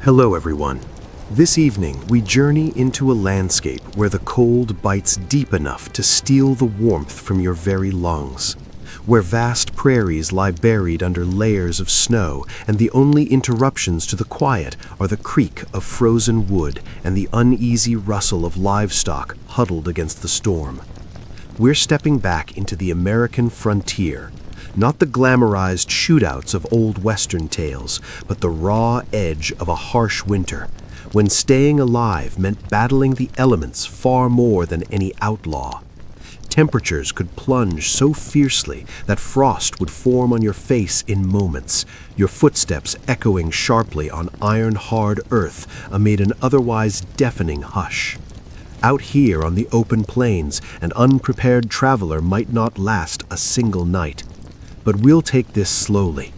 Hello everyone. This evening we journey into a landscape where the cold bites deep enough to steal the warmth from your very lungs, where vast prairies lie buried under layers of snow and the only interruptions to the quiet are the creak of frozen wood and the uneasy rustle of livestock huddled against the storm. We're stepping back into the American frontier, not the glamorized shootouts of old Western tales, but the raw edge of a harsh winter, when staying alive meant battling the elements far more than any outlaw. Temperatures could plunge so fiercely that frost would form on your face in moments, your footsteps echoing sharply on iron-hard earth amid an otherwise deafening hush. Out here on the open plains, an unprepared traveler might not last a single night. But we'll take this slowly.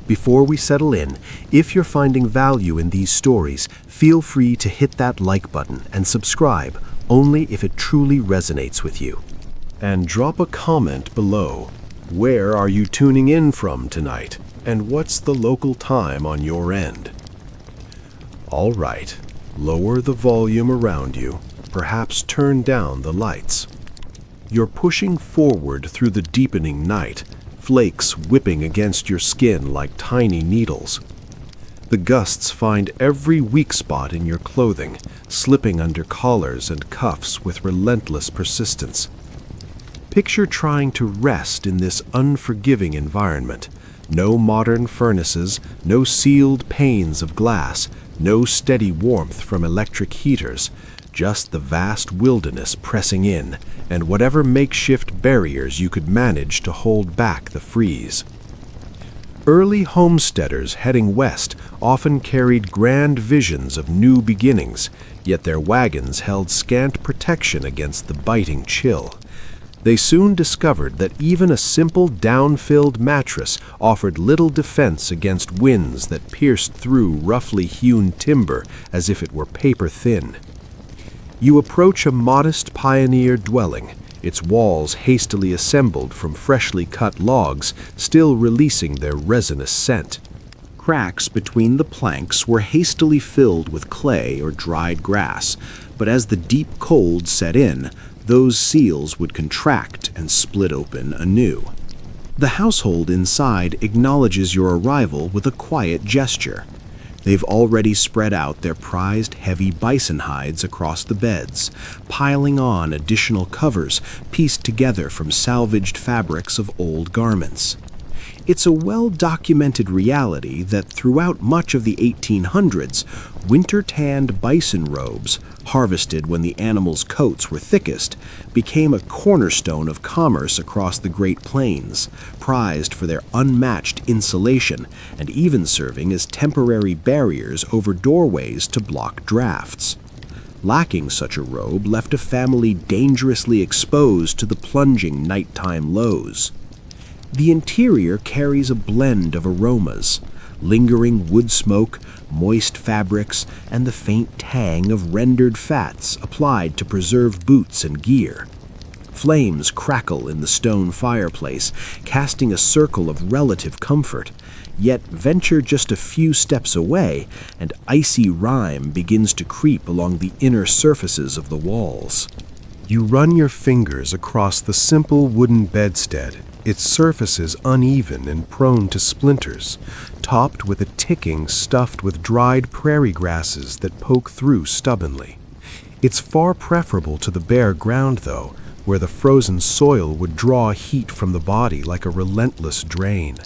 Before we settle in, if you're finding value in these stories, feel free to hit that like button and subscribe, only if it truly resonates with you. And drop a comment below. Where are you tuning in from tonight? And what's the local time on your end? All right, lower the volume around you, perhaps turn down the lights. You're pushing forward through the deepening night, flakes whipping against your skin like tiny needles. The gusts find every weak spot in your clothing, slipping under collars and cuffs with relentless persistence. Picture trying to rest in this unforgiving environment. No modern furnaces, no sealed panes of glass, no steady warmth from electric heaters, just the vast wilderness pressing in, and whatever makeshift barriers you could manage to hold back the freeze. Early homesteaders heading west often carried grand visions of new beginnings, yet their wagons held scant protection against the biting chill. They soon discovered that even a simple down-filled mattress offered little defense against winds that pierced through roughly hewn timber as if it were paper thin. You approach a modest pioneer dwelling, its walls hastily assembled from freshly cut logs, still releasing their resinous scent. Cracks between the planks were hastily filled with clay or dried grass, but as the deep cold set in, those seals would contract and split open anew. The household inside acknowledges your arrival with a quiet gesture. They've already spread out their prized heavy bison hides across the beds, piling on additional covers pieced together from salvaged fabrics of old garments. It's a well-documented reality that throughout much of the 1800s, winter-tanned bison robes, harvested when the animals' coats were thickest, became a cornerstone of commerce across the Great Plains, prized for their unmatched insulation and even serving as temporary barriers over doorways to block drafts. Lacking such a robe left a family dangerously exposed to the plunging nighttime lows. The interior carries a blend of aromas, lingering wood smoke, moist fabrics, and the faint tang of rendered fats applied to preserve boots and gear. Flames crackle in the stone fireplace, casting a circle of relative comfort, yet venture just a few steps away, and icy rime begins to creep along the inner surfaces of the walls. You run your fingers across the simple wooden bedstead, its surfaces uneven and prone to splinters, topped with a ticking stuffed with dried prairie grasses that poke through stubbornly. It's far preferable to the bare ground, though, where the frozen soil would draw heat from the body like a relentless drain.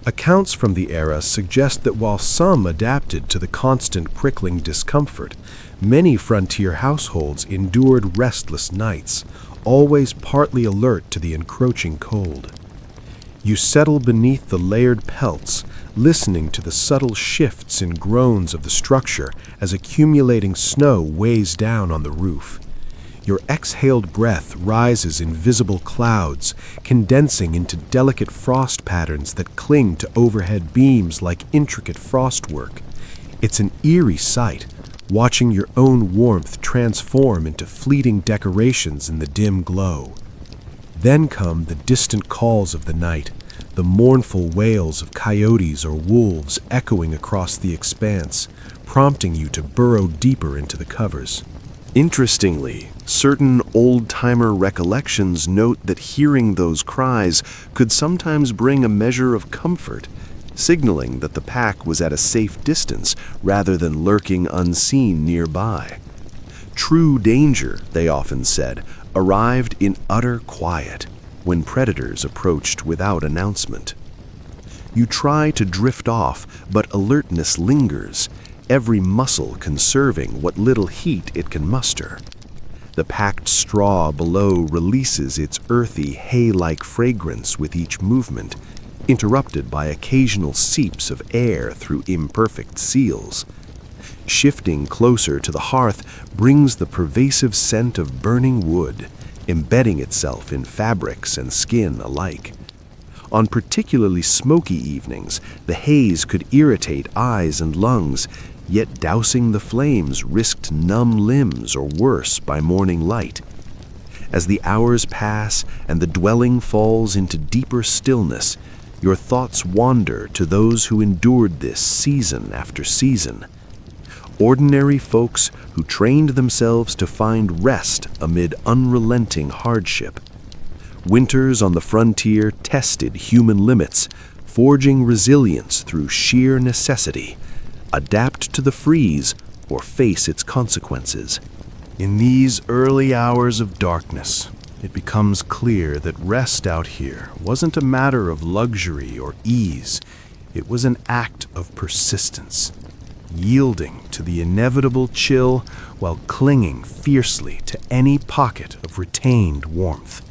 Accounts from the era suggest that while some adapted to the constant prickling discomfort, many frontier households endured restless nights, always partly alert to the encroaching cold. You settle beneath the layered pelts, listening to the subtle shifts and groans of the structure as accumulating snow weighs down on the roof. Your exhaled breath rises in visible clouds, condensing into delicate frost patterns that cling to overhead beams like intricate frostwork. It's an eerie sight, watching your own warmth transform into fleeting decorations in the dim glow. Then come the distant calls of the night, the mournful wails of coyotes or wolves echoing across the expanse, prompting you to burrow deeper into the covers. Interestingly, certain old-timer recollections note that hearing those cries could sometimes bring a measure of comfort, signaling that the pack was at a safe distance rather than lurking unseen nearby. True danger, they often said, arrived in utter quiet, when predators approached without announcement. You try to drift off, but alertness lingers, every muscle conserving what little heat it can muster. The packed straw below releases its earthy, hay-like fragrance with each movement, interrupted by occasional seeps of air through imperfect seals. Shifting closer to the hearth brings the pervasive scent of burning wood, embedding itself in fabrics and skin alike. On particularly smoky evenings, the haze could irritate eyes and lungs, yet dousing the flames risked numb limbs or worse by morning light. As the hours pass and the dwelling falls into deeper stillness, your thoughts wander to those who endured this season after season. Ordinary folks who trained themselves to find rest amid unrelenting hardship. Winters on the frontier tested human limits, forging resilience through sheer necessity. Adapt to the freeze or face its consequences. In these early hours of darkness, it becomes clear that rest out here wasn't a matter of luxury or ease. It was an act of persistence, yielding to the inevitable chill while clinging fiercely to any pocket of retained warmth.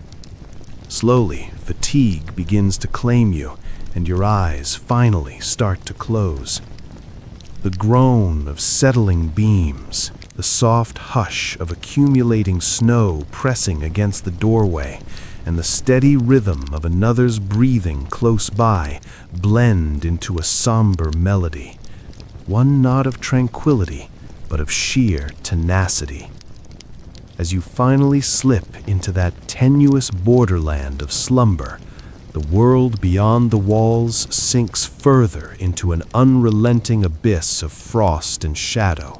Slowly, fatigue begins to claim you, and your eyes finally start to close. The groan of settling beams, the soft hush of accumulating snow pressing against the doorway, and the steady rhythm of another's breathing close by blend into a somber melody. One not of tranquility, but of sheer tenacity. As you finally slip into that tenuous borderland of slumber, the world beyond the walls sinks further into an unrelenting abyss of frost and shadow.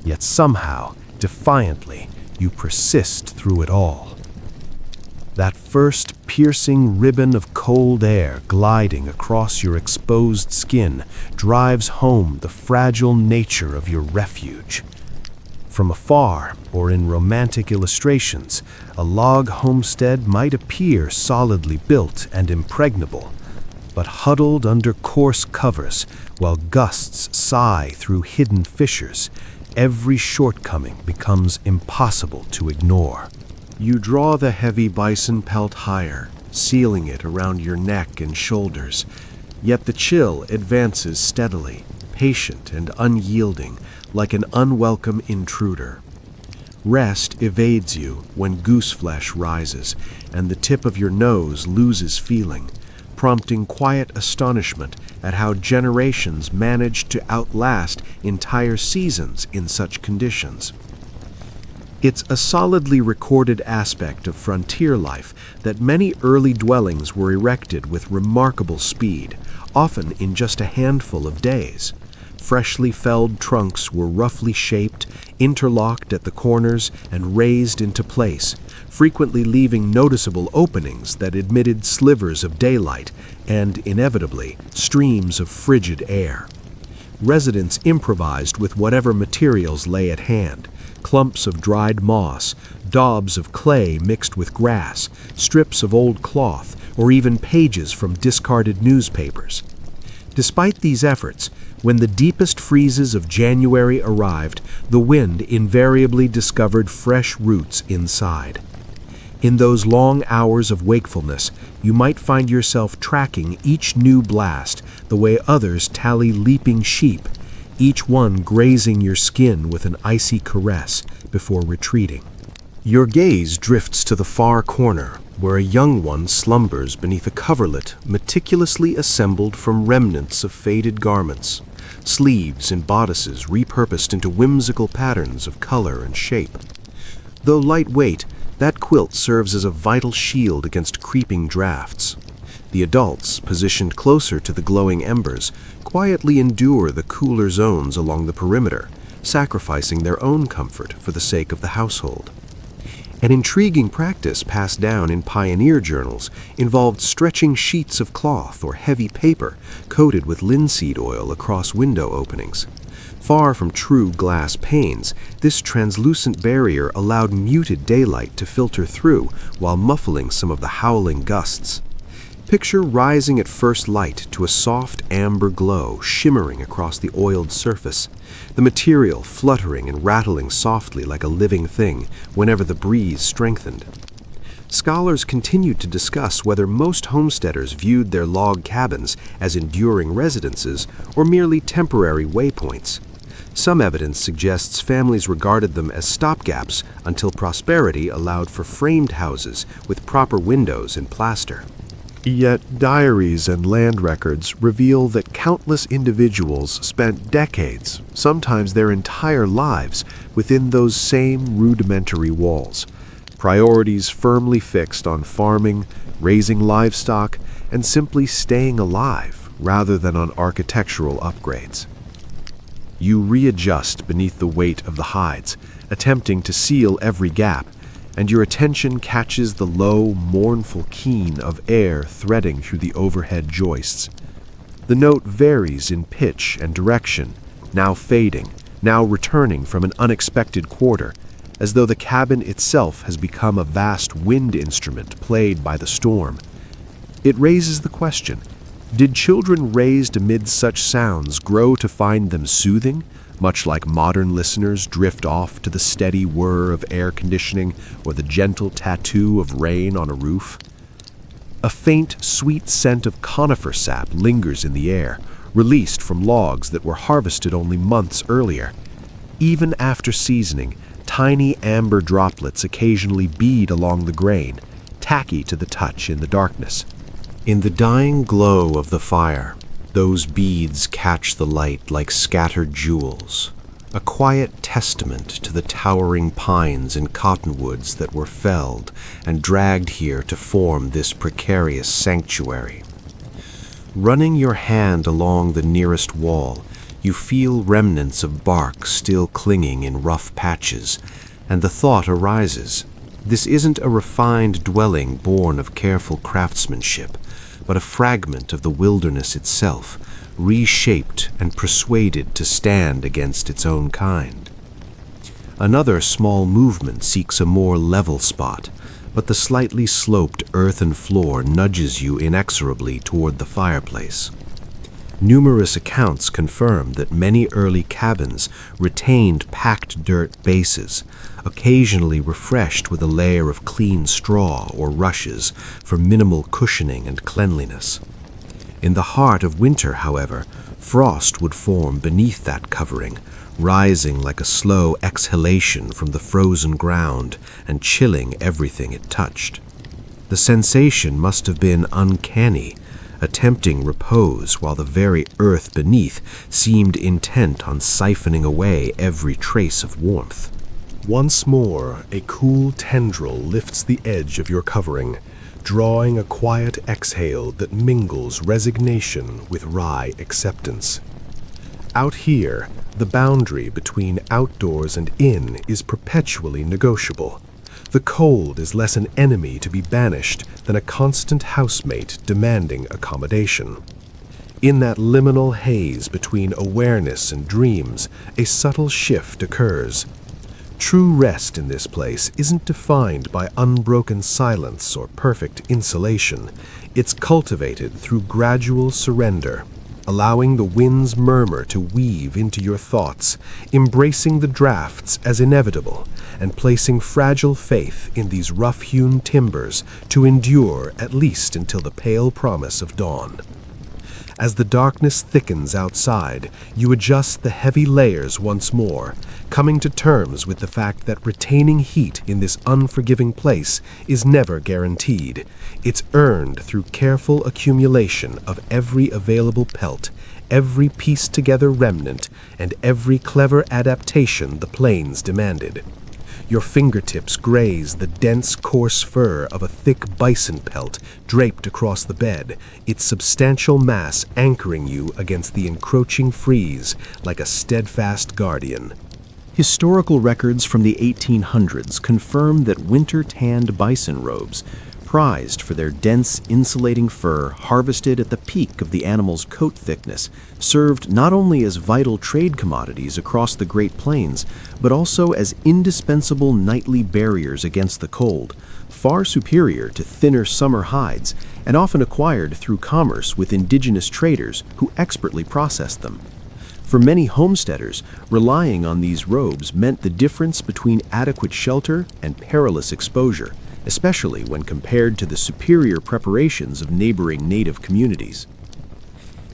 Yet somehow, defiantly, you persist through it all. That first piercing ribbon of cold air gliding across your exposed skin drives home the fragile nature of your refuge. From afar, or in romantic illustrations, a log homestead might appear solidly built and impregnable, but huddled under coarse covers while gusts sigh through hidden fissures, every shortcoming becomes impossible to ignore. You draw the heavy bison pelt higher, sealing it around your neck and shoulders, yet the chill advances steadily, patient and unyielding, like an unwelcome intruder. Rest evades you when gooseflesh rises, and the tip of your nose loses feeling, prompting quiet astonishment at how generations managed to outlast entire seasons in such conditions. It's a solidly recorded aspect of frontier life that many early dwellings were erected with remarkable speed, often in just a handful of days. Freshly felled trunks were roughly shaped, interlocked at the corners, and raised into place, frequently leaving noticeable openings that admitted slivers of daylight and, inevitably, streams of frigid air. Residents improvised with whatever materials lay at hand: clumps of dried moss, daubs of clay mixed with grass, strips of old cloth, or even pages from discarded newspapers. Despite these efforts, when the deepest freezes of January arrived, the wind invariably discovered fresh roots inside. In those long hours of wakefulness, you might find yourself tracking each new blast the way others tally leaping sheep, each one grazing your skin with an icy caress before retreating. Your gaze drifts to the far corner, where a young one slumbers beneath a coverlet meticulously assembled from remnants of faded garments, sleeves and bodices repurposed into whimsical patterns of color and shape. Though lightweight, that quilt serves as a vital shield against creeping drafts. The adults, positioned closer to the glowing embers, quietly endure the cooler zones along the perimeter, sacrificing their own comfort for the sake of the household. An intriguing practice passed down in pioneer journals involved stretching sheets of cloth or heavy paper coated with linseed oil across window openings. Far from true glass panes, this translucent barrier allowed muted daylight to filter through while muffling some of the howling gusts. Picture rising at first light to a soft amber glow shimmering across the oiled surface, the material fluttering and rattling softly like a living thing whenever the breeze strengthened. Scholars continued to discuss whether most homesteaders viewed their log cabins as enduring residences or merely temporary waypoints. Some evidence suggests families regarded them as stopgaps until prosperity allowed for framed houses with proper windows and plaster. Yet diaries and land records reveal that countless individuals spent decades, sometimes their entire lives, within those same rudimentary walls. Priorities firmly fixed on farming, raising livestock, and simply staying alive rather than on architectural upgrades. You readjust beneath the weight of the hides, attempting to seal every gap, and your attention catches the low, mournful keen of air threading through the overhead joists. The note varies in pitch and direction, now fading, now returning from an unexpected quarter, as though the cabin itself has become a vast wind instrument played by the storm. It raises the question, did children raised amid such sounds grow to find them soothing, much like modern listeners drift off to the steady whir of air conditioning or the gentle tattoo of rain on a roof? A faint, sweet scent of conifer sap lingers in the air, released from logs that were harvested only months earlier. Even after seasoning, tiny amber droplets occasionally bead along the grain, tacky to the touch in the darkness. In the dying glow of the fire, those beads catch the light like scattered jewels, a quiet testament to the towering pines and cottonwoods that were felled and dragged here to form this precarious sanctuary. Running your hand along the nearest wall, you feel remnants of bark still clinging in rough patches, and the thought arises, this isn't a refined dwelling born of careful craftsmanship, but a fragment of the wilderness itself, reshaped and persuaded to stand against its own kind. Another small movement seeks a more level spot, but the slightly sloped earthen floor nudges you inexorably toward the fireplace. Numerous accounts confirm that many early cabins retained packed dirt bases, occasionally refreshed with a layer of clean straw or rushes for minimal cushioning and cleanliness. In the heart of winter, however, frost would form beneath that covering, rising like a slow exhalation from the frozen ground and chilling everything it touched. The sensation must have been uncanny, a tempting repose while the very earth beneath seemed intent on siphoning away every trace of warmth. Once more, a cool tendril lifts the edge of your covering, drawing a quiet exhale that mingles resignation with wry acceptance. Out here, the boundary between outdoors and in is perpetually negotiable. The cold is less an enemy to be banished than a constant housemate demanding accommodation. In that liminal haze between awareness and dreams, a subtle shift occurs. True rest in this place isn't defined by unbroken silence or perfect insulation. It's cultivated through gradual surrender, allowing the wind's murmur to weave into your thoughts, embracing the drafts as inevitable, and placing fragile faith in these rough-hewn timbers to endure at least until the pale promise of dawn. As the darkness thickens outside, you adjust the heavy layers once more, coming to terms with the fact that retaining heat in this unforgiving place is never guaranteed. It's earned through careful accumulation of every available pelt, every pieced-together remnant, and every clever adaptation the plains demanded. Your fingertips graze the dense, coarse fur of a thick bison pelt draped across the bed, its substantial mass anchoring you against the encroaching frieze like a steadfast guardian. Historical records from the 1800s confirm that winter-tanned bison robes, prized for their dense, insulating fur harvested at the peak of the animal's coat thickness, served not only as vital trade commodities across the Great Plains, but also as indispensable nightly barriers against the cold, far superior to thinner summer hides, and often acquired through commerce with indigenous traders who expertly processed them. For many homesteaders, relying on these robes meant the difference between adequate shelter and perilous exposure, especially when compared to the superior preparations of neighboring native communities.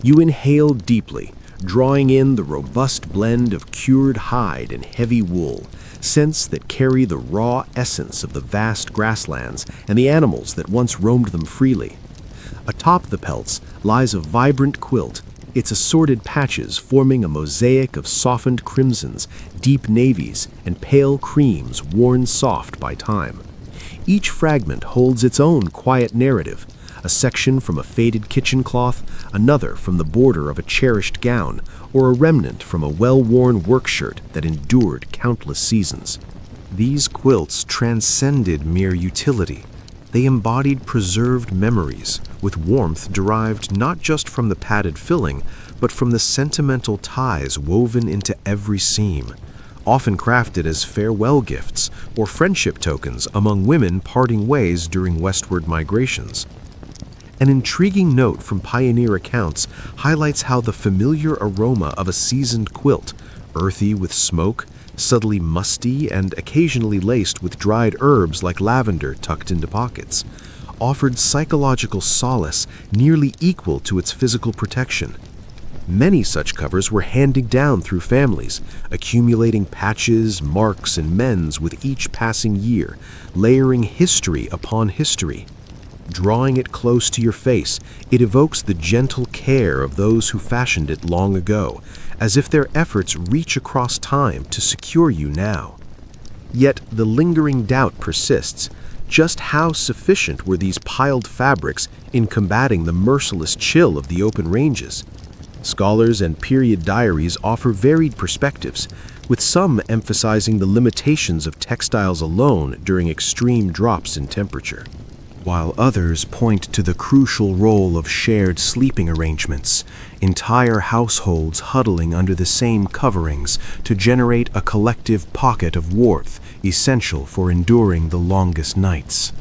You inhale deeply, drawing in the robust blend of cured hide and heavy wool, scents that carry the raw essence of the vast grasslands and the animals that once roamed them freely. Atop the pelts lies a vibrant quilt, its assorted patches forming a mosaic of softened crimsons, deep navies, and pale creams worn soft by time. Each fragment holds its own quiet narrative, a section from a faded kitchen cloth, another from the border of a cherished gown, or a remnant from a well-worn work shirt that endured countless seasons. These quilts transcended mere utility. They embodied preserved memories, with warmth derived not just from the padded filling, but from the sentimental ties woven into every seam, often crafted as farewell gifts or friendship tokens among women parting ways during westward migrations. An intriguing note from pioneer accounts highlights how the familiar aroma of a seasoned quilt, earthy with smoke, subtly musty, and occasionally laced with dried herbs like lavender tucked into pockets, offered psychological solace nearly equal to its physical protection. Many such covers were handed down through families, accumulating patches, marks, and mends with each passing year, layering history upon history. Drawing it close to your face, it evokes the gentle care of those who fashioned it long ago, as if their efforts reach across time to secure you now. Yet the lingering doubt persists. Just how sufficient were these piled fabrics in combating the merciless chill of the open ranges? Scholars and period diaries offer varied perspectives, with some emphasizing the limitations of textiles alone during extreme drops in temperature, while others point to the crucial role of shared sleeping arrangements, entire households huddling under the same coverings to generate a collective pocket of warmth essential for enduring the longest nights.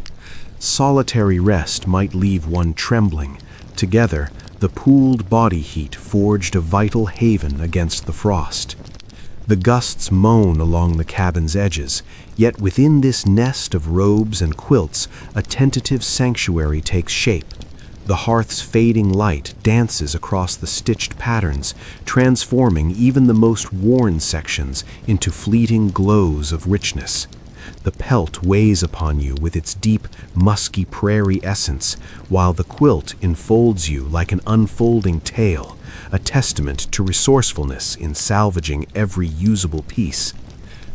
Solitary rest might leave one trembling. Together, the pooled body heat forged a vital haven against the frost. The gusts moan along the cabin's edges, yet within this nest of robes and quilts, a tentative sanctuary takes shape. The hearth's fading light dances across the stitched patterns, transforming even the most worn sections into fleeting glows of richness. The pelt weighs upon you with its deep, musky prairie essence, while the quilt enfolds you like an unfolding tale, a testament to resourcefulness in salvaging every usable piece.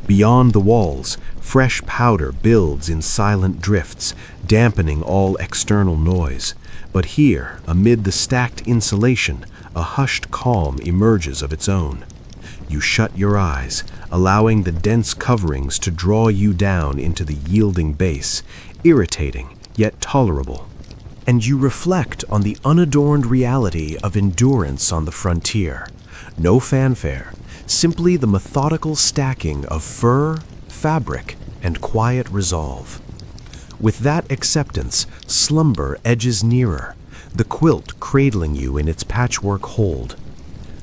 Beyond the walls, fresh powder builds in silent drifts, dampening all external noise. But here, amid the stacked insulation, a hushed calm emerges of its own. You shut your eyes, allowing the dense coverings to draw you down into the yielding base, irritating yet tolerable. And you reflect on the unadorned reality of endurance on the frontier. No fanfare, simply the methodical stacking of fur, fabric, and quiet resolve. With that acceptance, slumber edges nearer, the quilt cradling you in its patchwork hold.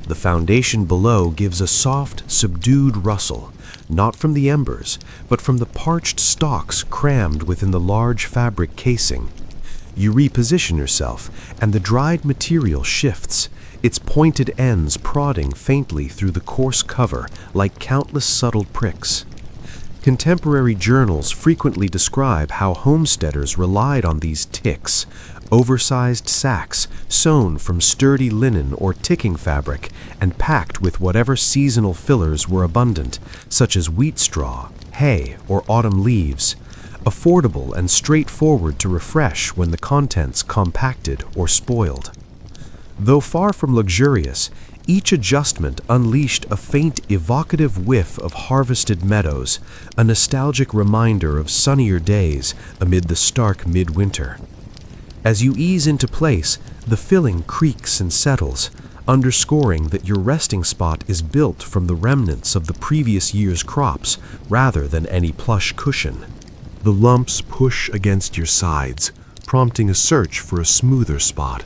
The foundation below gives a soft, subdued rustle, not from the embers, but from the parched stalks crammed within the large fabric casing. You reposition yourself, and the dried material shifts, its pointed ends prodding faintly through the coarse cover like countless subtle pricks. Contemporary journals frequently describe how homesteaders relied on these ticks, oversized sacks sewn from sturdy linen or ticking fabric and packed with whatever seasonal fillers were abundant, such as wheat straw, hay, or autumn leaves, affordable and straightforward to refresh when the contents compacted or spoiled. Though far from luxurious, each adjustment unleashed a faint evocative whiff of harvested meadows, a nostalgic reminder of sunnier days amid the stark midwinter. As you ease into place, the filling creaks and settles, underscoring that your resting spot is built from the remnants of the previous year's crops rather than any plush cushion. The lumps push against your sides, prompting a search for a smoother spot.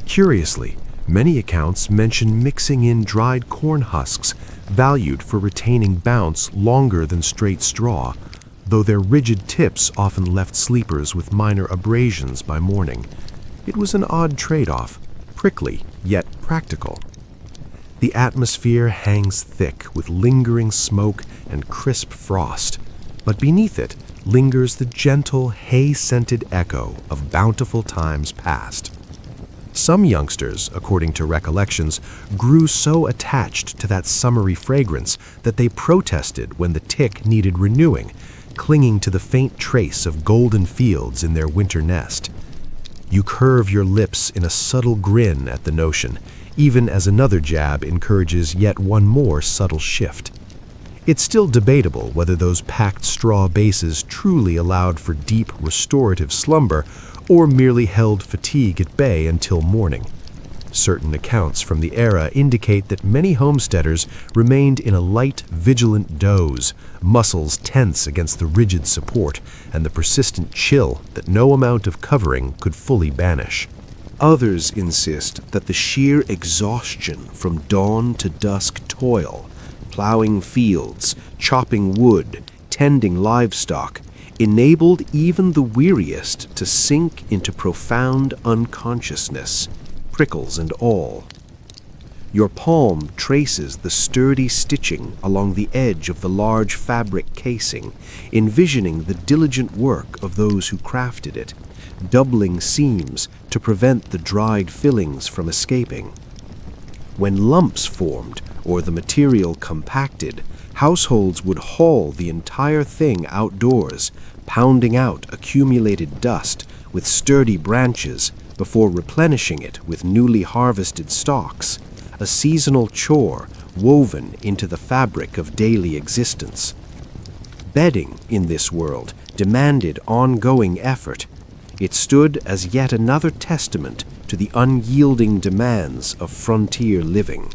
Curiously, many accounts mention mixing in dried corn husks, valued for retaining bounce longer than straight straw, though their rigid tips often left sleepers with minor abrasions by morning. It was an odd trade-off, prickly yet practical. The atmosphere hangs thick with lingering smoke and crisp frost, but beneath it lingers the gentle, hay-scented echo of bountiful times past. Some youngsters, according to recollections, grew so attached to that summery fragrance that they protested when the tick needed renewing, clinging to the faint trace of golden fields in their winter nest. You curve your lips in a subtle grin at the notion, even as another jab encourages yet one more subtle shift. It's still debatable whether those packed straw bases truly allowed for deep restorative slumber or merely held fatigue at bay until morning. Certain accounts from the era indicate that many homesteaders remained in a light, vigilant doze, muscles tense against the rigid support and the persistent chill that no amount of covering could fully banish. Others insist that the sheer exhaustion from dawn to dusk toil, plowing fields, chopping wood, tending livestock, enabled even the weariest to sink into profound unconsciousness, prickles and all. Your palm traces the sturdy stitching along the edge of the large fabric casing, envisioning the diligent work of those who crafted it, doubling seams to prevent the dried fillings from escaping. When lumps formed, or the material compacted, households would haul the entire thing outdoors, pounding out accumulated dust with sturdy branches before replenishing it with newly harvested stalks, a seasonal chore woven into the fabric of daily existence. Bedding in this world demanded ongoing effort. It stood as yet another testament to the unyielding demands of frontier living.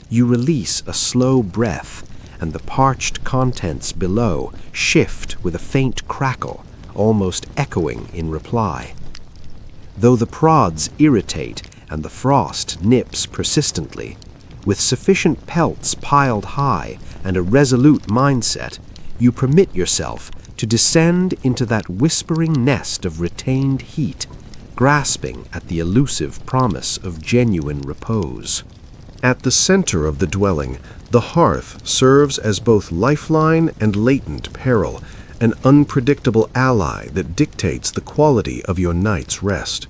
You release a slow breath, and the parched contents below shift with a faint crackle, almost echoing in reply. Though the prods irritate and the frost nips persistently, with sufficient pelts piled high and a resolute mindset, you permit yourself to descend into that whispering nest of retained heat, grasping at the elusive promise of genuine repose. At the center of the dwelling, the hearth serves as both lifeline and latent peril, an unpredictable ally that dictates the quality of your night's rest.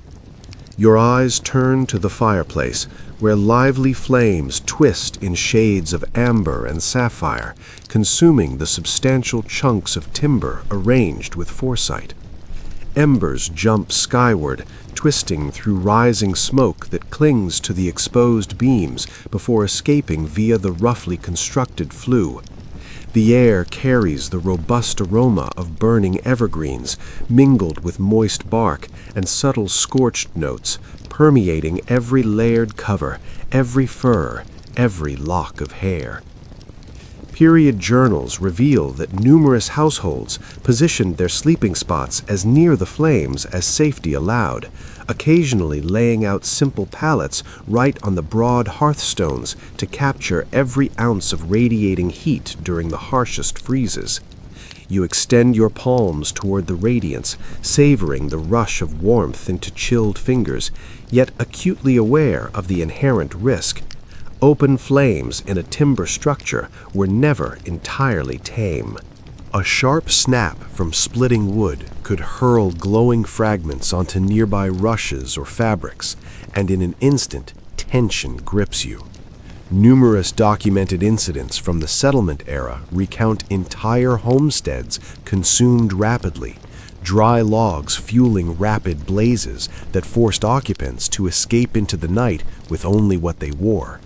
Your eyes turn to the fireplace, where lively flames twist in shades of amber and sapphire, consuming the substantial chunks of timber arranged with foresight. Embers jump skyward, twisting through rising smoke that clings to the exposed beams before escaping via the roughly constructed flue. The air carries the robust aroma of burning evergreens, mingled with moist bark and subtle scorched notes, permeating every layered cover, every fur, every lock of hair. Period journals reveal that numerous households positioned their sleeping spots as near the flames as safety allowed, occasionally laying out simple pallets right on the broad hearthstones to capture every ounce of radiating heat during the harshest freezes. You extend your palms toward the radiance, savoring the rush of warmth into chilled fingers, yet acutely aware of the inherent risk. Open flames in a timber structure were never entirely tame. A sharp snap from splitting wood could hurl glowing fragments onto nearby rushes or fabrics, and in an instant, tension grips you. Numerous documented incidents from the settlement era recount entire homesteads consumed rapidly, dry logs fueling rapid blazes that forced occupants to escape into the night with only what they wore.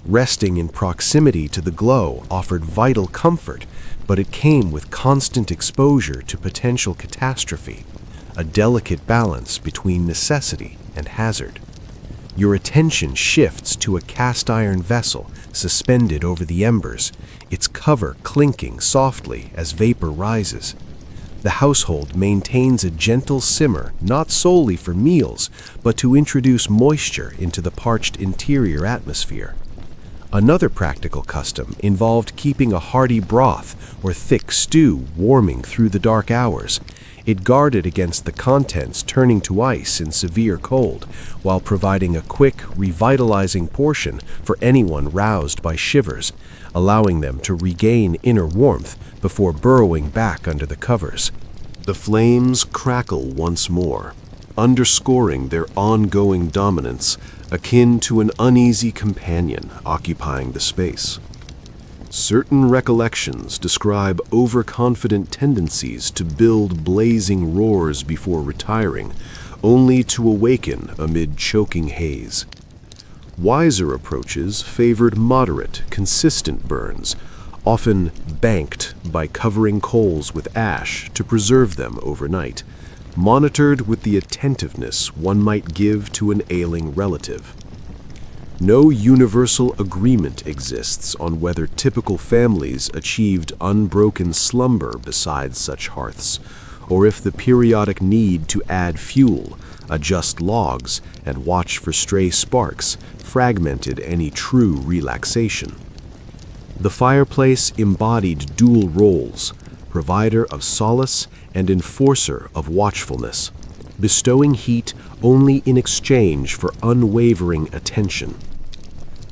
Resting in proximity to the glow offered vital comfort, but it came with constant exposure to potential catastrophe, a delicate balance between necessity and hazard. Your attention shifts to a cast-iron vessel suspended over the embers, its cover clinking softly as vapor rises. The household maintains a gentle simmer not solely for meals, but to introduce moisture into the parched interior atmosphere. Another practical custom involved keeping a hearty broth or thick stew warming through the dark hours. It guarded against the contents turning to ice in severe cold, while providing a quick, revitalizing portion for anyone roused by shivers, allowing them to regain inner warmth before burrowing back under the covers. The flames crackle once more, underscoring their ongoing dominance, akin to an uneasy companion occupying the space. Certain recollections describe overconfident tendencies to build blazing roars before retiring, only to awaken amid choking haze. Wiser approaches favored moderate, consistent burns, often banked by covering coals with ash to preserve them overnight, monitored with the attentiveness one might give to an ailing relative. No universal agreement exists on whether typical families achieved unbroken slumber beside such hearths, or if the periodic need to add fuel, adjust logs, and watch for stray sparks fragmented any true relaxation. The fireplace embodied dual roles, provider of solace and enforcer of watchfulness, bestowing heat only in exchange for unwavering attention.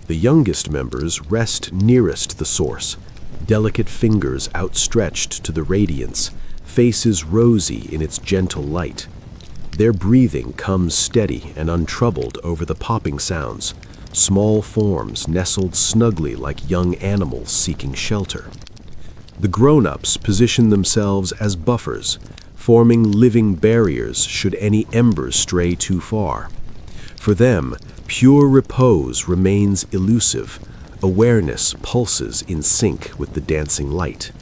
The youngest members rest nearest the source, delicate fingers outstretched to the radiance, faces rosy in its gentle light. Their breathing comes steady and untroubled over the popping sounds, small forms nestled snugly like young animals seeking shelter. The grown-ups position themselves as buffers, forming living barriers should any embers stray too far. For them, pure repose remains elusive. Awareness pulses in sync with the dancing light.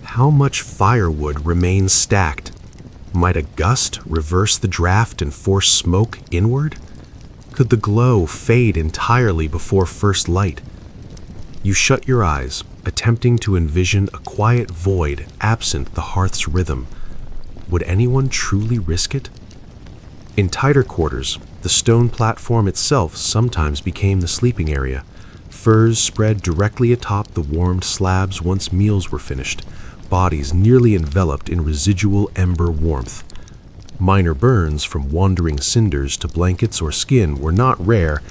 How much firewood remains stacked? Might a gust reverse the draft and force smoke inward? Could the glow fade entirely before first light? You shut your eyes, attempting to envision a quiet void absent the hearth's rhythm. Would anyone truly risk it? In tighter quarters, the stone platform itself sometimes became the sleeping area. Furs spread directly atop the warmed slabs once meals were finished, bodies nearly enveloped in residual ember warmth. Minor burns from wandering cinders to blankets or skin were not rare,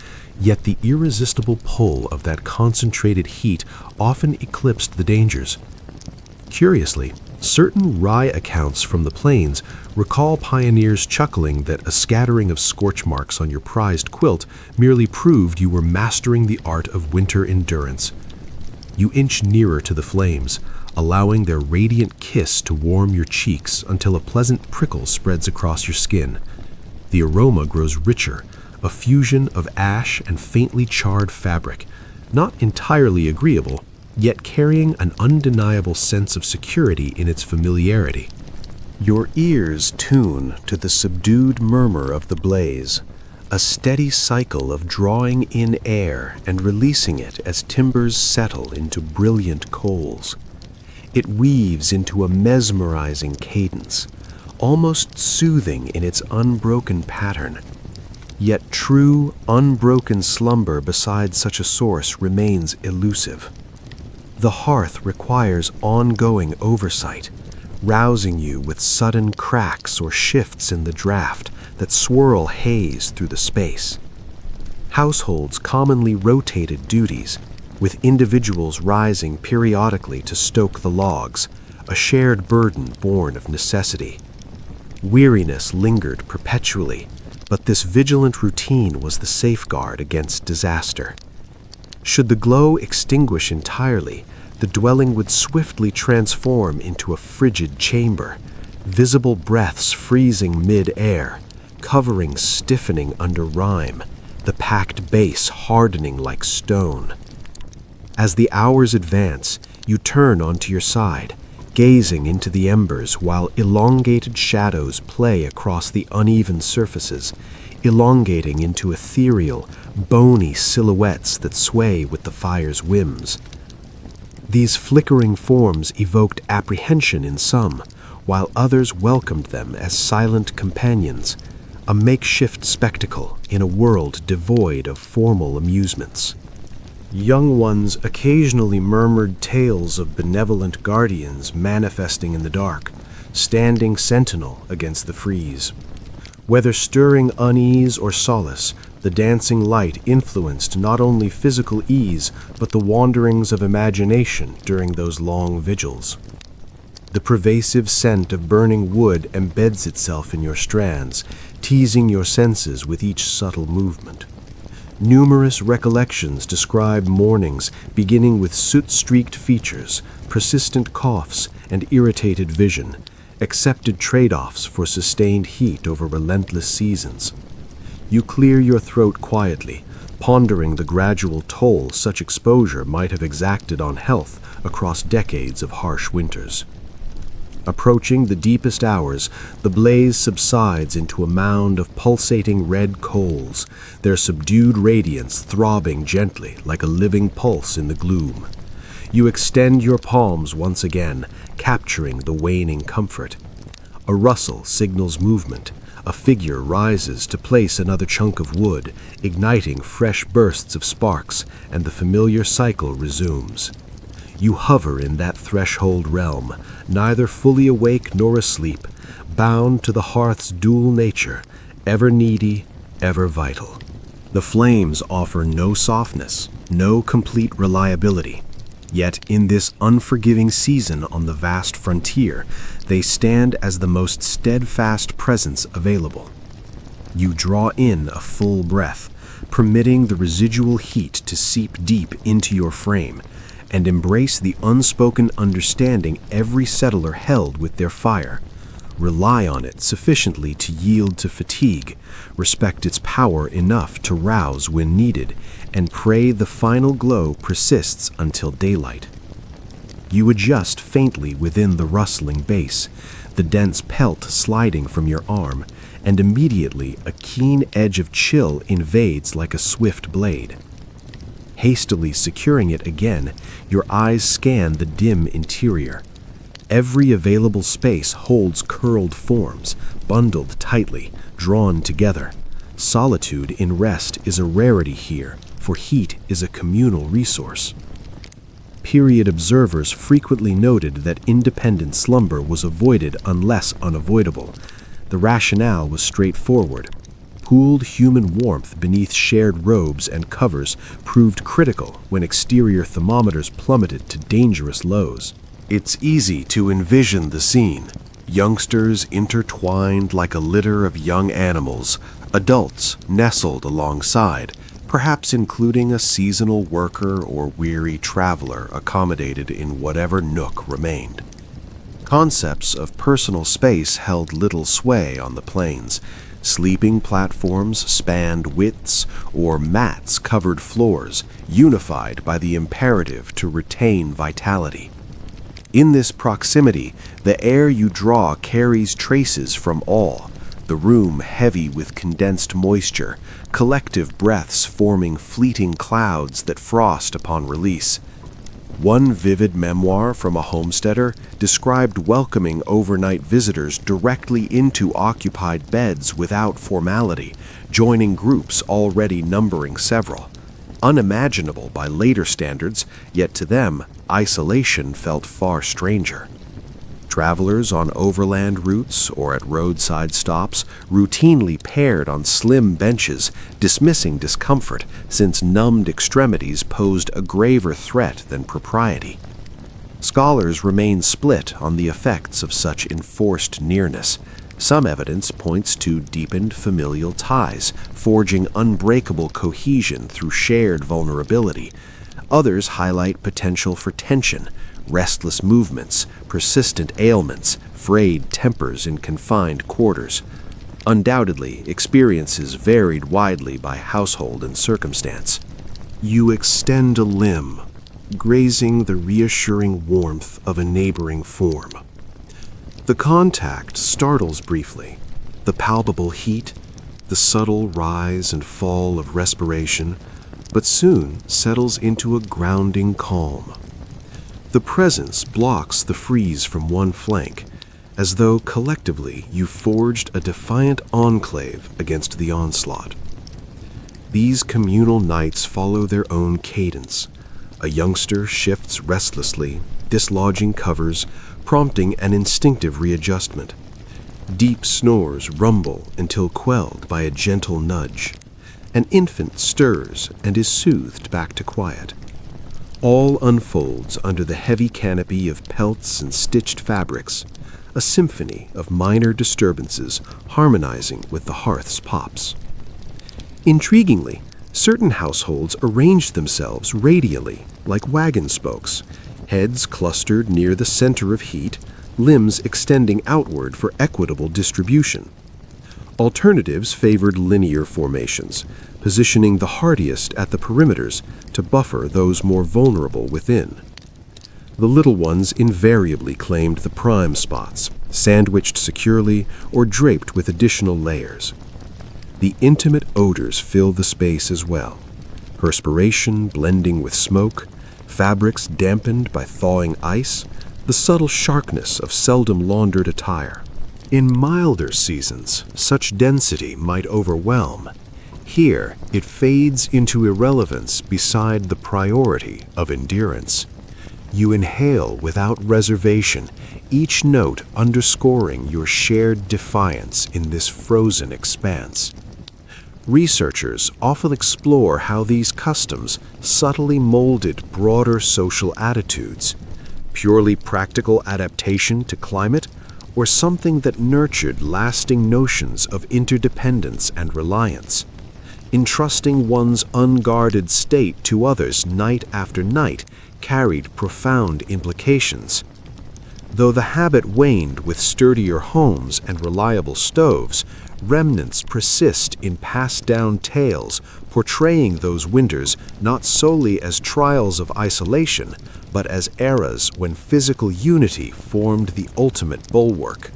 yet the irresistible pull of that concentrated heat often eclipsed the dangers. Curiously, certain wry accounts from the plains recall pioneers chuckling that a scattering of scorch marks on your prized quilt merely proved you were mastering the art of winter endurance. You inch nearer to the flames, allowing their radiant kiss to warm your cheeks until a pleasant prickle spreads across your skin. The aroma grows richer, a fusion of ash and faintly charred fabric, not entirely agreeable, yet carrying an undeniable sense of security in its familiarity. Your ears tune to the subdued murmur of the blaze, a steady cycle of drawing in air and releasing it as timbers settle into brilliant coals. It weaves into a mesmerizing cadence, almost soothing in its unbroken pattern. Yet true, unbroken slumber beside such a source remains elusive. The hearth requires ongoing oversight, rousing you with sudden cracks or shifts in the draft that swirl haze through the space. Households commonly rotated duties, with individuals rising periodically to stoke the logs, a shared burden born of necessity. Weariness lingered perpetually, but this vigilant routine was the safeguard against disaster. Should the glow extinguish entirely, the dwelling would swiftly transform into a frigid chamber, visible breaths freezing mid-air, covering stiffening under rime, the packed base hardening like stone. As the hours advance, you turn onto your side, gazing into the embers while elongated shadows play across the uneven surfaces, elongating into ethereal, bony silhouettes that sway with the fire's whims. These flickering forms evoked apprehension in some, while others welcomed them as silent companions, a makeshift spectacle in a world devoid of formal amusements. Young ones occasionally murmured tales of benevolent guardians manifesting in the dark, standing sentinel against the frieze. Whether stirring unease or solace, the dancing light influenced not only physical ease, but the wanderings of imagination during those long vigils. The pervasive scent of burning wood embeds itself in your strands, teasing your senses with each subtle movement. Numerous recollections describe mornings beginning with soot-streaked features, persistent coughs, and irritated vision, accepted trade-offs for sustained heat over relentless seasons. You clear your throat quietly, pondering the gradual toll such exposure might have exacted on health across decades of harsh winters. Approaching the deepest hours, the blaze subsides into a mound of pulsating red coals, their subdued radiance throbbing gently like a living pulse in the gloom. You extend your palms once again, capturing the waning comfort. A rustle signals movement. A figure rises to place another chunk of wood, igniting fresh bursts of sparks, and the familiar cycle resumes. You hover in that threshold realm, neither fully awake nor asleep, bound to the hearth's dual nature, ever needy, ever vital. The flames offer no softness, no complete reliability. Yet in this unforgiving season on the vast frontier, they stand as the most steadfast presence available. You draw in a full breath, permitting the residual heat to seep deep into your frame, and embrace the unspoken understanding every settler held with their fire. Rely on it sufficiently to yield to fatigue, respect its power enough to rouse when needed, and pray the final glow persists until daylight. You adjust faintly within the rustling base, the dense pelt sliding from your arm, and immediately a keen edge of chill invades like a swift blade. Hastily securing it again, your eyes scan the dim interior. Every available space holds curled forms, bundled tightly, drawn together. Solitude in rest is a rarity here, for heat is a communal resource. Period observers frequently noted that independent slumber was avoided unless unavoidable. The rationale was straightforward. Pooled human warmth beneath shared robes and covers proved critical when exterior thermometers plummeted to dangerous lows. It's easy to envision the scene. Youngsters intertwined like a litter of young animals, adults nestled alongside, perhaps including a seasonal worker or weary traveler accommodated in whatever nook remained. Concepts of personal space held little sway on the plains. Sleeping platforms spanned widths, or mats covered floors, unified by the imperative to retain vitality. In this proximity, the air you draw carries traces from all, the room heavy with condensed moisture, collective breaths forming fleeting clouds that frost upon release. One vivid memoir from a homesteader described welcoming overnight visitors directly into occupied beds without formality, joining groups already numbering several. Unimaginable by later standards, yet to them, isolation felt far stranger. Travelers on overland routes or at roadside stops routinely paired on slim benches, dismissing discomfort since numbed extremities posed a graver threat than propriety. Scholars remain split on the effects of such enforced nearness. Some evidence points to deepened familial ties, forging unbreakable cohesion through shared vulnerability. Others highlight potential for tension, restless movements, persistent ailments, frayed tempers in confined quarters. Undoubtedly, experiences varied widely by household and circumstance. You extend a limb, grazing the reassuring warmth of a neighboring form. The contact startles briefly, the palpable heat, the subtle rise and fall of respiration, but soon settles into a grounding calm. The presence blocks the freeze from one flank, as though collectively you forged a defiant enclave against the onslaught. These communal nights follow their own cadence. A youngster shifts restlessly, dislodging covers, prompting an instinctive readjustment. Deep snores rumble until quelled by a gentle nudge. An infant stirs and is soothed back to quiet. All unfolds under the heavy canopy of pelts and stitched fabrics, a symphony of minor disturbances harmonizing with the hearth's pops. Intriguingly, certain households arrange themselves radially, like wagon spokes, heads clustered near the center of heat, limbs extending outward for equitable distribution. Alternatives favored linear formations, positioning the hardiest at the perimeters to buffer those more vulnerable within. The little ones invariably claimed the prime spots, sandwiched securely or draped with additional layers. The intimate odors fill the space as well, perspiration blending with smoke, fabrics dampened by thawing ice, the subtle sharpness of seldom laundered attire. In milder seasons, such density might overwhelm. Here, it fades into irrelevance beside the priority of endurance. You inhale without reservation, each note underscoring your shared defiance in this frozen expanse. Researchers often explore how these customs subtly molded broader social attitudes, purely practical adaptation to climate, or something that nurtured lasting notions of interdependence and reliance. Entrusting one's unguarded state to others night after night carried profound implications. Though the habit waned with sturdier homes and reliable stoves, remnants persist in passed-down tales portraying those winters not solely as trials of isolation, but as eras when physical unity formed the ultimate bulwark.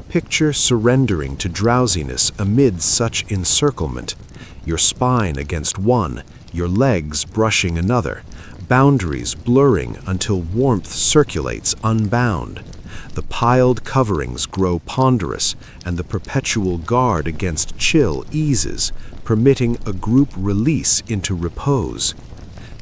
Picture surrendering to drowsiness amid such encirclement, your spine against one, your legs brushing another, boundaries blurring until warmth circulates unbound. The piled coverings grow ponderous, and the perpetual guard against chill eases, permitting a group release into repose.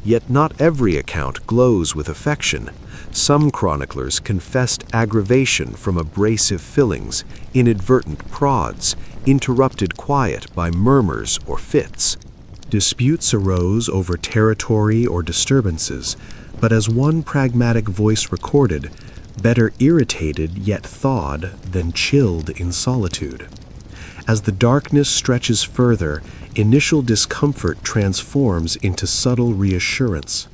Yet not every account glows with affection. Some chroniclers confessed aggravation from abrasive fillings, inadvertent prods, interrupted quiet by murmurs or fits. Disputes arose over territory or disturbances, but as one pragmatic voice recorded, better irritated yet thawed than chilled in solitude. As the darkness stretches further, initial discomfort transforms into subtle reassurance.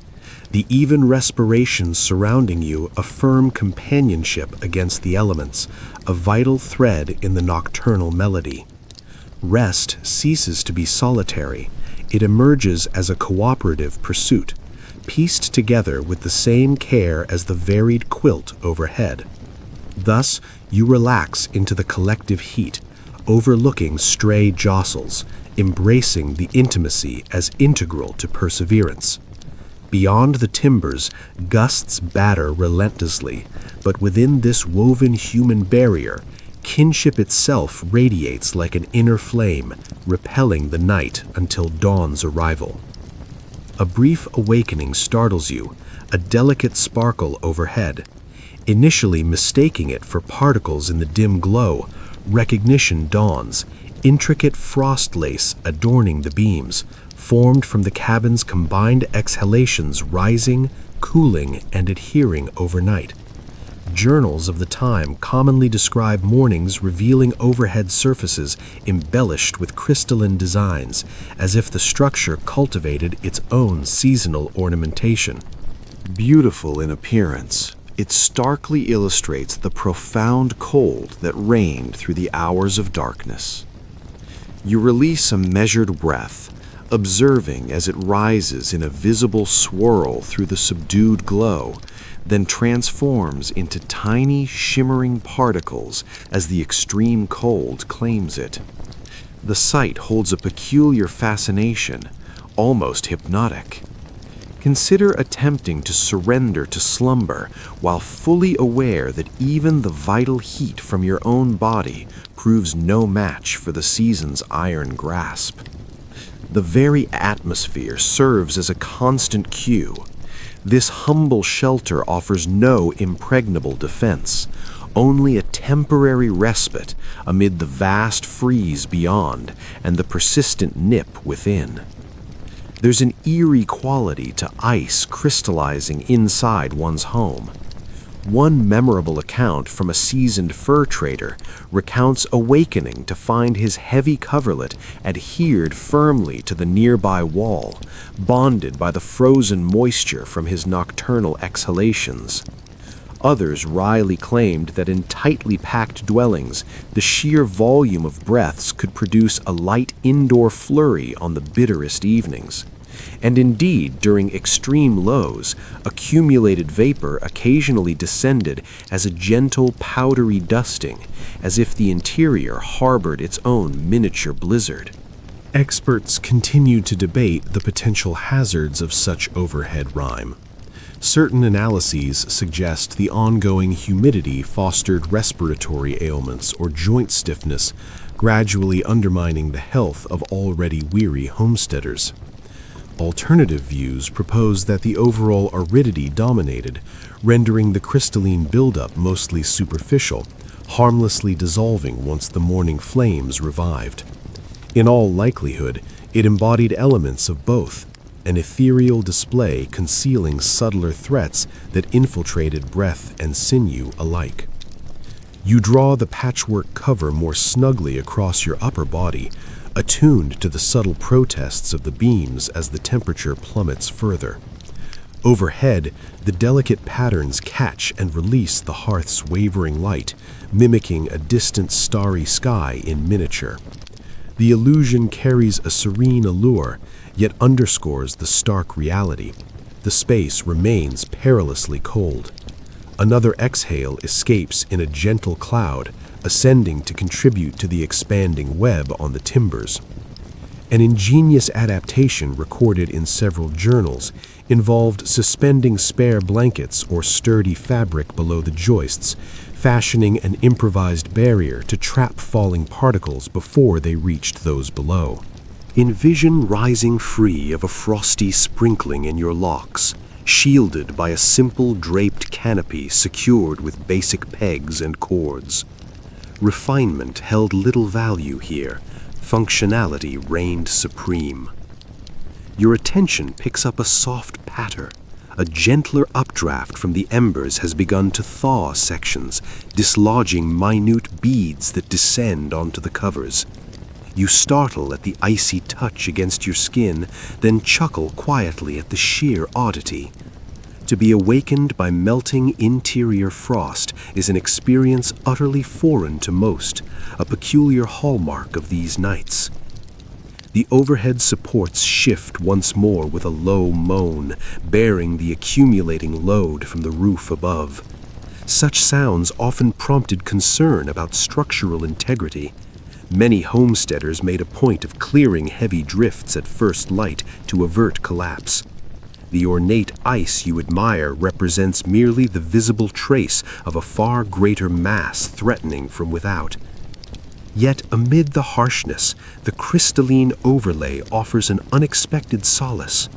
The even respirations surrounding you affirm companionship against the elements, a vital thread in the nocturnal melody. Rest ceases to be solitary. It emerges as a cooperative pursuit, pieced together with the same care as the varied quilt overhead. Thus, you relax into the collective heat, overlooking stray jostles, embracing the intimacy as integral to perseverance. Beyond the timbers, gusts batter relentlessly, but within this woven human barrier, kinship itself radiates like an inner flame, repelling the night until dawn's arrival. A brief awakening startles you, a delicate sparkle overhead. Initially mistaking it for particles in the dim glow, recognition dawns, intricate frost lace adorning the beams, formed from the cabin's combined exhalations rising, cooling, and adhering overnight. Journals of the time commonly describe mornings revealing overhead surfaces embellished with crystalline designs, as if the structure cultivated its own seasonal ornamentation. Beautiful in appearance, it starkly illustrates the profound cold that reigned through the hours of darkness. You release a measured breath, observing as it rises in a visible swirl through the subdued glow, then transforms into tiny, shimmering particles as the extreme cold claims it. The sight holds a peculiar fascination, almost hypnotic. Consider attempting to surrender to slumber while fully aware that even the vital heat from your own body proves no match for the season's iron grasp. The very atmosphere serves as a constant cue. This humble shelter offers no impregnable defense, only a temporary respite amid the vast freeze beyond and the persistent nip within. There's an eerie quality to ice crystallizing inside one's home. One memorable account from a seasoned fur trader recounts awakening to find his heavy coverlet adhered firmly to the nearby wall, bonded by the frozen moisture from his nocturnal exhalations. Others wryly claimed that in tightly packed dwellings, the sheer volume of breaths could produce a light indoor flurry on the bitterest evenings. And indeed, during extreme lows, accumulated vapor occasionally descended as a gentle, powdery dusting, as if the interior harbored its own miniature blizzard. Experts continue to debate the potential hazards of such overhead rime. Certain analyses suggest the ongoing humidity fostered respiratory ailments or joint stiffness, gradually undermining the health of already weary homesteaders. Alternative views propose that the overall aridity dominated, rendering the crystalline buildup mostly superficial, harmlessly dissolving once the morning flames revived. In all likelihood, it embodied elements of both, an ethereal display concealing subtler threats that infiltrated breath and sinew alike. You draw the patchwork cover more snugly across your upper body, attuned to the subtle protests of the beams as the temperature plummets further. Overhead, the delicate patterns catch and release the hearth's wavering light, mimicking a distant starry sky in miniature. The illusion carries a serene allure, yet underscores the stark reality. The space remains perilously cold. Another exhale escapes in a gentle cloud, ascending to contribute to the expanding web on the timbers. An ingenious adaptation recorded in several journals involved suspending spare blankets or sturdy fabric below the joists, fashioning an improvised barrier to trap falling particles before they reached those below. Envision rising free of a frosty sprinkling in your locks, shielded by a simple draped canopy secured with basic pegs and cords. Refinement held little value here. Functionality reigned supreme. Your attention picks up a soft patter. A gentler updraft from the embers has begun to thaw sections, dislodging minute beads that descend onto the covers. You startle at the icy touch against your skin, then chuckle quietly at the sheer oddity. To be awakened by melting interior frost is an experience utterly foreign to most, a peculiar hallmark of these nights. The overhead supports shift once more with a low moan, bearing the accumulating load from the roof above. Such sounds often prompted concern about structural integrity. Many homesteaders made a point of clearing heavy drifts at first light to avert collapse. The ornate ice you admire represents merely the visible trace of a far greater mass threatening from without. Yet amid the harshness, the crystalline overlay offers an unexpected solace.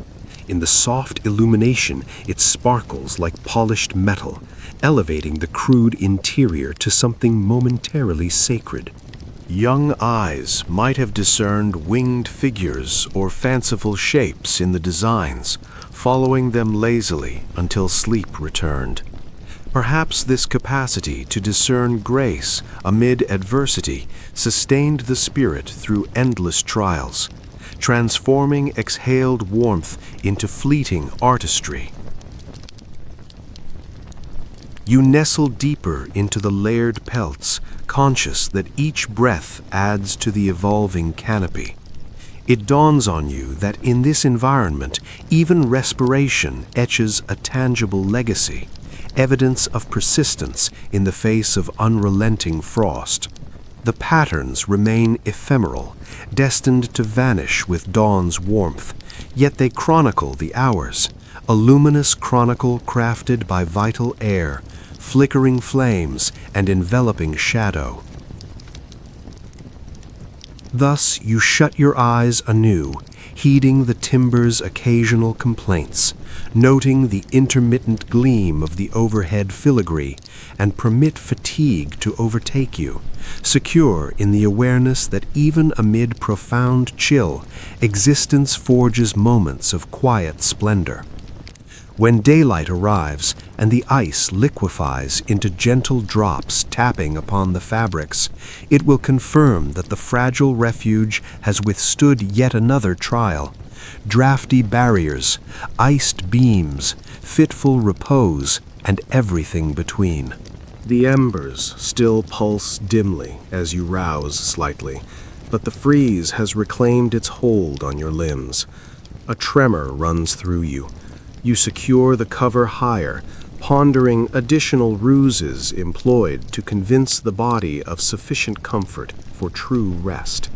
In the soft illumination, it sparkles like polished metal, elevating the crude interior to something momentarily sacred. Young eyes might have discerned winged figures or fanciful shapes in the designs, following them lazily until sleep returned. Perhaps this capacity to discern grace amid adversity sustained the spirit through endless trials, transforming exhaled warmth into fleeting artistry. You nestle deeper into the layered pelts, conscious that each breath adds to the evolving canopy. It dawns on you that in this environment, even respiration etches a tangible legacy, evidence of persistence in the face of unrelenting frost. The patterns remain ephemeral, destined to vanish with dawn's warmth, yet they chronicle the hours, a luminous chronicle crafted by vital air, flickering flames, and enveloping shadow. Thus you shut your eyes anew, heeding the timber's occasional complaints, noting the intermittent gleam of the overhead filigree, and permit fatigue to overtake you, secure in the awareness that even amid profound chill, existence forges moments of quiet splendor. When daylight arrives and the ice liquefies into gentle drops tapping upon the fabrics, it will confirm that the fragile refuge has withstood yet another trial. Drafty barriers, iced beams, fitful repose, and everything between. The embers still pulse dimly as you rouse slightly, but the freeze has reclaimed its hold on your limbs. A tremor runs through you. You secure the cover higher, pondering additional ruses employed to convince the body of sufficient comfort for true rest.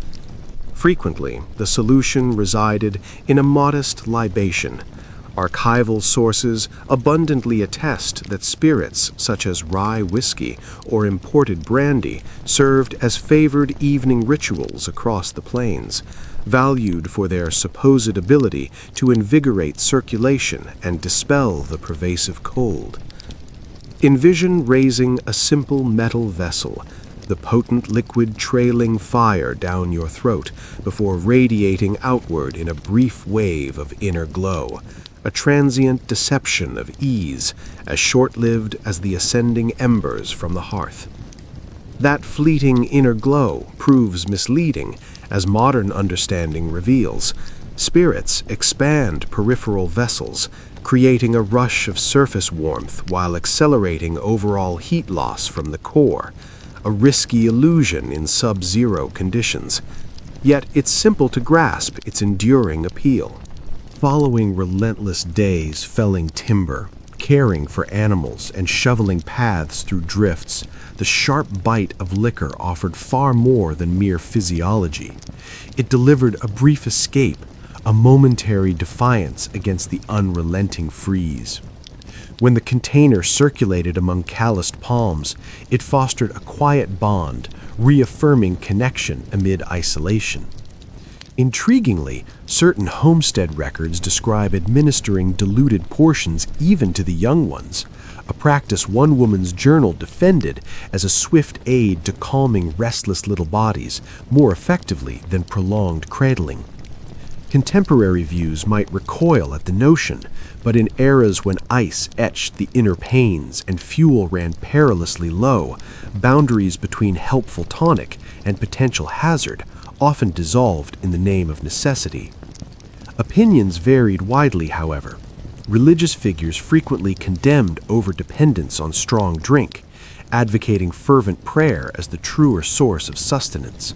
Frequently, the solution resided in a modest libation. Archival sources abundantly attest that spirits such as rye whiskey or imported brandy served as favored evening rituals across the plains, valued for their supposed ability to invigorate circulation and dispel the pervasive cold. Envision raising a simple metal vessel, the potent liquid trailing fire down your throat before radiating outward in a brief wave of inner glow, a transient deception of ease, as short-lived as the ascending embers from the hearth. That fleeting inner glow proves misleading, as modern understanding reveals. Spirits expand peripheral vessels, creating a rush of surface warmth while accelerating overall heat loss from the core, a risky illusion in sub-zero conditions. Yet it's simple to grasp its enduring appeal. Following relentless days felling timber, caring for animals, and shoveling paths through drifts, the sharp bite of liquor offered far more than mere physiology. It delivered a brief escape, a momentary defiance against the unrelenting freeze. When the container circulated among calloused palms, it fostered a quiet bond, reaffirming connection amid isolation. Intriguingly, certain homestead records describe administering diluted portions even to the young ones, a practice one woman's journal defended as a swift aid to calming restless little bodies more effectively than prolonged cradling. Contemporary views might recoil at the notion, but in eras when ice etched the inner panes and fuel ran perilously low, boundaries between helpful tonic and potential hazard often dissolved in the name of necessity. Opinions varied widely, however. Religious figures frequently condemned overdependence on strong drink, advocating fervent prayer as the truer source of sustenance.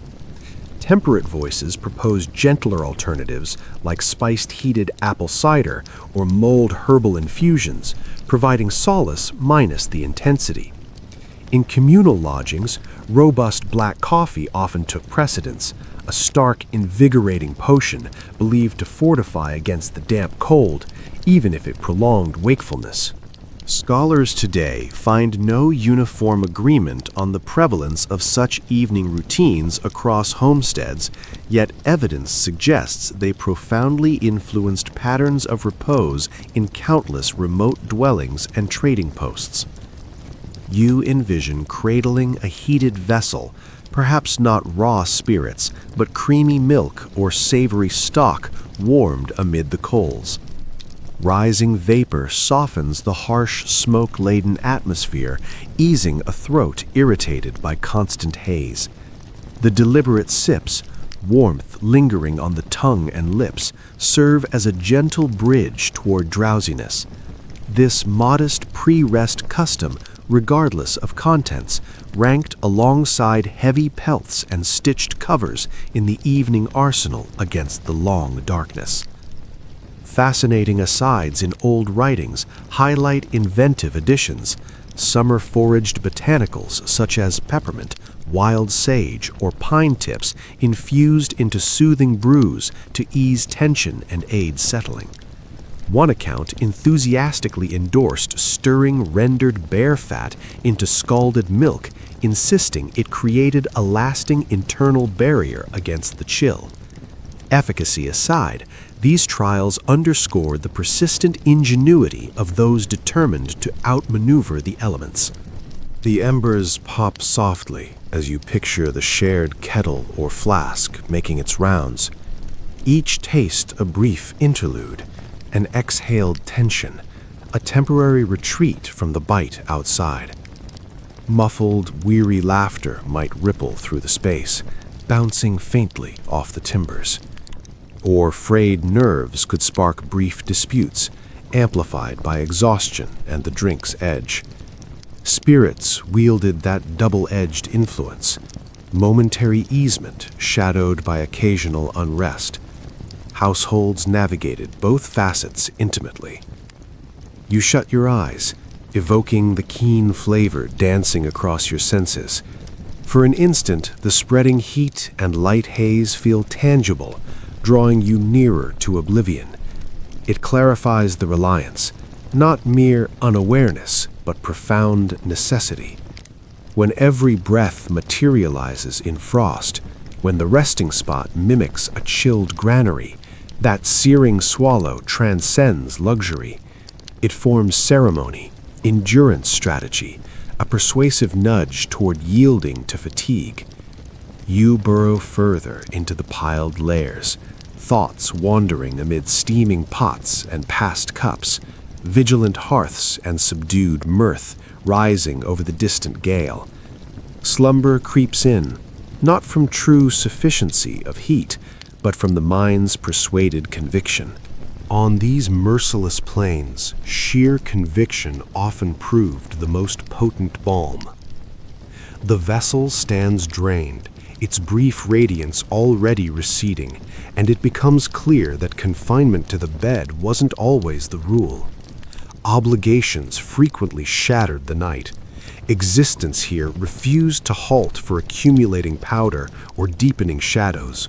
Temperate voices proposed gentler alternatives like spiced heated apple cider or mulled herbal infusions, providing solace minus the intensity. In communal lodgings, robust black coffee often took precedence, a stark, invigorating potion believed to fortify against the damp cold, even if it prolonged wakefulness. Scholars today find no uniform agreement on the prevalence of such evening routines across homesteads, yet evidence suggests they profoundly influenced patterns of repose in countless remote dwellings and trading posts. You envision cradling a heated vessel, perhaps not raw spirits, but creamy milk or savory stock warmed amid the coals. Rising vapor softens the harsh, smoke-laden atmosphere, easing a throat irritated by constant haze. The deliberate sips, warmth lingering on the tongue and lips, serve as a gentle bridge toward drowsiness. This modest pre-rest custom, regardless of contents, ranked alongside heavy pelts and stitched covers in the evening arsenal against the long darkness. Fascinating asides in old writings highlight inventive additions. Summer-foraged botanicals such as peppermint, wild sage, or pine tips infused into soothing brews to ease tension and aid settling. One account enthusiastically endorsed stirring rendered bear fat into scalded milk, insisting it created a lasting internal barrier against the chill. Efficacy aside, these trials underscored the persistent ingenuity of those determined to outmaneuver the elements. The embers pop softly as you picture the shared kettle or flask making its rounds. Each taste a brief interlude, an exhaled tension, a temporary retreat from the bite outside. Muffled, weary laughter might ripple through the space, bouncing faintly off the timbers. Or frayed nerves could spark brief disputes, amplified by exhaustion and the drink's edge. Spirits wielded that double-edged influence, momentary easement shadowed by occasional unrest. Households navigated both facets intimately. You shut your eyes, evoking the keen flavor dancing across your senses. For an instant, the spreading heat and light haze feel tangible, drawing you nearer to oblivion. It clarifies the reliance, not mere unawareness, but profound necessity. When every breath materializes in frost, when the resting spot mimics a chilled granary, that searing swallow transcends luxury. It forms ceremony, endurance strategy, a persuasive nudge toward yielding to fatigue. You burrow further into the piled layers, thoughts wandering amid steaming pots and past cups, vigilant hearths and subdued mirth rising over the distant gale. Slumber creeps in, not from true sufficiency of heat, but from the mind's persuaded conviction. On these merciless plains, sheer conviction often proved the most potent balm. The vessel stands drained, its brief radiance already receding, and it becomes clear that confinement to the bed wasn't always the rule. Obligations frequently shattered the night. Existence here refused to halt for accumulating powder or deepening shadows.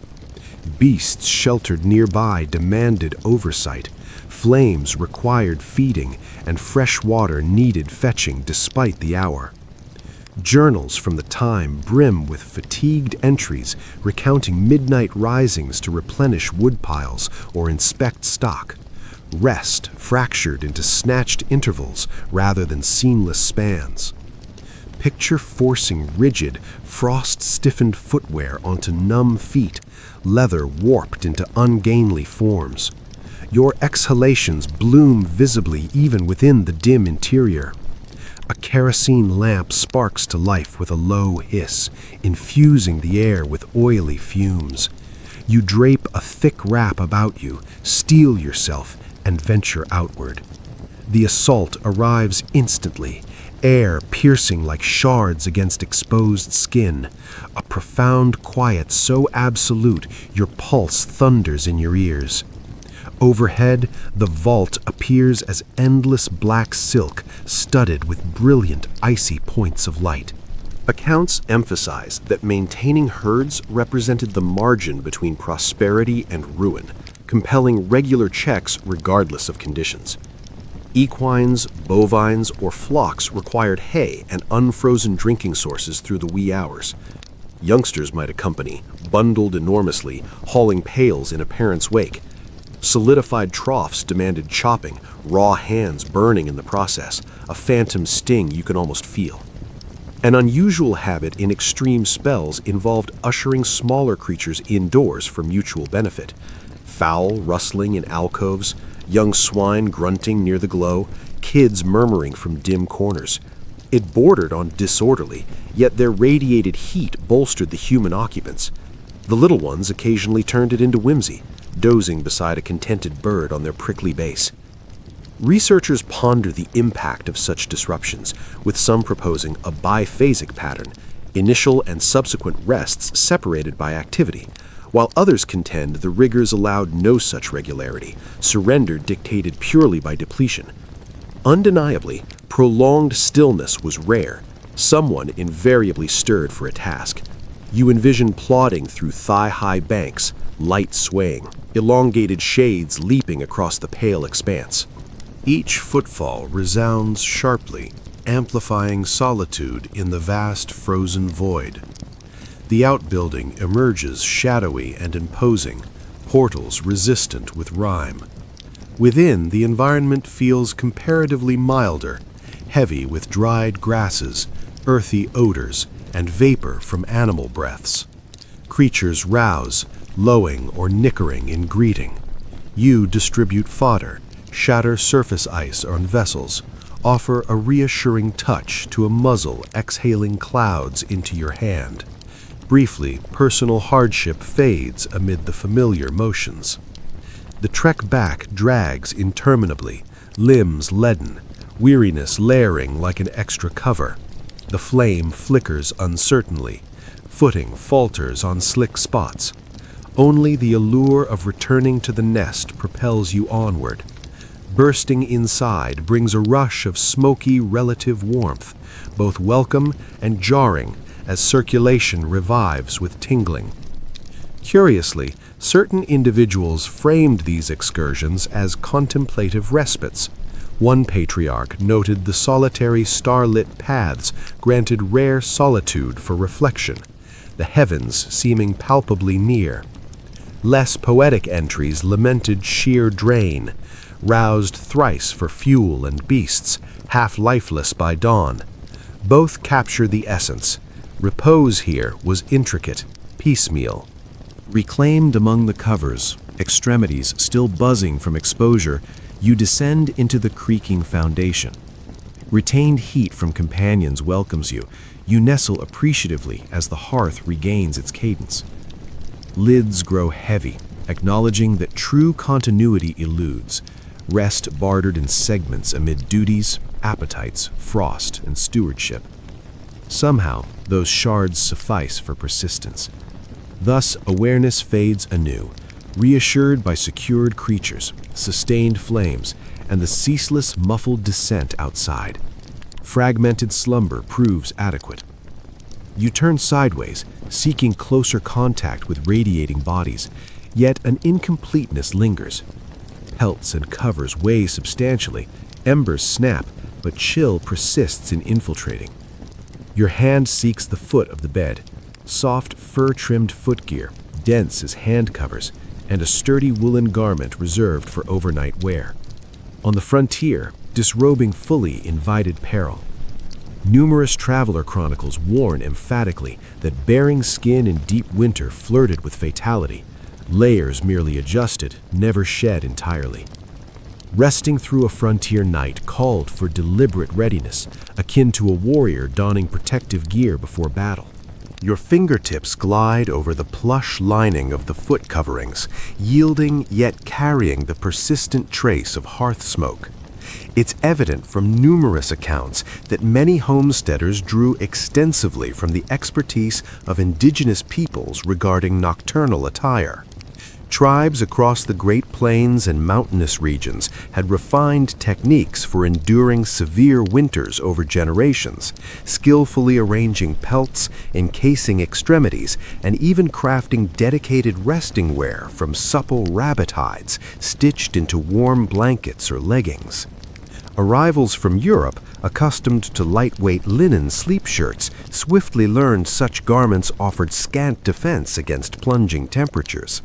Beasts sheltered nearby demanded oversight. Flames required feeding, and fresh water needed fetching despite the hour. Journals from the time brim with fatigued entries recounting midnight risings to replenish woodpiles or inspect stock. Rest fractured into snatched intervals rather than seamless spans. Picture forcing rigid, frost-stiffened footwear onto numb feet, leather warped into ungainly forms. Your exhalations bloom visibly even within the dim interior. A kerosene lamp sparks to life with a low hiss, infusing the air with oily fumes. You drape a thick wrap about you, steel yourself, and venture outward. The assault arrives instantly, air piercing like shards against exposed skin, a profound quiet so absolute your pulse thunders in your ears. Overhead, the vault appears as endless black silk studded with brilliant icy points of light. Accounts emphasize that maintaining herds represented the margin between prosperity and ruin, compelling regular checks regardless of conditions. Equines, bovines, or flocks required hay and unfrozen drinking sources through the wee hours. Youngsters might accompany, bundled enormously, hauling pails in a parent's wake. Solidified troughs demanded chopping, raw hands burning in the process, a phantom sting you can almost feel. An unusual habit in extreme spells involved ushering smaller creatures indoors for mutual benefit. Fowl rustling in alcoves, young swine grunting near the glow, kids murmuring from dim corners. It bordered on disorderly, yet their radiated heat bolstered the human occupants. The little ones occasionally turned it into whimsy, dozing beside a contented bird on their prickly base. Researchers ponder the impact of such disruptions, with some proposing a biphasic pattern, initial and subsequent rests separated by activity, while others contend the rigors allowed no such regularity, surrender dictated purely by depletion. Undeniably, prolonged stillness was rare. Someone invariably stirred for a task. You envision plodding through thigh-high banks, light swaying, elongated shades leaping across the pale expanse. Each footfall resounds sharply, amplifying solitude in the vast frozen void. The outbuilding emerges shadowy and imposing, portals resistant with rime. Within, the environment feels comparatively milder, heavy with dried grasses, earthy odors, and vapor from animal breaths. Creatures rouse, lowing or nickering in greeting. You distribute fodder, shatter surface ice on vessels, offer a reassuring touch to a muzzle exhaling clouds into your hand. Briefly, personal hardship fades amid the familiar motions. The trek back drags interminably, limbs leaden, weariness layering like an extra cover. The flame flickers uncertainly, footing falters on slick spots. Only the allure of returning to the nest propels you onward. Bursting inside brings a rush of smoky relative warmth, both welcome and jarring as circulation revives with tingling. Curiously, certain individuals framed these excursions as contemplative respites. One patriarch noted the solitary starlit paths granted rare solitude for reflection, the heavens seeming palpably near. Less poetic entries lamented sheer drain, roused thrice for fuel and beasts, half lifeless by dawn. Both capture the essence. Repose here was intricate, piecemeal. Reclaimed among the covers, extremities still buzzing from exposure, you descend into the creaking foundation. Retained heat from companions welcomes you. You nestle appreciatively as the hearth regains its cadence. Lids grow heavy, acknowledging that true continuity eludes, rest bartered in segments amid duties, appetites, frost, and stewardship. Somehow, those shards suffice for persistence. Thus, awareness fades anew, reassured by secured creatures, sustained flames, and the ceaseless muffled descent outside. Fragmented slumber proves adequate. You turn sideways, seeking closer contact with radiating bodies, yet an incompleteness lingers. Pelts and covers weigh substantially, embers snap, but chill persists in infiltrating. Your hand seeks the foot of the bed, soft fur-trimmed footgear, dense as hand covers, and a sturdy woolen garment reserved for overnight wear. On the frontier, disrobing fully invited peril. Numerous traveler chronicles warn emphatically that baring skin in deep winter flirted with fatality, layers merely adjusted, never shed entirely. Resting through a frontier night called for deliberate readiness, akin to a warrior donning protective gear before battle. Your fingertips glide over the plush lining of the foot coverings, yielding yet carrying the persistent trace of hearth smoke. It's evident from numerous accounts that many homesteaders drew extensively from the expertise of indigenous peoples regarding nocturnal attire. Tribes across the Great Plains and mountainous regions had refined techniques for enduring severe winters over generations, skillfully arranging pelts, encasing extremities, and even crafting dedicated resting wear from supple rabbit hides stitched into warm blankets or leggings. Arrivals from Europe, accustomed to lightweight linen sleep shirts, swiftly learned such garments offered scant defense against plunging temperatures.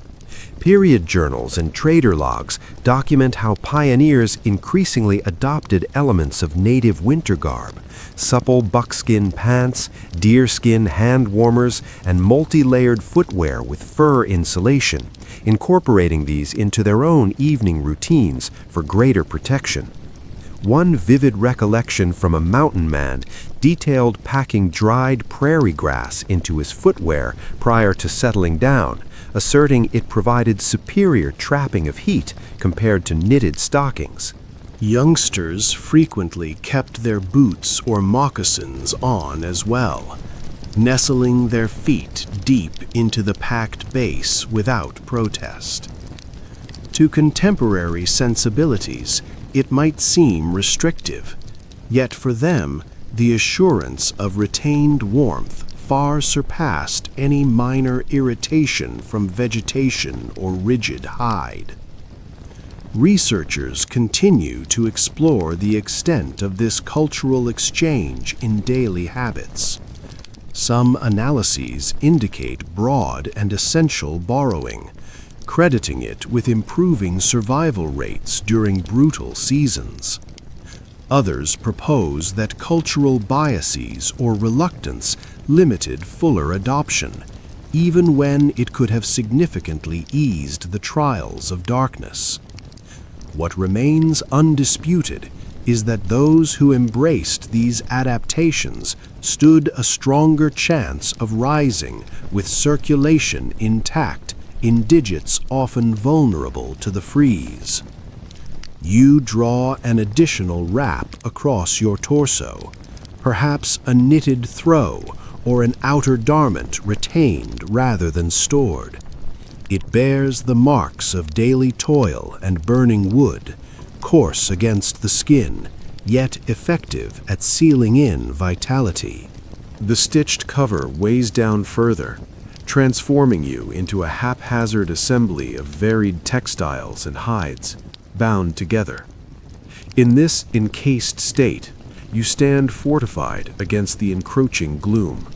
Period journals and trader logs document how pioneers increasingly adopted elements of native winter garb, supple buckskin pants, deerskin hand warmers, and multi-layered footwear with fur insulation, incorporating these into their own evening routines for greater protection. One vivid recollection from a mountain man detailed packing dried prairie grass into his footwear prior to settling down, asserting it provided superior trapping of heat compared to knitted stockings. Youngsters frequently kept their boots or moccasins on as well, nestling their feet deep into the packed base without protest. To contemporary sensibilities, it might seem restrictive, yet for them, the assurance of retained warmth far surpassed any minor irritation from vegetation or rigid hide. Researchers continue to explore the extent of this cultural exchange in daily habits. Some analyses indicate broad and essential borrowing, crediting it with improving survival rates during brutal seasons. Others propose that cultural biases or reluctance limited fuller adoption, even when it could have significantly eased the trials of darkness. What remains undisputed is that those who embraced these adaptations stood a stronger chance of rising with circulation intact in digits often vulnerable to the freeze. You draw an additional wrap across your torso, perhaps a knitted throw or an outer garment retained rather than stored. It bears the marks of daily toil and burning wood, coarse against the skin, yet effective at sealing in vitality. The stitched cover weighs down further, transforming you into a haphazard assembly of varied textiles and hides, bound together. In this encased state, you stand fortified against the encroaching gloom.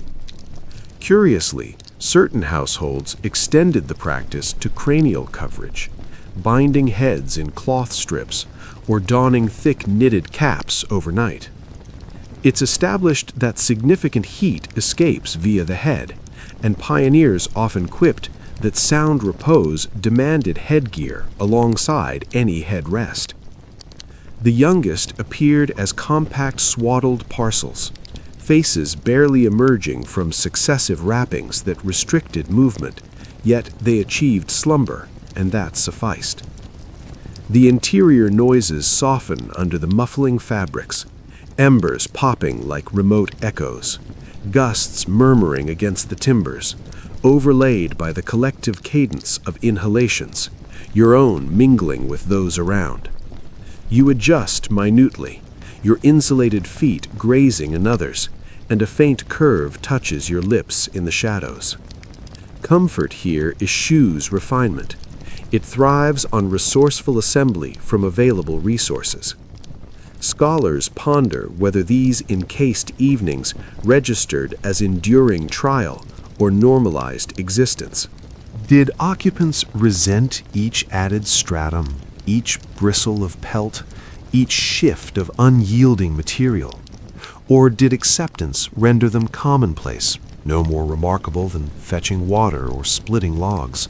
Curiously, certain households extended the practice to cranial coverage, binding heads in cloth strips or donning thick knitted caps overnight. It's established that significant heat escapes via the head, and pioneers often quipped that sound repose demanded headgear alongside any headrest. The youngest appeared as compact swaddled parcels, faces barely emerging from successive wrappings that restricted movement, yet they achieved slumber, and that sufficed. The interior noises soften under the muffling fabrics, embers popping like remote echoes, gusts murmuring against the timbers, overlaid by the collective cadence of inhalations, your own mingling with those around. You adjust minutely, your insulated feet grazing another's, and a faint curve touches your lips in the shadows. Comfort here eschews refinement. It thrives on resourceful assembly from available resources. Scholars ponder whether these encased evenings registered as enduring trial or normalized existence. Did occupants resent each added stratum, each bristle of pelt, each shift of unyielding material? Or did acceptance render them commonplace, no more remarkable than fetching water or splitting logs?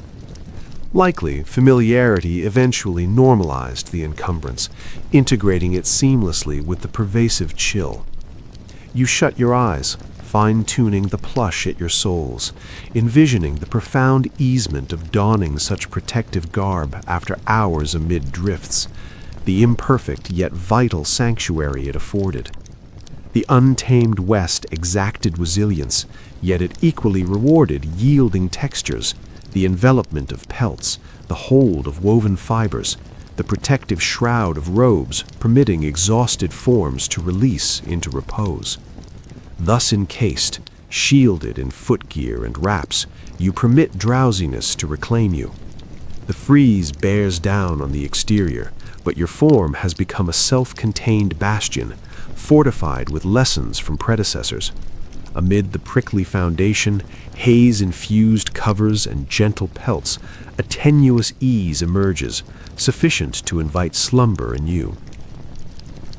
Likely, familiarity eventually normalized the encumbrance, integrating it seamlessly with the pervasive chill. You shut your eyes, fine-tuning the plush at your soles, envisioning the profound easement of donning such protective garb after hours amid drifts, the imperfect yet vital sanctuary it afforded. The untamed West exacted resilience, yet it equally rewarded yielding textures, the envelopment of pelts, the hold of woven fibers, the protective shroud of robes permitting exhausted forms to release into repose. Thus encased, shielded in footgear and wraps, you permit drowsiness to reclaim you. The freeze bears down on the exterior, but your form has become a self-contained bastion, fortified with lessons from predecessors. Amid the prickly foundation, haze-infused covers, and gentle pelts, a tenuous ease emerges, sufficient to invite slumber in you.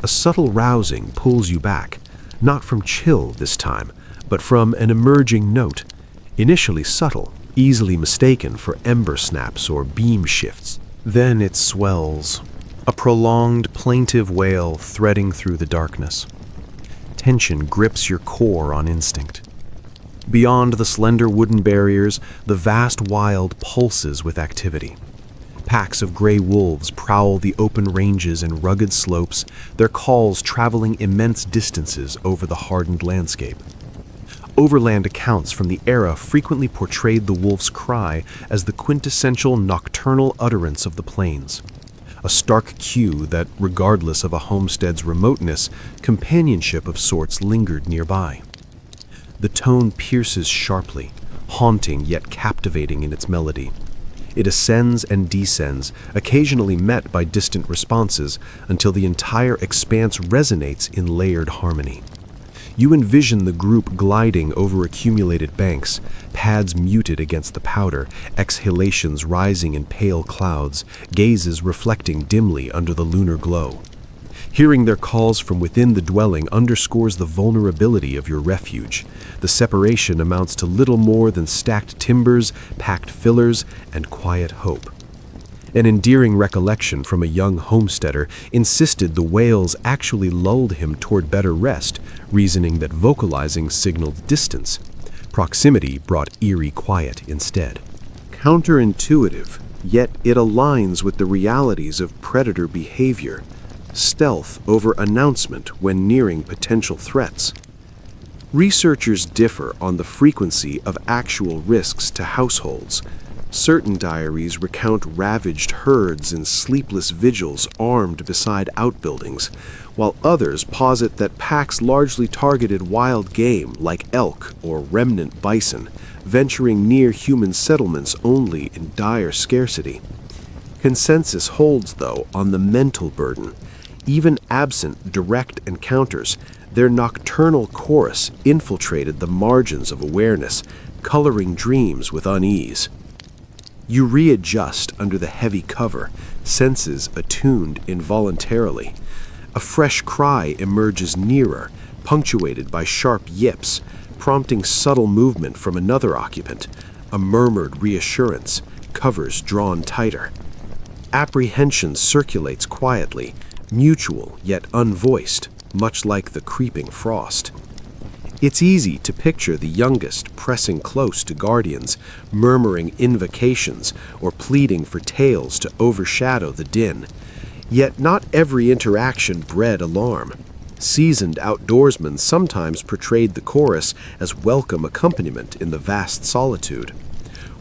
A subtle rousing pulls you back, not from chill this time, but from an emerging note, initially subtle, easily mistaken for ember snaps or beam shifts. Then it swells, a prolonged, plaintive wail threading through the darkness. Tension grips your core on instinct. Beyond the slender wooden barriers, the vast wild pulses with activity. Packs of gray wolves prowl the open ranges and rugged slopes, their calls traveling immense distances over the hardened landscape. Overland accounts from the era frequently portrayed the wolf's cry as the quintessential nocturnal utterance of the plains, a stark cue that, regardless of a homestead's remoteness, companionship of sorts lingered nearby. The tone pierces sharply, haunting yet captivating in its melody. It ascends and descends, occasionally met by distant responses, until the entire expanse resonates in layered harmony. You envision the group gliding over accumulated banks, pads muted against the powder, exhalations rising in pale clouds, gazes reflecting dimly under the lunar glow. Hearing their calls from within the dwelling underscores the vulnerability of your refuge. The separation amounts to little more than stacked timbers, packed fillers, and quiet hope. An endearing recollection from a young homesteader insisted the wails actually lulled him toward better rest, reasoning that vocalizing signaled distance. Proximity brought eerie quiet instead. Counterintuitive, yet it aligns with the realities of predator behavior. Stealth over announcement when nearing potential threats. Researchers differ on the frequency of actual risks to households. Certain diaries recount ravaged herds and sleepless vigils armed beside outbuildings, while others posit that packs largely targeted wild game like elk or remnant bison, venturing near human settlements only in dire scarcity. Consensus holds, though, on the mental burden. Even absent direct encounters, their nocturnal chorus infiltrated the margins of awareness, coloring dreams with unease. You readjust under the heavy cover, senses attuned involuntarily. A fresh cry emerges nearer, punctuated by sharp yips, prompting subtle movement from another occupant, a murmured reassurance, covers drawn tighter. Apprehension circulates quietly, mutual yet unvoiced, much like the creeping frost. It's easy to picture the youngest pressing close to guardians, murmuring invocations or pleading for tales to overshadow the din. Yet not every interaction bred alarm. Seasoned outdoorsmen sometimes portrayed the chorus as welcome accompaniment in the vast solitude.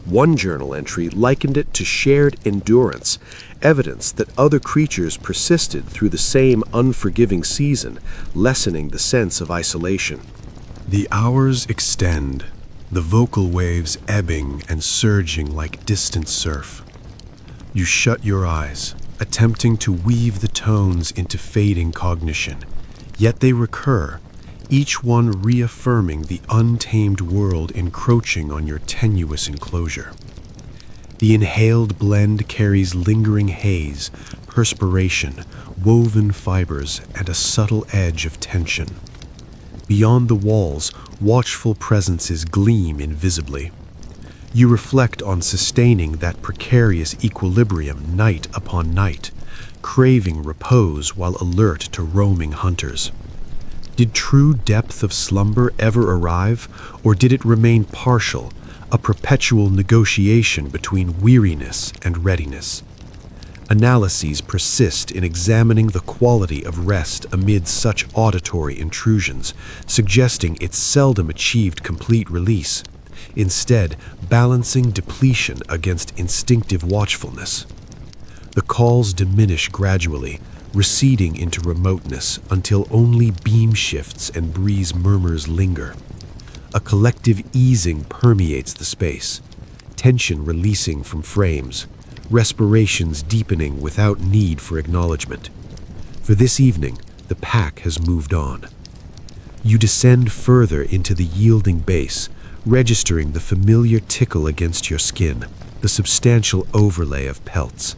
One journal entry likened it to shared endurance, evidence that other creatures persisted through the same unforgiving season, lessening the sense of isolation. The hours extend, the vocal waves ebbing and surging like distant surf. You shut your eyes, attempting to weave the tones into fading cognition, yet they recur, each one reaffirming the untamed world encroaching on your tenuous enclosure. The inhaled blend carries lingering haze, perspiration, woven fibers, and a subtle edge of tension. Beyond the walls, watchful presences gleam invisibly. You reflect on sustaining that precarious equilibrium night upon night, craving repose while alert to roaming hunters. Did true depth of slumber ever arrive, or did it remain partial, a perpetual negotiation between weariness and readiness? Analyses persist in examining the quality of rest amid such auditory intrusions, suggesting it seldom achieved complete release, instead balancing depletion against instinctive watchfulness. The calls diminish gradually, receding into remoteness until only beam shifts and breeze murmurs linger. A collective easing permeates the space, tension releasing from frames, respirations deepening without need for acknowledgement. For this evening, the pack has moved on. You descend further into the yielding base, registering the familiar tickle against your skin, the substantial overlay of pelts.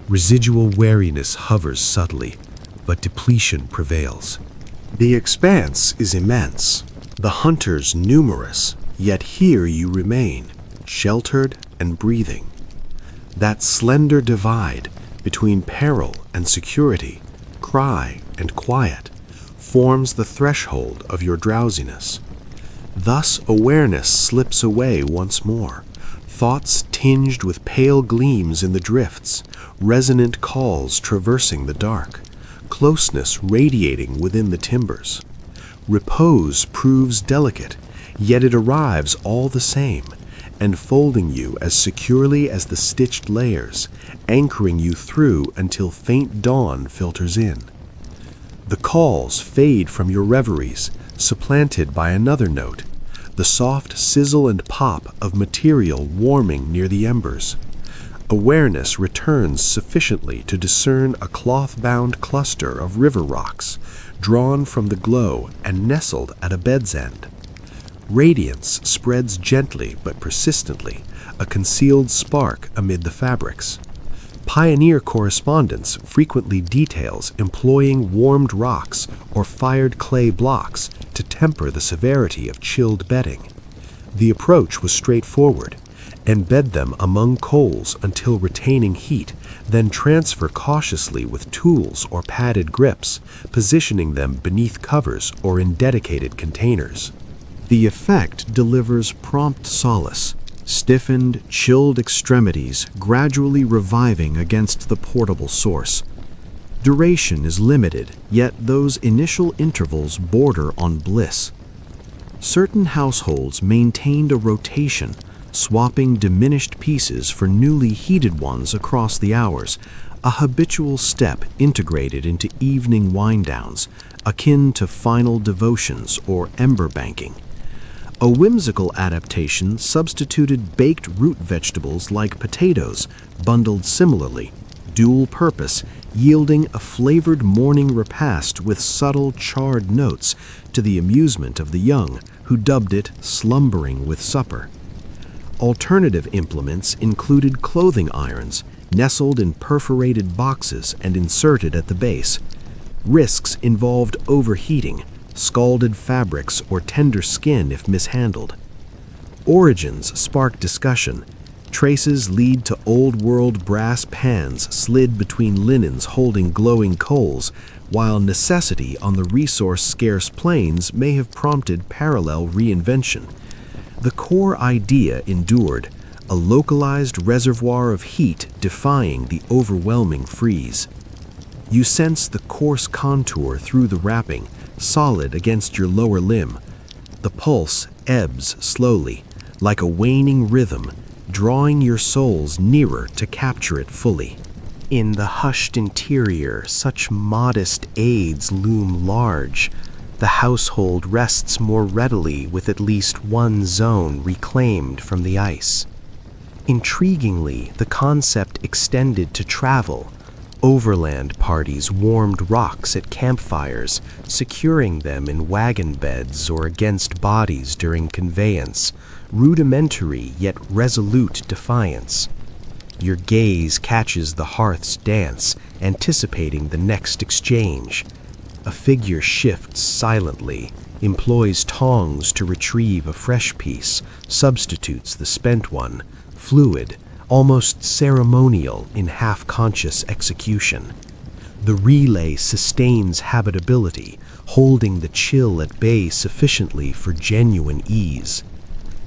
Residual wariness hovers subtly, but depletion prevails. The expanse is immense, the hunters numerous, yet here you remain, sheltered and breathing. That slender divide between peril and security, cry and quiet, forms the threshold of your drowsiness. Thus awareness slips away once more, thoughts tinged with pale gleams in the drifts, resonant calls traversing the dark, closeness radiating within the timbers. Repose proves delicate, yet it arrives all the same, enfolding you as securely as the stitched layers, anchoring you through until faint dawn filters in. The calls fade from your reveries, supplanted by another note, the soft sizzle and pop of material warming near the embers. Awareness returns sufficiently to discern a cloth-bound cluster of river rocks, drawn from the glow and nestled at a bed's end. Radiance spreads gently but persistently, a concealed spark amid the fabrics. Pioneer correspondence frequently details employing warmed rocks or fired clay blocks to temper the severity of chilled bedding. The approach was straightforward. Embed them among coals until retaining heat, then transfer cautiously with tools or padded grips, positioning them beneath covers or in dedicated containers. The effect delivers prompt solace, stiffened, chilled extremities gradually reviving against the portable source. Duration is limited, yet those initial intervals border on bliss. Certain households maintained a rotation, swapping diminished pieces for newly heated ones across the hours, a habitual step integrated into evening wind-downs, akin to final devotions or ember banking. A whimsical adaptation substituted baked root vegetables like potatoes, bundled similarly, dual purpose, yielding a flavored morning repast with subtle charred notes to the amusement of the young, who dubbed it slumbering with supper. Alternative implements included clothing irons, nestled in perforated boxes and inserted at the base. Risks involved overheating, scalded fabrics, or tender skin if mishandled. Origins spark discussion. Traces lead to old-world brass pans slid between linens holding glowing coals, while necessity on the resource-scarce plains may have prompted parallel reinvention. The core idea endured, a localized reservoir of heat defying the overwhelming freeze. You sense the coarse contour through the wrapping, solid against your lower limb. The pulse ebbs slowly, like a waning rhythm, drawing your souls nearer to capture it fully. In the hushed interior, such modest aids loom large. The household rests more readily with at least one zone reclaimed from the ice. Intriguingly, the concept extended to travel. Overland parties warmed rocks at campfires, securing them in wagon beds or against bodies during conveyance, rudimentary yet resolute defiance. Your gaze catches the hearth's dance, anticipating the next exchange. A figure shifts silently, employs tongs to retrieve a fresh piece, substitutes the spent one, fluid, almost ceremonial in half-conscious execution. The relay sustains habitability, holding the chill at bay sufficiently for genuine ease.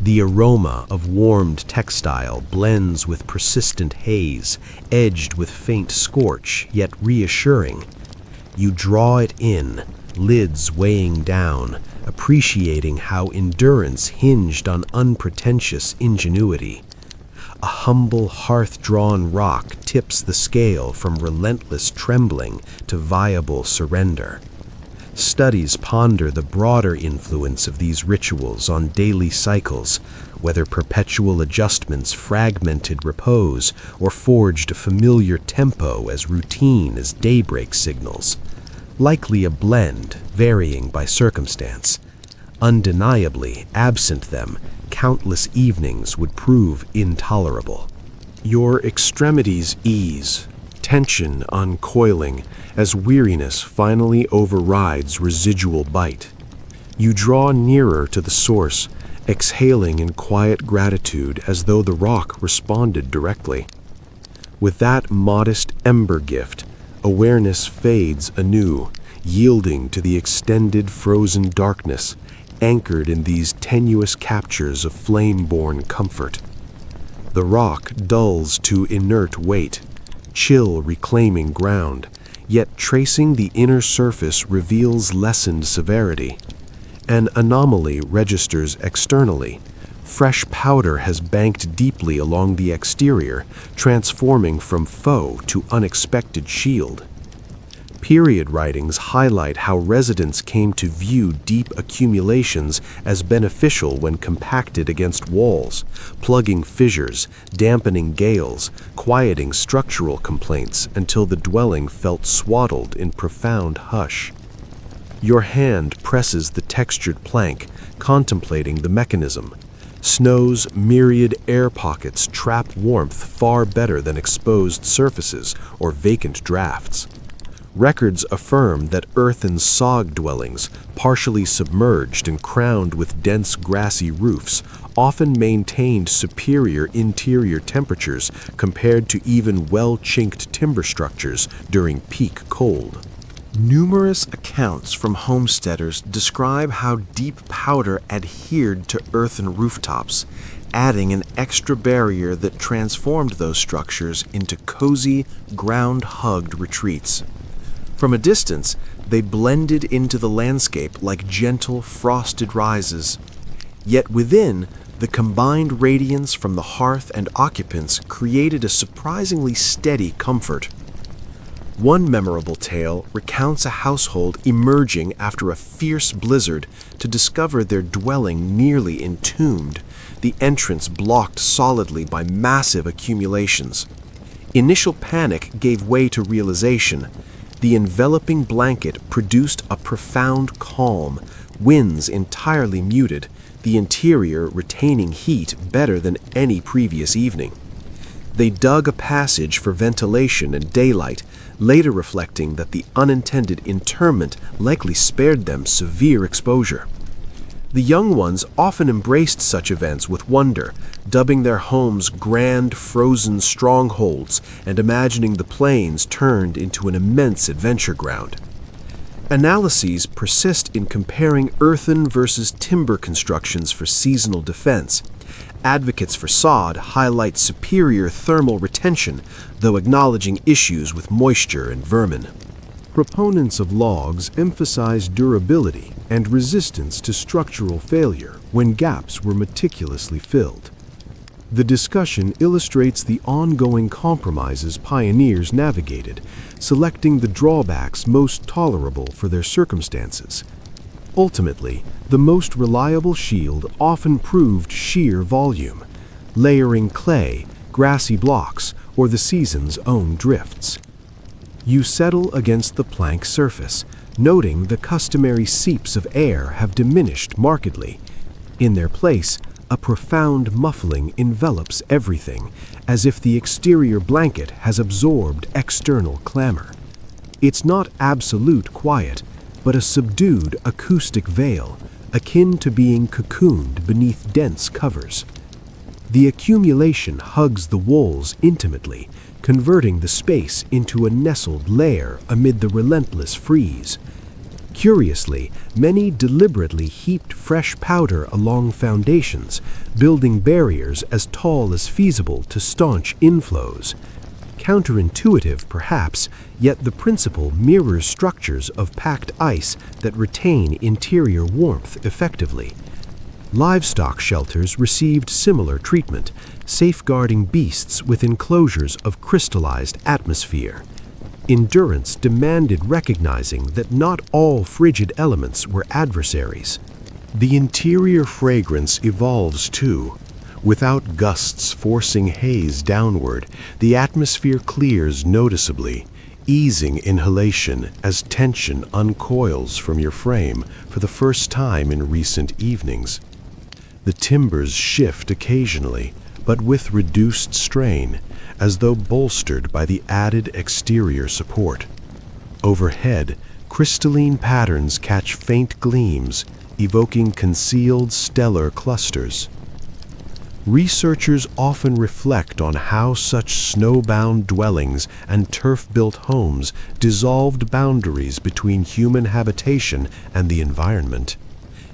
The aroma of warmed textile blends with persistent haze, edged with faint scorch, yet reassuring. You draw it in, lids weighing down, appreciating how endurance hinged on unpretentious ingenuity. A humble hearth-drawn rock tips the scale from relentless trembling to viable surrender. Studies ponder the broader influence of these rituals on daily cycles, whether perpetual adjustments fragmented repose or forged a familiar tempo as routine as daybreak signals. likely a blend, varying by circumstance. Undeniably, absent them, countless evenings would prove intolerable. Your extremities ease, tension uncoiling, as weariness finally overrides residual bite. You draw nearer to the source, exhaling in quiet gratitude as though the rock responded directly. With that modest ember gift, awareness fades anew, yielding to the extended frozen darkness, anchored in these tenuous captures of flame-born comfort. The rock dulls to inert weight, chill reclaiming ground, yet tracing the inner surface reveals lessened severity. An anomaly registers externally. Fresh powder has banked deeply along the exterior, transforming from foe to unexpected shield. Period writings highlight how residents came to view deep accumulations as beneficial when compacted against walls, plugging fissures, dampening gales, quieting structural complaints until the dwelling felt swaddled in profound hush. Your hand presses the textured plank, contemplating the mechanism. Snow's myriad air pockets trap warmth far better than exposed surfaces or vacant drafts. Records affirm that earthen sog dwellings, partially submerged and crowned with dense grassy roofs, often maintained superior interior temperatures compared to even well-chinked timber structures during peak cold. Numerous accounts from homesteaders describe how deep powder adhered to earthen rooftops, adding an extra barrier that transformed those structures into cozy, ground-hugged retreats. From a distance, they blended into the landscape like gentle, frosted rises. Yet within, the combined radiance from the hearth and occupants created a surprisingly steady comfort. One memorable tale recounts a household emerging after a fierce blizzard to discover their dwelling nearly entombed, the entrance blocked solidly by massive accumulations. Initial panic gave way to realization. The enveloping blanket produced a profound calm, winds entirely muted, the interior retaining heat better than any previous evening. They dug a passage for ventilation and daylight, later reflecting that the unintended interment likely spared them severe exposure. The young ones often embraced such events with wonder, dubbing their homes grand frozen strongholds and imagining the plains turned into an immense adventure ground. Analyses persist in comparing earthen versus timber constructions for seasonal defense. Advocates for sod highlight superior thermal retention, though acknowledging issues with moisture and vermin. Proponents of logs emphasize durability and resistance to structural failure when gaps were meticulously filled. The discussion illustrates the ongoing compromises pioneers navigated, selecting the drawbacks most tolerable for their circumstances. Ultimately, the most reliable shield often proved sheer volume, layering clay, grassy blocks, or the season's own drifts. You settle against the plank surface, noting the customary seeps of air have diminished markedly. In their place, a profound muffling envelops everything, as if the exterior blanket has absorbed external clamor. It's not absolute quiet, but a subdued acoustic veil, akin to being cocooned beneath dense covers. The accumulation hugs the walls intimately, converting the space into a nestled lair amid the relentless freeze. Curiously, many deliberately heaped fresh powder along foundations, building barriers as tall as feasible to staunch inflows. Counterintuitive, perhaps, yet the principle mirrors structures of packed ice that retain interior warmth effectively. Livestock shelters received similar treatment, safeguarding beasts with enclosures of crystallized atmosphere. Endurance demanded recognizing that not all frigid elements were adversaries. The interior fragrance evolves too. Without gusts forcing haze downward, the atmosphere clears noticeably, easing inhalation as tension uncoils from your frame for the first time in recent evenings. The timbers shift occasionally, but with reduced strain, as though bolstered by the added exterior support. Overhead, crystalline patterns catch faint gleams, evoking concealed stellar clusters. Researchers often reflect on how such snowbound dwellings and turf-built homes dissolved boundaries between human habitation and the environment.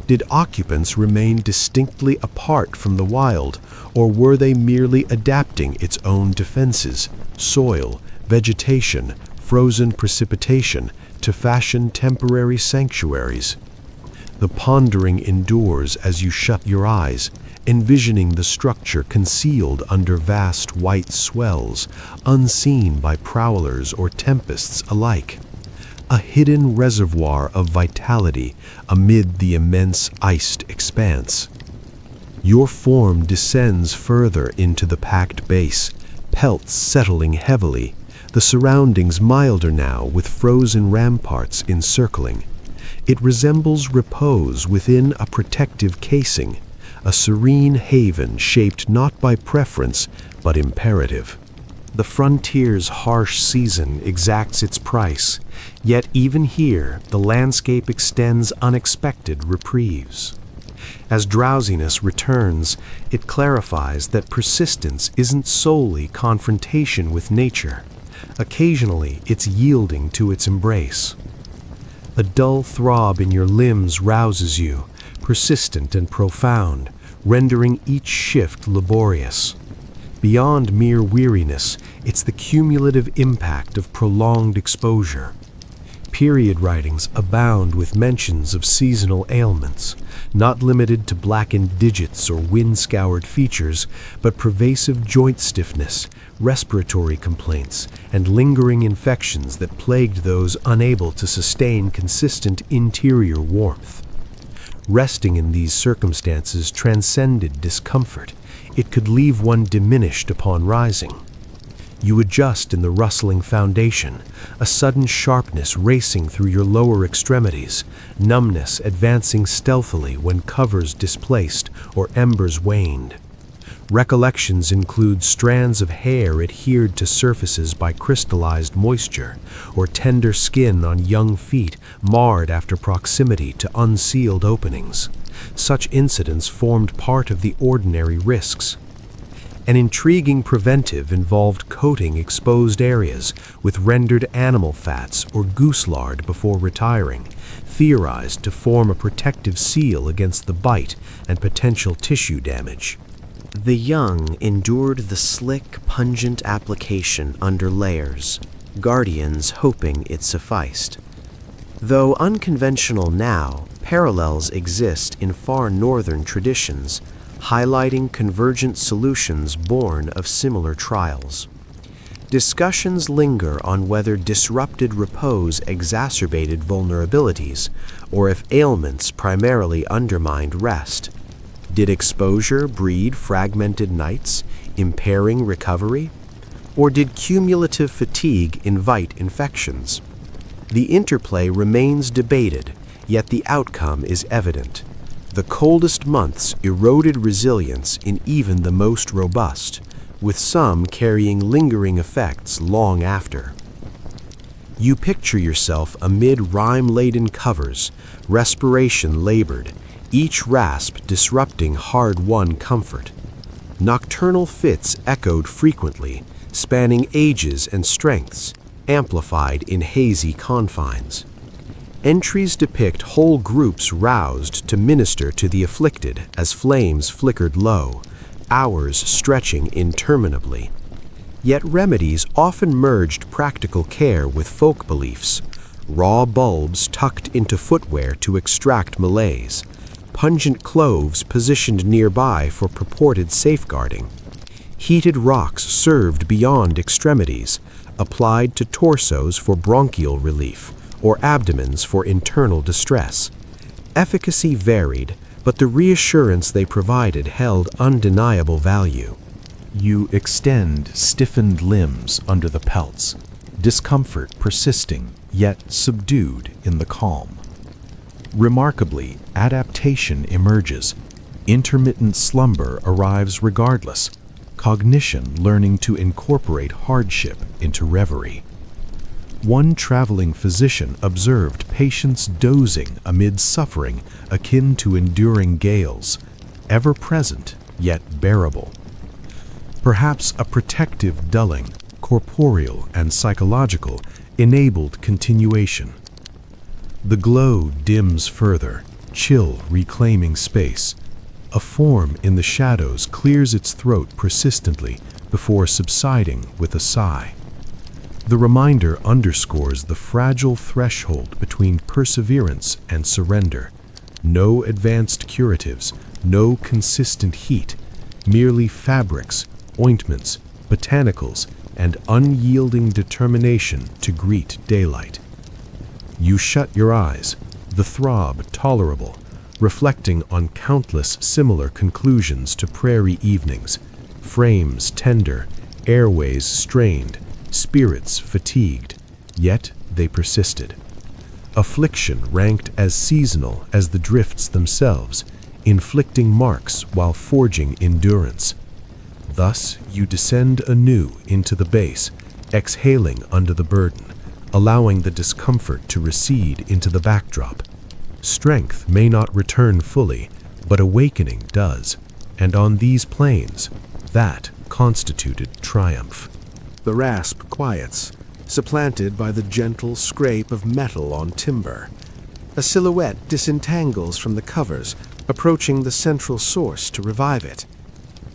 Did occupants remain distinctly apart from the wild, or were they merely adapting its own defenses, soil, vegetation, frozen precipitation, to fashion temporary sanctuaries? The pondering endures as you shut your eyes, envisioning the structure concealed under vast white swells, unseen by prowlers or tempests alike. A hidden reservoir of vitality amid the immense iced expanse. Your form descends further into the packed base, pelts settling heavily, the surroundings milder now with frozen ramparts encircling. It resembles repose within a protective casing, a serene haven shaped not by preference, but imperative. The frontier's harsh season exacts its price, yet even here the landscape extends unexpected reprieves. As drowsiness returns, it clarifies that persistence isn't solely confrontation with nature. Occasionally, it's yielding to its embrace. A dull throb in your limbs rouses you, persistent and profound, rendering each shift laborious. Beyond mere weariness, it's the cumulative impact of prolonged exposure. Period writings abound with mentions of seasonal ailments, not limited to blackened digits or wind-scoured features, but pervasive joint stiffness, respiratory complaints, and lingering infections that plagued those unable to sustain consistent interior warmth. Resting in these circumstances transcended discomfort. It could leave one diminished upon rising. You adjust in the rustling foundation, a sudden sharpness racing through your lower extremities, numbness advancing stealthily when covers displaced or embers waned. Recollections include strands of hair adhered to surfaces by crystallized moisture, or tender skin on young feet marred after proximity to unsealed openings. Such incidents formed part of the ordinary risks. An intriguing preventive involved coating exposed areas with rendered animal fats or goose lard before retiring, theorized to form a protective seal against the bite and potential tissue damage. The young endured the slick, pungent application under layers, guardians hoping it sufficed. Though unconventional now, parallels exist in far northern traditions, highlighting convergent solutions born of similar trials. Discussions linger on whether disrupted repose exacerbated vulnerabilities, or if ailments primarily undermined rest. Did exposure breed fragmented nights, impairing recovery? Or did cumulative fatigue invite infections? The interplay remains debated, yet the outcome is evident. The coldest months eroded resilience in even the most robust, with some carrying lingering effects long after. You picture yourself amid rime-laden covers, respiration labored, each rasp disrupting hard-won comfort. Nocturnal fits echoed frequently, spanning ages and strengths, amplified in hazy confines. Entries depict whole groups roused to minister to the afflicted as flames flickered low, hours stretching interminably. Yet remedies often merged practical care with folk beliefs, raw bulbs tucked into footwear to extract malaise, pungent cloves positioned nearby for purported safeguarding. Heated rocks served beyond extremities, applied to torsos for bronchial relief, or abdomens for internal distress. Efficacy varied, but the reassurance they provided held undeniable value. You extend stiffened limbs under the pelts, discomfort persisting yet subdued in the calm. Remarkably, adaptation emerges. Intermittent slumber arrives regardless, cognition learning to incorporate hardship into reverie. One traveling physician observed patients dozing amid suffering akin to enduring gales, ever present yet bearable. Perhaps a protective dulling, corporeal and psychological, enabled continuation. The glow dims further, chill reclaiming space. A form in the shadows clears its throat persistently before subsiding with a sigh. The reminder underscores the fragile threshold between perseverance and surrender. No advanced curatives, no consistent heat, merely fabrics, ointments, botanicals, and unyielding determination to greet daylight. You shut your eyes, the throb tolerable, reflecting on countless similar conclusions to prairie evenings, frames tender, airways strained, spirits fatigued, yet they persisted. Affliction ranked as seasonal as the drifts themselves, inflicting marks while forging endurance. Thus you descend anew into the base, exhaling under the burden, allowing the discomfort to recede into the backdrop. Strength may not return fully, but awakening does, and on these plains, that constituted triumph. The rasp quiets, supplanted by the gentle scrape of metal on timber. A silhouette disentangles from the covers, approaching the central source to revive it.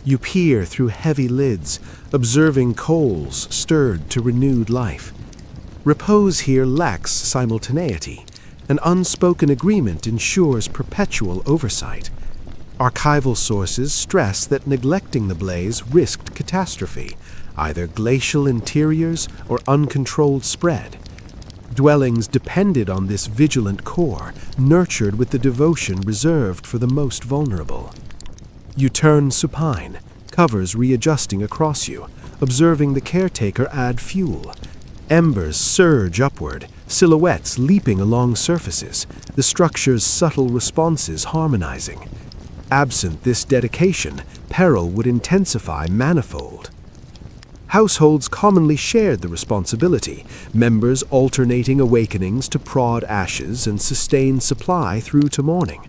You peer through heavy lids, observing coals stirred to renewed life. Repose here lacks simultaneity. An unspoken agreement ensures perpetual oversight. Archival sources stress that neglecting the blaze risked catastrophe, either glacial interiors or uncontrolled spread. Dwellings depended on this vigilant core, nurtured with the devotion reserved for the most vulnerable. You turn supine, covers readjusting across you, observing the caretaker add fuel. Embers surge upward, silhouettes leaping along surfaces, the structure's subtle responses harmonizing. Absent this dedication, peril would intensify manifold. Households commonly shared the responsibility, members alternating awakenings to prod ashes and sustain supply through to morning.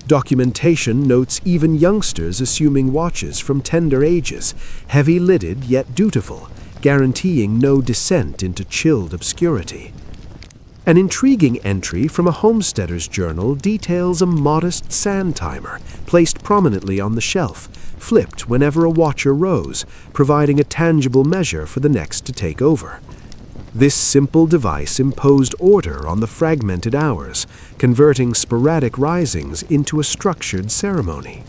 Documentation notes even youngsters assuming watches from tender ages, heavy-lidded yet dutiful, guaranteeing no descent into chilled obscurity. An intriguing entry from a homesteader's journal details a modest sand timer placed prominently on the shelf, flipped whenever a watcher rose, providing a tangible measure for the next to take over. This simple device imposed order on the fragmented hours, converting sporadic risings into a structured ceremony.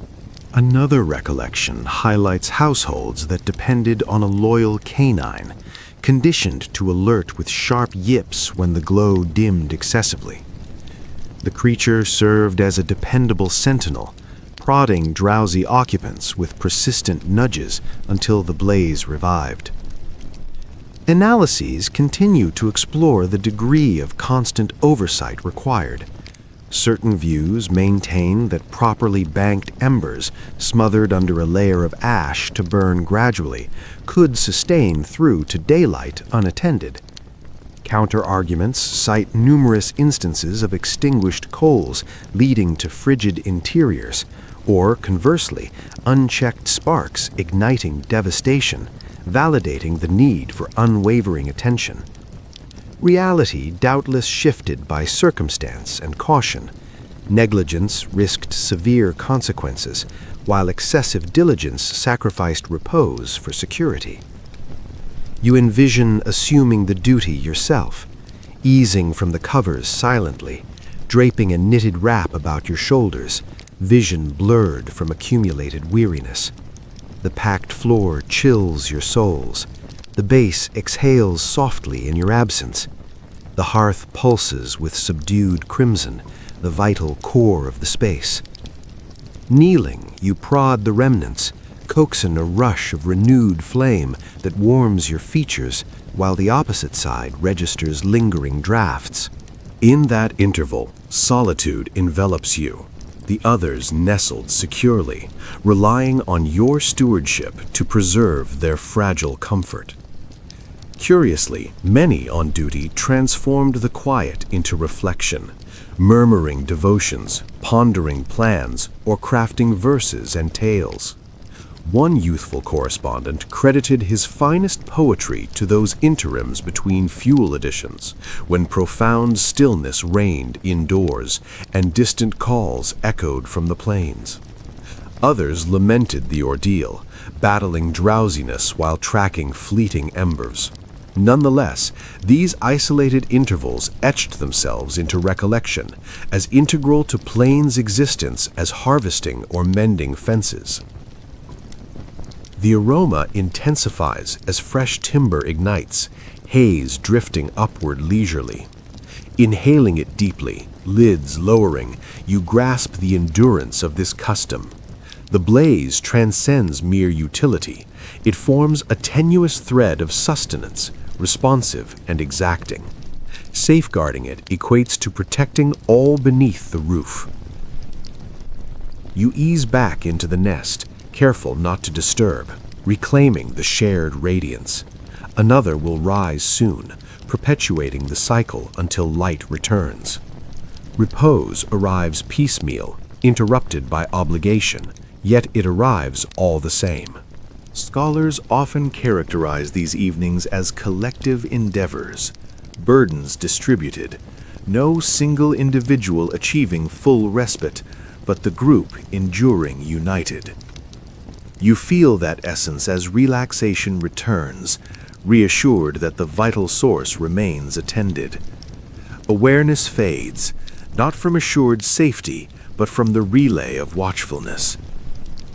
Another recollection highlights households that depended on a loyal canine, conditioned to alert with sharp yips when the glow dimmed excessively. The creature served as a dependable sentinel, prodding drowsy occupants with persistent nudges until the blaze revived. Analyses continue to explore the degree of constant oversight required. Certain views maintain that properly banked embers, smothered under a layer of ash to burn gradually, could sustain through to daylight unattended. Counter-arguments cite numerous instances of extinguished coals leading to frigid interiors, or conversely, unchecked sparks igniting devastation, validating the need for unwavering attention. Reality doubtless shifted by circumstance and caution. Negligence risked severe consequences, while excessive diligence sacrificed repose for security. You envision assuming the duty yourself, easing from the covers silently, draping a knitted wrap about your shoulders, vision blurred from accumulated weariness. The packed floor chills your soles. The base exhales softly in your absence. The hearth pulses with subdued crimson, the vital core of the space. Kneeling, you prod the remnants, coaxing a rush of renewed flame that warms your features, while the opposite side registers lingering drafts. In that interval, solitude envelops you, the others nestled securely, relying on your stewardship to preserve their fragile comfort. Curiously, many on duty transformed the quiet into reflection, murmuring devotions, pondering plans, or crafting verses and tales. One youthful correspondent credited his finest poetry to those interims between fuel additions, when profound stillness reigned indoors and distant calls echoed from the plains. Others lamented the ordeal, battling drowsiness while tracking fleeting embers. Nonetheless, these isolated intervals etched themselves into recollection, as integral to plains existence as harvesting or mending fences. The aroma intensifies as fresh timber ignites, haze drifting upward leisurely. Inhaling it deeply, lids lowering, you grasp the endurance of this custom. The blaze transcends mere utility. It forms a tenuous thread of sustenance, responsive and exacting. Safeguarding it equates to protecting all beneath the roof. You ease back into the nest, careful not to disturb, reclaiming the shared radiance. Another will rise soon, perpetuating the cycle until light returns. Repose arrives piecemeal, interrupted by obligation, yet it arrives all the same. Scholars often characterize these evenings as collective endeavors, burdens distributed, no single individual achieving full respite, but the group enduring united. You feel that essence as relaxation returns, reassured that the vital source remains attended. Awareness fades, not from assured safety, but from the relay of watchfulness.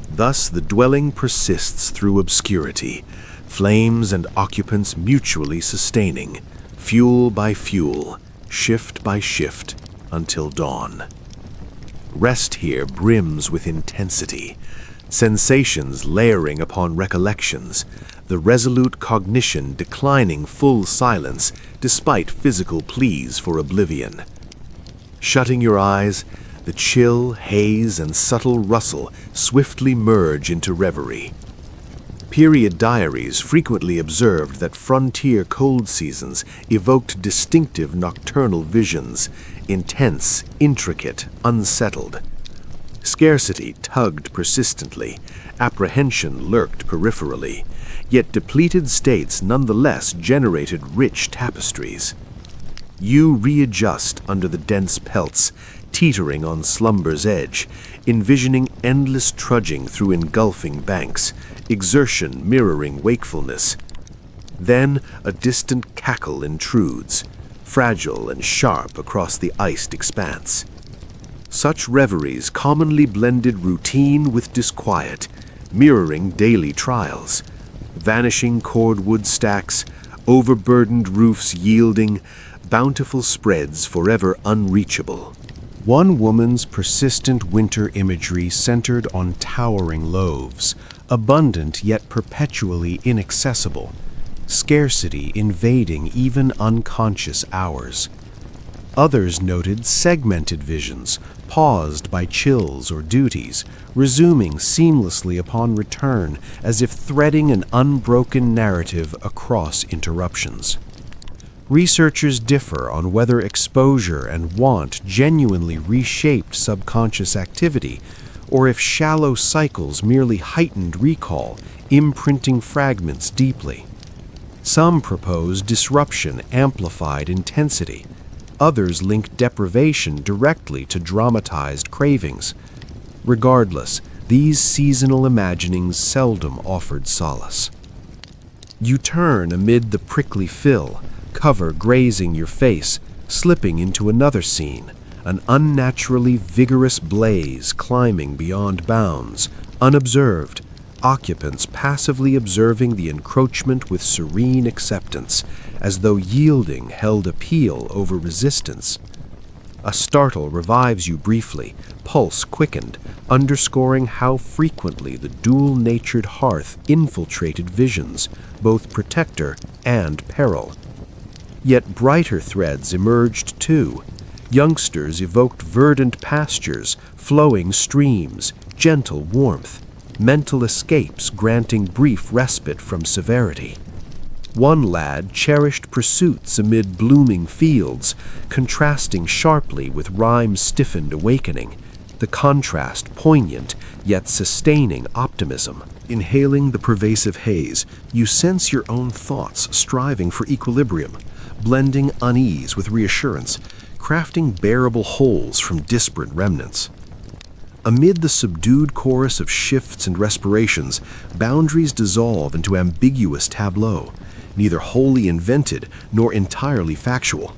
Thus the dwelling persists through obscurity, flames and occupants mutually sustaining, fuel by fuel, shift by shift, until dawn. Rest here brims with intensity, sensations layering upon recollections, the resolute cognition declining full silence despite physical pleas for oblivion. Shutting your eyes, the chill, haze, and subtle rustle swiftly merge into reverie. Period diaries frequently observed that frontier cold seasons evoked distinctive nocturnal visions, intense, intricate, unsettled. Scarcity tugged persistently, apprehension lurked peripherally, yet depleted states nonetheless generated rich tapestries. You readjust under the dense pelts, teetering on slumber's edge, envisioning endless trudging through engulfing banks, exertion mirroring wakefulness. Then a distant cackle intrudes, fragile and sharp across the iced expanse. Such reveries commonly blended routine with disquiet, mirroring daily trials. Vanishing cordwood stacks, overburdened roofs yielding, bountiful spreads forever unreachable. One woman's persistent winter imagery centered on towering loaves, abundant yet perpetually inaccessible, scarcity invading even unconscious hours. Others noted segmented visions, paused by chills or duties, resuming seamlessly upon return as if threading an unbroken narrative across interruptions. Researchers differ on whether exposure and want genuinely reshaped subconscious activity, or if shallow cycles merely heightened recall, imprinting fragments deeply. Some propose disruption amplified intensity. Others link deprivation directly to dramatized cravings. Regardless, these seasonal imaginings seldom offered solace. You turn amid the prickly fill, cover grazing your face, slipping into another scene, an unnaturally vigorous blaze climbing beyond bounds, unobserved, occupants passively observing the encroachment with serene acceptance, as though yielding held appeal over resistance. A startle revives you briefly, pulse quickened, underscoring how frequently the dual-natured hearth infiltrated visions, both protector and peril. Yet brighter threads emerged too. Youngsters evoked verdant pastures, flowing streams, gentle warmth, mental escapes granting brief respite from severity. One lad cherished pursuits amid blooming fields, contrasting sharply with rhyme-stiffened awakening, the contrast poignant yet sustaining optimism. Inhaling the pervasive haze, you sense your own thoughts striving for equilibrium, blending unease with reassurance, crafting bearable wholes from disparate remnants. Amid the subdued chorus of shifts and respirations, boundaries dissolve into ambiguous tableau, neither wholly invented nor entirely factual.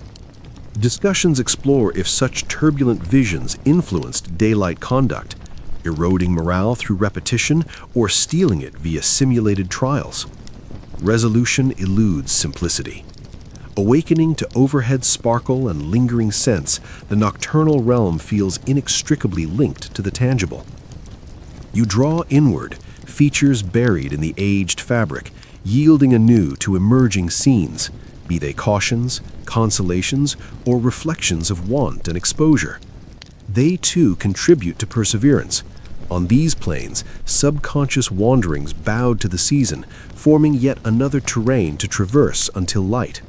Discussions explore if such turbulent visions influenced daylight conduct, eroding morale through repetition or stealing it via simulated trials. Resolution eludes simplicity. Awakening to overhead sparkle and lingering sense, the nocturnal realm feels inextricably linked to the tangible. You draw inward, features buried in the aged fabric, yielding anew to emerging scenes, be they cautions, consolations, or reflections of want and exposure. They too contribute to perseverance. On these planes, subconscious wanderings bowed to the season, forming yet another terrain to traverse until light.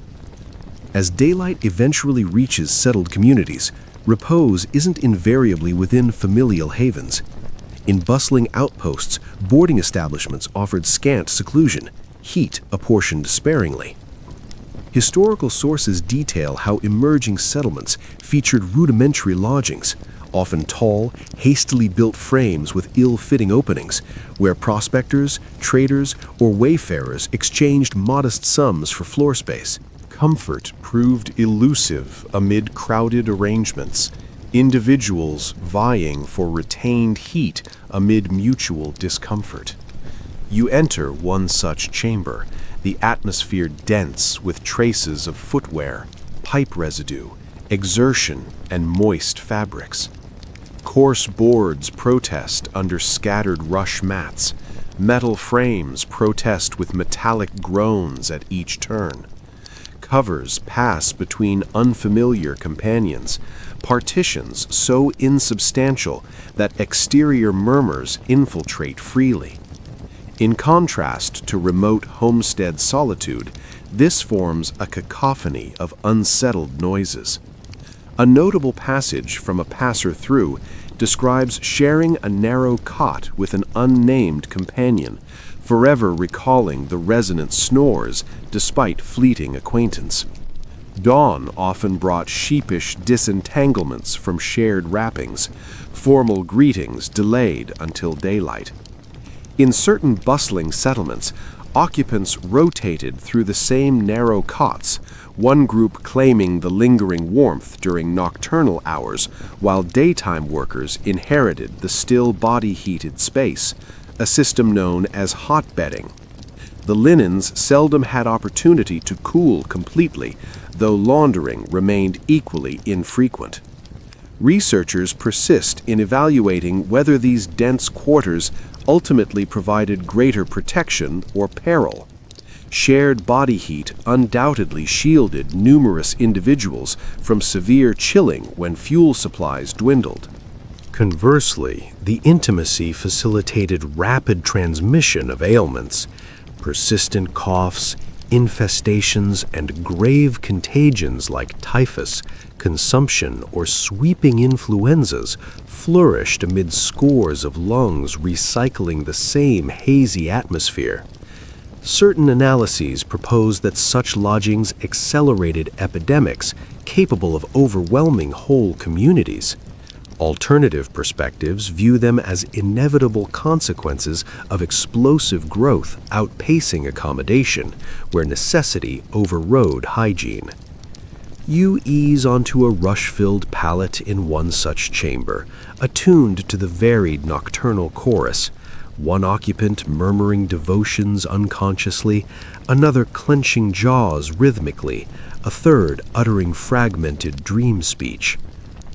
As daylight eventually reaches settled communities, repose isn't invariably within familial havens. In bustling outposts, boarding establishments offered scant seclusion, heat apportioned sparingly. Historical sources detail how emerging settlements featured rudimentary lodgings, often tall, hastily built frames with ill-fitting openings, where prospectors, traders, or wayfarers exchanged modest sums for floor space. Comfort proved elusive amid crowded arrangements, individuals vying for retained heat amid mutual discomfort. You enter one such chamber, the atmosphere dense with traces of footwear, pipe residue, exertion, and moist fabrics. Coarse boards protest under scattered rush mats. Metal frames protest with metallic groans at each turn. Covers pass between unfamiliar companions, partitions so insubstantial that exterior murmurs infiltrate freely. In contrast to remote homestead solitude, this forms a cacophony of unsettled noises. A notable passage from a passer-through describes sharing a narrow cot with an unnamed companion, forever recalling the resonant snores despite fleeting acquaintance. Dawn often brought sheepish disentanglements from shared wrappings, formal greetings delayed until daylight. In certain bustling settlements, occupants rotated through the same narrow cots, one group claiming the lingering warmth during nocturnal hours, while daytime workers inherited the still body-heated space, a system known as hot bedding. The linens seldom had opportunity to cool completely, though laundering remained equally infrequent. Researchers persist in evaluating whether these dense quarters ultimately provided greater protection or peril. Shared body heat undoubtedly shielded numerous individuals from severe chilling when fuel supplies dwindled. Conversely, the intimacy facilitated rapid transmission of ailments. Persistent coughs, infestations, and grave contagions like typhus, consumption, or sweeping influenzas flourished amid scores of lungs recycling the same hazy atmosphere. Certain analyses propose that such lodgings accelerated epidemics capable of overwhelming whole communities. Alternative perspectives view them as inevitable consequences of explosive growth outpacing accommodation, where necessity overrode hygiene. You ease onto a rush-filled pallet in one such chamber, attuned to the varied nocturnal chorus, one occupant murmuring devotions unconsciously, another clenching jaws rhythmically, a third uttering fragmented dream speech.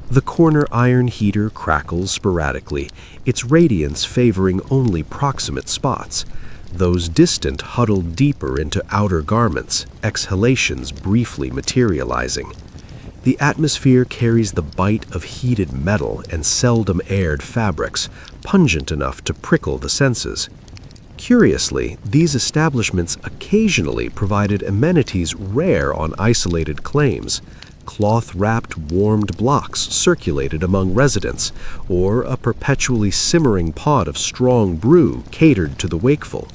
The corner iron heater crackles sporadically, its radiance favoring only proximate spots. Those distant huddle deeper into outer garments, exhalations briefly materializing. The atmosphere carries the bite of heated metal and seldom aired fabrics, pungent enough to prickle the senses. Curiously, these establishments occasionally provided amenities rare on isolated claims. Cloth-wrapped warmed blocks circulated among residents, or a perpetually simmering pot of strong brew catered to the wakeful.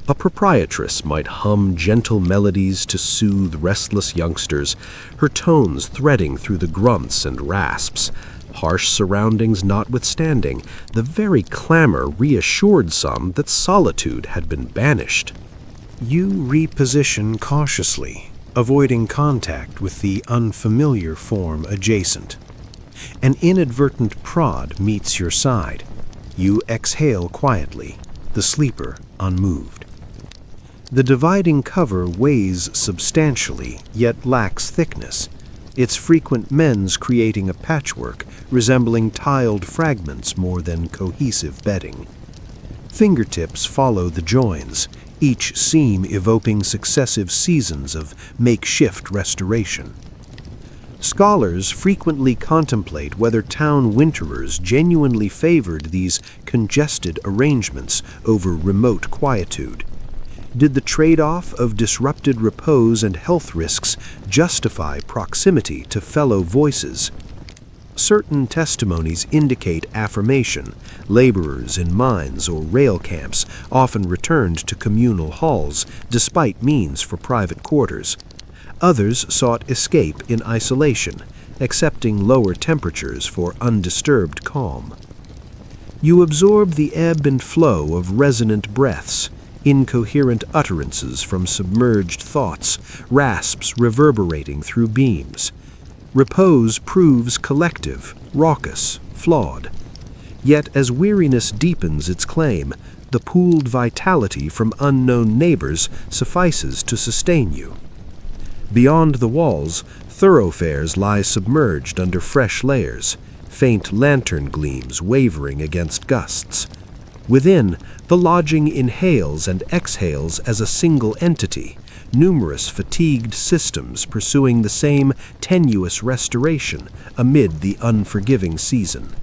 A proprietress might hum gentle melodies to soothe restless youngsters, her tones threading through the grunts and rasps. Harsh surroundings notwithstanding, the very clamor reassured some that solitude had been banished. You reposition cautiously, avoiding contact with the unfamiliar form adjacent. An inadvertent prod meets your side. You exhale quietly, the sleeper unmoved. The dividing cover weighs substantially, yet lacks thickness, its frequent mends creating a patchwork resembling tiled fragments more than cohesive bedding. Fingertips follow the joins, each seam evoking successive seasons of makeshift restoration. Scholars frequently contemplate whether town winterers genuinely favored these congested arrangements over remote quietude. Did the trade-off of disrupted repose and health risks justify proximity to fellow voices? Certain testimonies indicate affirmation. Laborers in mines or rail camps often returned to communal halls despite means for private quarters. Others sought escape in isolation, accepting lower temperatures for undisturbed calm. You absorb the ebb and flow of resonant breaths, incoherent utterances from submerged thoughts, rasps reverberating through beams. Repose proves collective, raucous, flawed. Yet as weariness deepens its claim, the pooled vitality from unknown neighbors suffices to sustain you. Beyond the walls, thoroughfares lie submerged under fresh layers, faint lantern gleams wavering against gusts. Within, the lodging inhales and exhales as a single entity, numerous fatigued systems pursuing the same tenuous restoration amid the unforgiving season.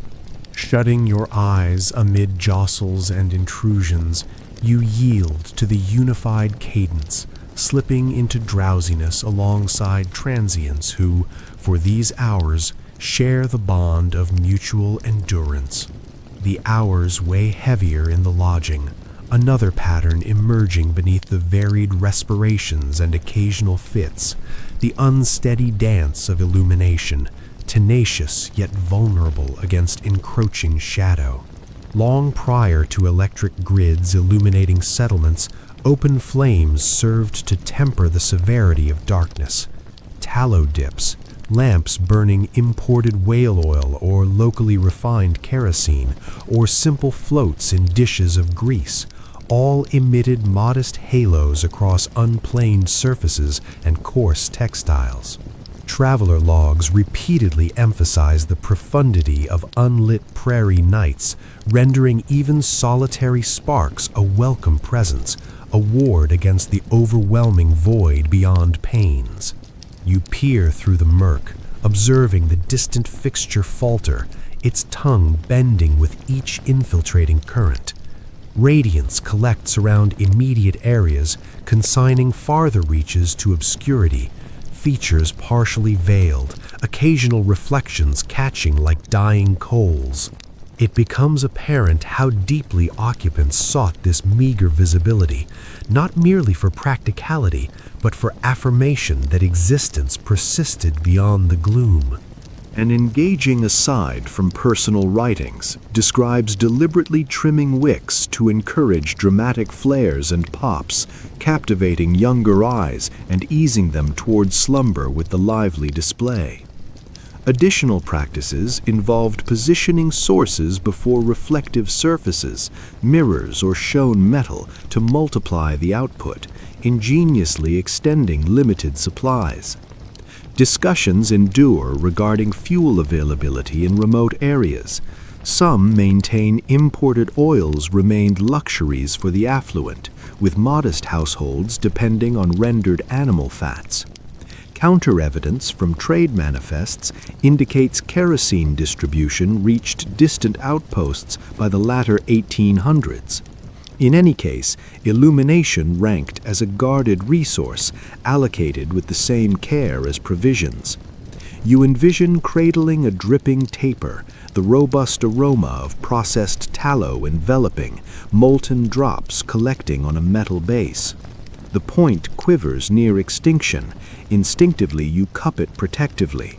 Shutting your eyes amid jostles and intrusions, you yield to the unified cadence, slipping into drowsiness alongside transients who, for these hours, share the bond of mutual endurance. The hours weigh heavier in the lodging, another pattern emerging beneath the varied respirations and occasional fits, the unsteady dance of illumination, tenacious yet vulnerable against encroaching shadow. Long prior to electric grids illuminating settlements, open flames served to temper the severity of darkness. Tallow dips, lamps burning imported whale oil or locally refined kerosene, or simple floats in dishes of grease, all emitted modest halos across unplaned surfaces and coarse textiles. Traveler logs repeatedly emphasize the profundity of unlit prairie nights, rendering even solitary sparks a welcome presence, a ward against the overwhelming void beyond panes. You peer through the murk, observing the distant fixture falter, its tongue bending with each infiltrating current. Radiance collects around immediate areas, consigning farther reaches to obscurity, features partially veiled, occasional reflections catching like dying coals. It becomes apparent how deeply occupants sought this meager visibility, not merely for practicality, but for affirmation that existence persisted beyond the gloom. An engaging aside from personal writings describes deliberately trimming wicks to encourage dramatic flares and pops, captivating younger eyes and easing them toward slumber with the lively display. Additional practices involved positioning sources before reflective surfaces, mirrors or shown metal to multiply the output, ingeniously extending limited supplies. Discussions endure regarding fuel availability in remote areas. Some maintain imported oils remained luxuries for the affluent, with modest households depending on rendered animal fats. Counter-evidence from trade manifests indicates kerosene distribution reached distant outposts by the latter 1800s. In any case, illumination ranked as a guarded resource, allocated with the same care as provisions. You envision cradling a dripping taper, the robust aroma of processed tallow enveloping, molten drops collecting on a metal base. The point quivers near extinction. Instinctively you cup it protectively.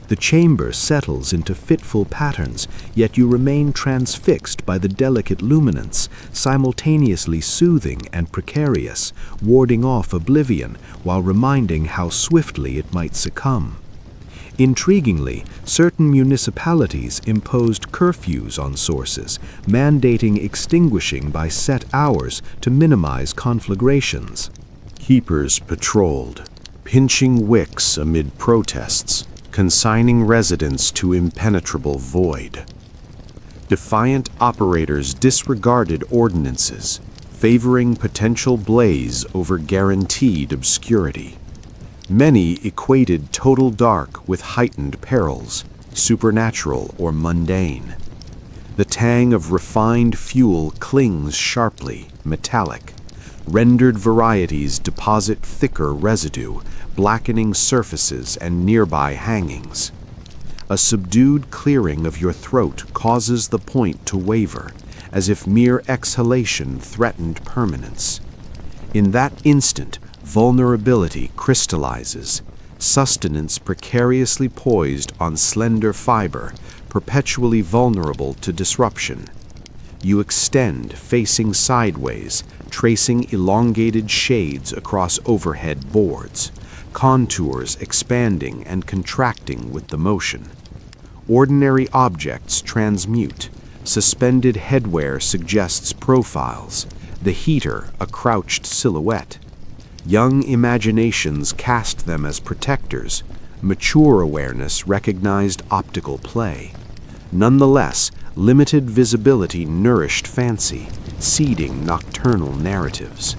The chamber settles into fitful patterns, yet you remain transfixed by the delicate luminance, simultaneously soothing and precarious, warding off oblivion while reminding how swiftly it might succumb. Intriguingly, certain municipalities imposed curfews on sources, mandating extinguishing by set hours to minimize conflagrations. Keepers patrolled, pinching wicks amid protests, consigning residents to impenetrable void. Defiant operators disregarded ordinances, favoring potential blaze over guaranteed obscurity. Many equated total dark with heightened perils, supernatural or mundane. The tang of refined fuel clings sharply, metallic. Rendered varieties deposit thicker residue, blackening surfaces and nearby hangings. A subdued clearing of your throat causes the point to waver, as if mere exhalation threatened permanence. In that instant, vulnerability crystallizes, sustenance precariously poised on slender fiber, perpetually vulnerable to disruption. You extend, facing sideways, tracing elongated shades across overhead boards, contours expanding and contracting with the motion. Ordinary objects transmute. Suspended headwear suggests profiles, the heater a crouched silhouette. Young imaginations cast them as protectors. Mature awareness recognized optical play. Nonetheless, limited visibility nourished fancy, seeding nocturnal narratives.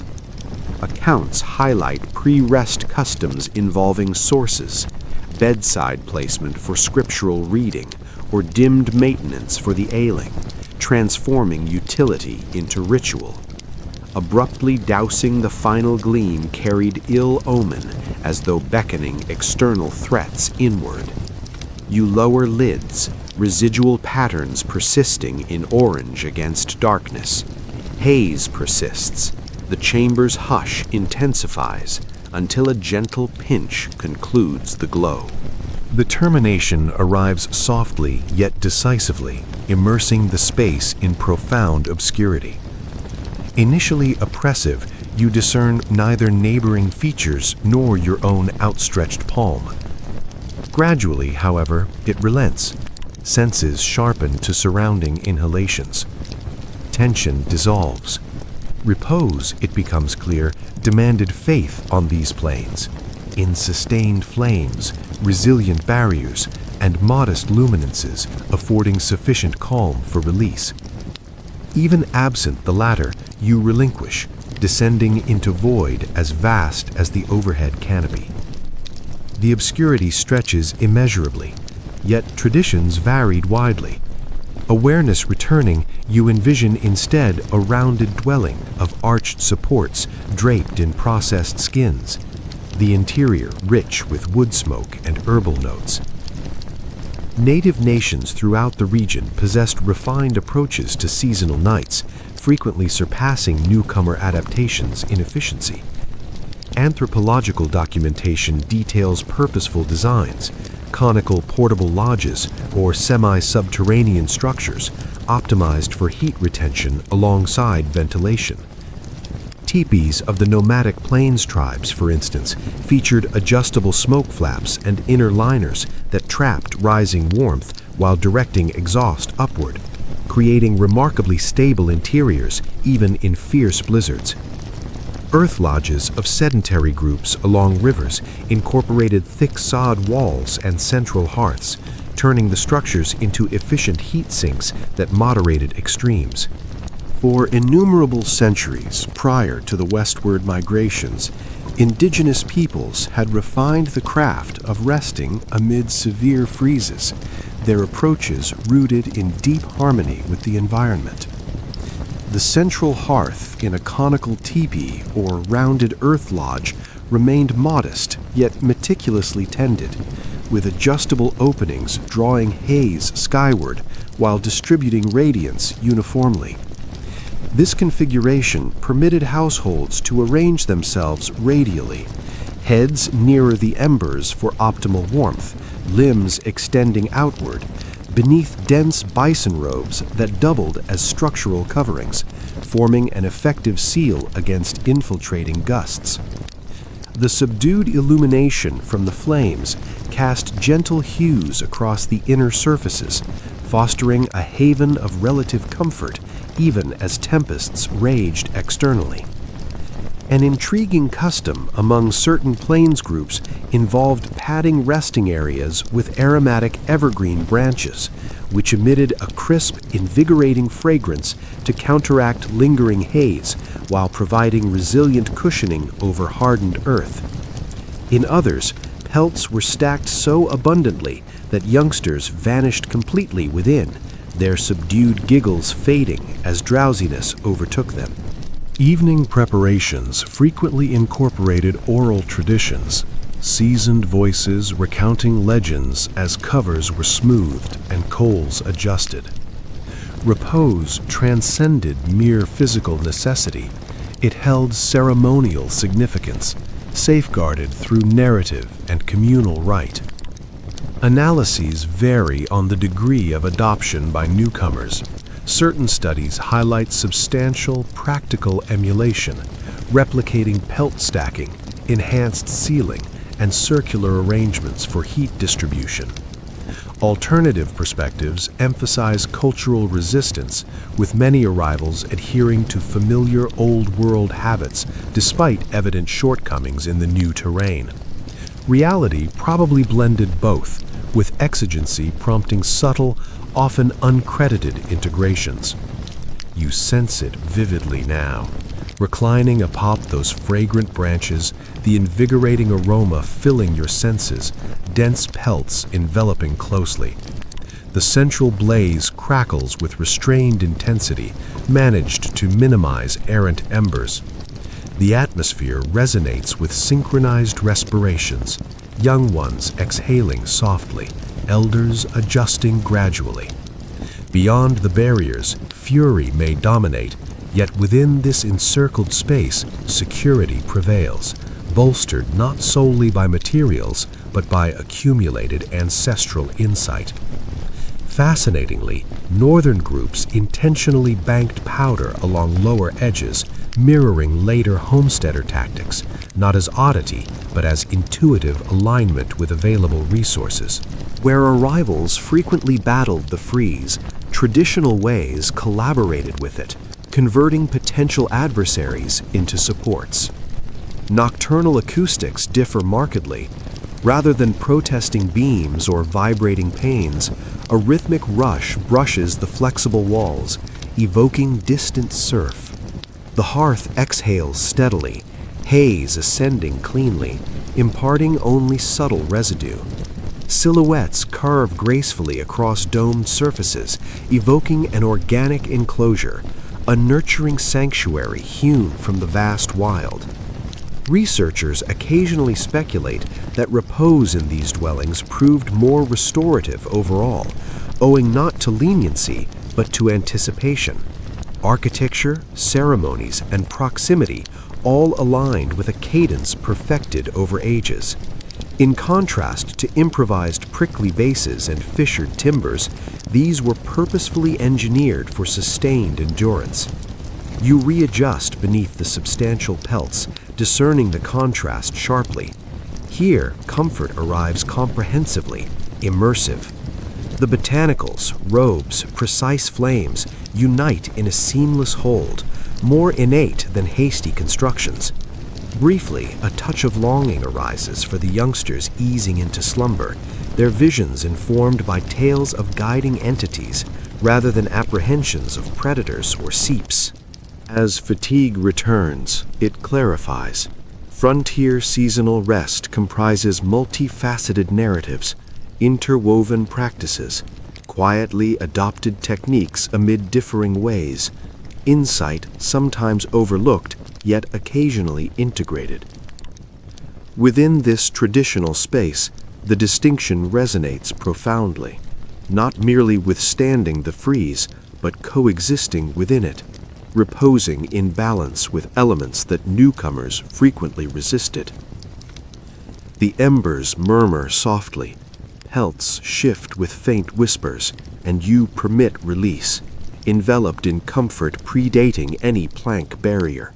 Accounts highlight pre-rest customs involving sources, bedside placement for scriptural reading, or dimmed maintenance for the ailing, transforming utility into ritual. Abruptly dousing the final gleam carried ill omen, as though beckoning external threats inward. You lower lids, residual patterns persisting in orange against darkness. Haze persists. The chamber's hush intensifies until a gentle pinch concludes the glow. The termination arrives softly yet decisively, immersing the space in profound obscurity. Initially oppressive, you discern neither neighboring features nor your own outstretched palm. Gradually, however, it relents. Senses sharpen to surrounding inhalations. Tension dissolves. Repose, it becomes clear, demanded faith on these planes. In sustained flames, resilient barriers, and modest luminances affording sufficient calm for release. Even absent the latter, you relinquish, descending into void as vast as the overhead canopy. The obscurity stretches immeasurably, yet traditions varied widely. Awareness returning, you envision instead a rounded dwelling of arched supports draped in processed skins, the interior rich with wood smoke and herbal notes. Native nations throughout the region possessed refined approaches to seasonal nights, frequently surpassing newcomer adaptations in efficiency. Anthropological documentation details purposeful designs, conical portable lodges or semi-subterranean structures optimized for heat retention alongside ventilation. Teepees of the nomadic plains tribes, for instance, featured adjustable smoke flaps and inner liners that trapped rising warmth while directing exhaust upward, creating remarkably stable interiors even in fierce blizzards. Earth lodges of sedentary groups along rivers incorporated thick sod walls and central hearths, turning the structures into efficient heat sinks that moderated extremes. For innumerable centuries prior to the westward migrations, indigenous peoples had refined the craft of resting amid severe freezes, their approaches rooted in deep harmony with the environment. The central hearth in a conical teepee or rounded earth lodge remained modest yet meticulously tended, with adjustable openings drawing haze skyward while distributing radiance uniformly. This configuration permitted households to arrange themselves radially, heads nearer the embers for optimal warmth, limbs extending outward, beneath dense bison robes that doubled as structural coverings, forming an effective seal against infiltrating gusts. The subdued illumination from the flames cast gentle hues across the inner surfaces, fostering a haven of relative comfort even as tempests raged externally. An intriguing custom among certain plains groups involved padding resting areas with aromatic evergreen branches, which emitted a crisp, invigorating fragrance to counteract lingering haze while providing resilient cushioning over hardened earth. In others, pelts were stacked so abundantly that youngsters vanished completely within, their subdued giggles fading as drowsiness overtook them. Evening preparations frequently incorporated oral traditions, seasoned voices recounting legends as covers were smoothed and coals adjusted. Repose transcended mere physical necessity. It held ceremonial significance, safeguarded through narrative and communal rite. Analyses vary on the degree of adoption by newcomers. Certain studies highlight substantial, practical emulation, replicating pelt stacking, enhanced sealing, and circular arrangements for heat distribution. Alternative perspectives emphasize cultural resistance, with many arrivals adhering to familiar old-world habits despite evident shortcomings in the new terrain. Reality probably blended both, with exigency prompting subtle, often uncredited integrations. You sense it vividly now. Reclining atop those fragrant branches, the invigorating aroma filling your senses, dense pelts enveloping closely. The central blaze crackles with restrained intensity, managed to minimize errant embers. The atmosphere resonates with synchronized respirations, young ones exhaling softly, elders adjusting gradually. Beyond the barriers, fury may dominate, yet within this encircled space, security prevails, bolstered not solely by materials, but by accumulated ancestral insight. Fascinatingly, northern groups intentionally banked powder along lower edges, mirroring later homesteader tactics, not as oddity, but as intuitive alignment with available resources. Where arrivals frequently battled the freeze, traditional ways collaborated with it, converting potential adversaries into supports. Nocturnal acoustics differ markedly. Rather than protesting beams or vibrating panes, a rhythmic rush brushes the flexible walls, evoking distant surf. The hearth exhales steadily, haze ascending cleanly, imparting only subtle residue. Silhouettes curve gracefully across domed surfaces, evoking an organic enclosure, a nurturing sanctuary hewn from the vast wild. Researchers occasionally speculate that repose in these dwellings proved more restorative overall, owing not to leniency, but to anticipation. Architecture, ceremonies, and proximity all aligned with a cadence perfected over ages. In contrast to improvised prickly bases and fissured timbers, these were purposefully engineered for sustained endurance. You readjust beneath the substantial pelts, discerning the contrast sharply. Here, comfort arrives comprehensively, immersive. The botanicals, robes, precise flames unite in a seamless hold, more innate than hasty constructions. Briefly, a touch of longing arises for the youngsters easing into slumber, their visions informed by tales of guiding entities rather than apprehensions of predators or seeps. As fatigue returns, it clarifies. Frontier seasonal rest comprises multifaceted narratives, interwoven practices, quietly adopted techniques amid differing ways, insight sometimes overlooked yet occasionally integrated. Within this traditional space, the distinction resonates profoundly, not merely withstanding the freeze, but coexisting within it, reposing in balance with elements that newcomers frequently resisted. The embers murmur softly, pelts shift with faint whispers, and you permit release, enveloped in comfort predating any plank barrier.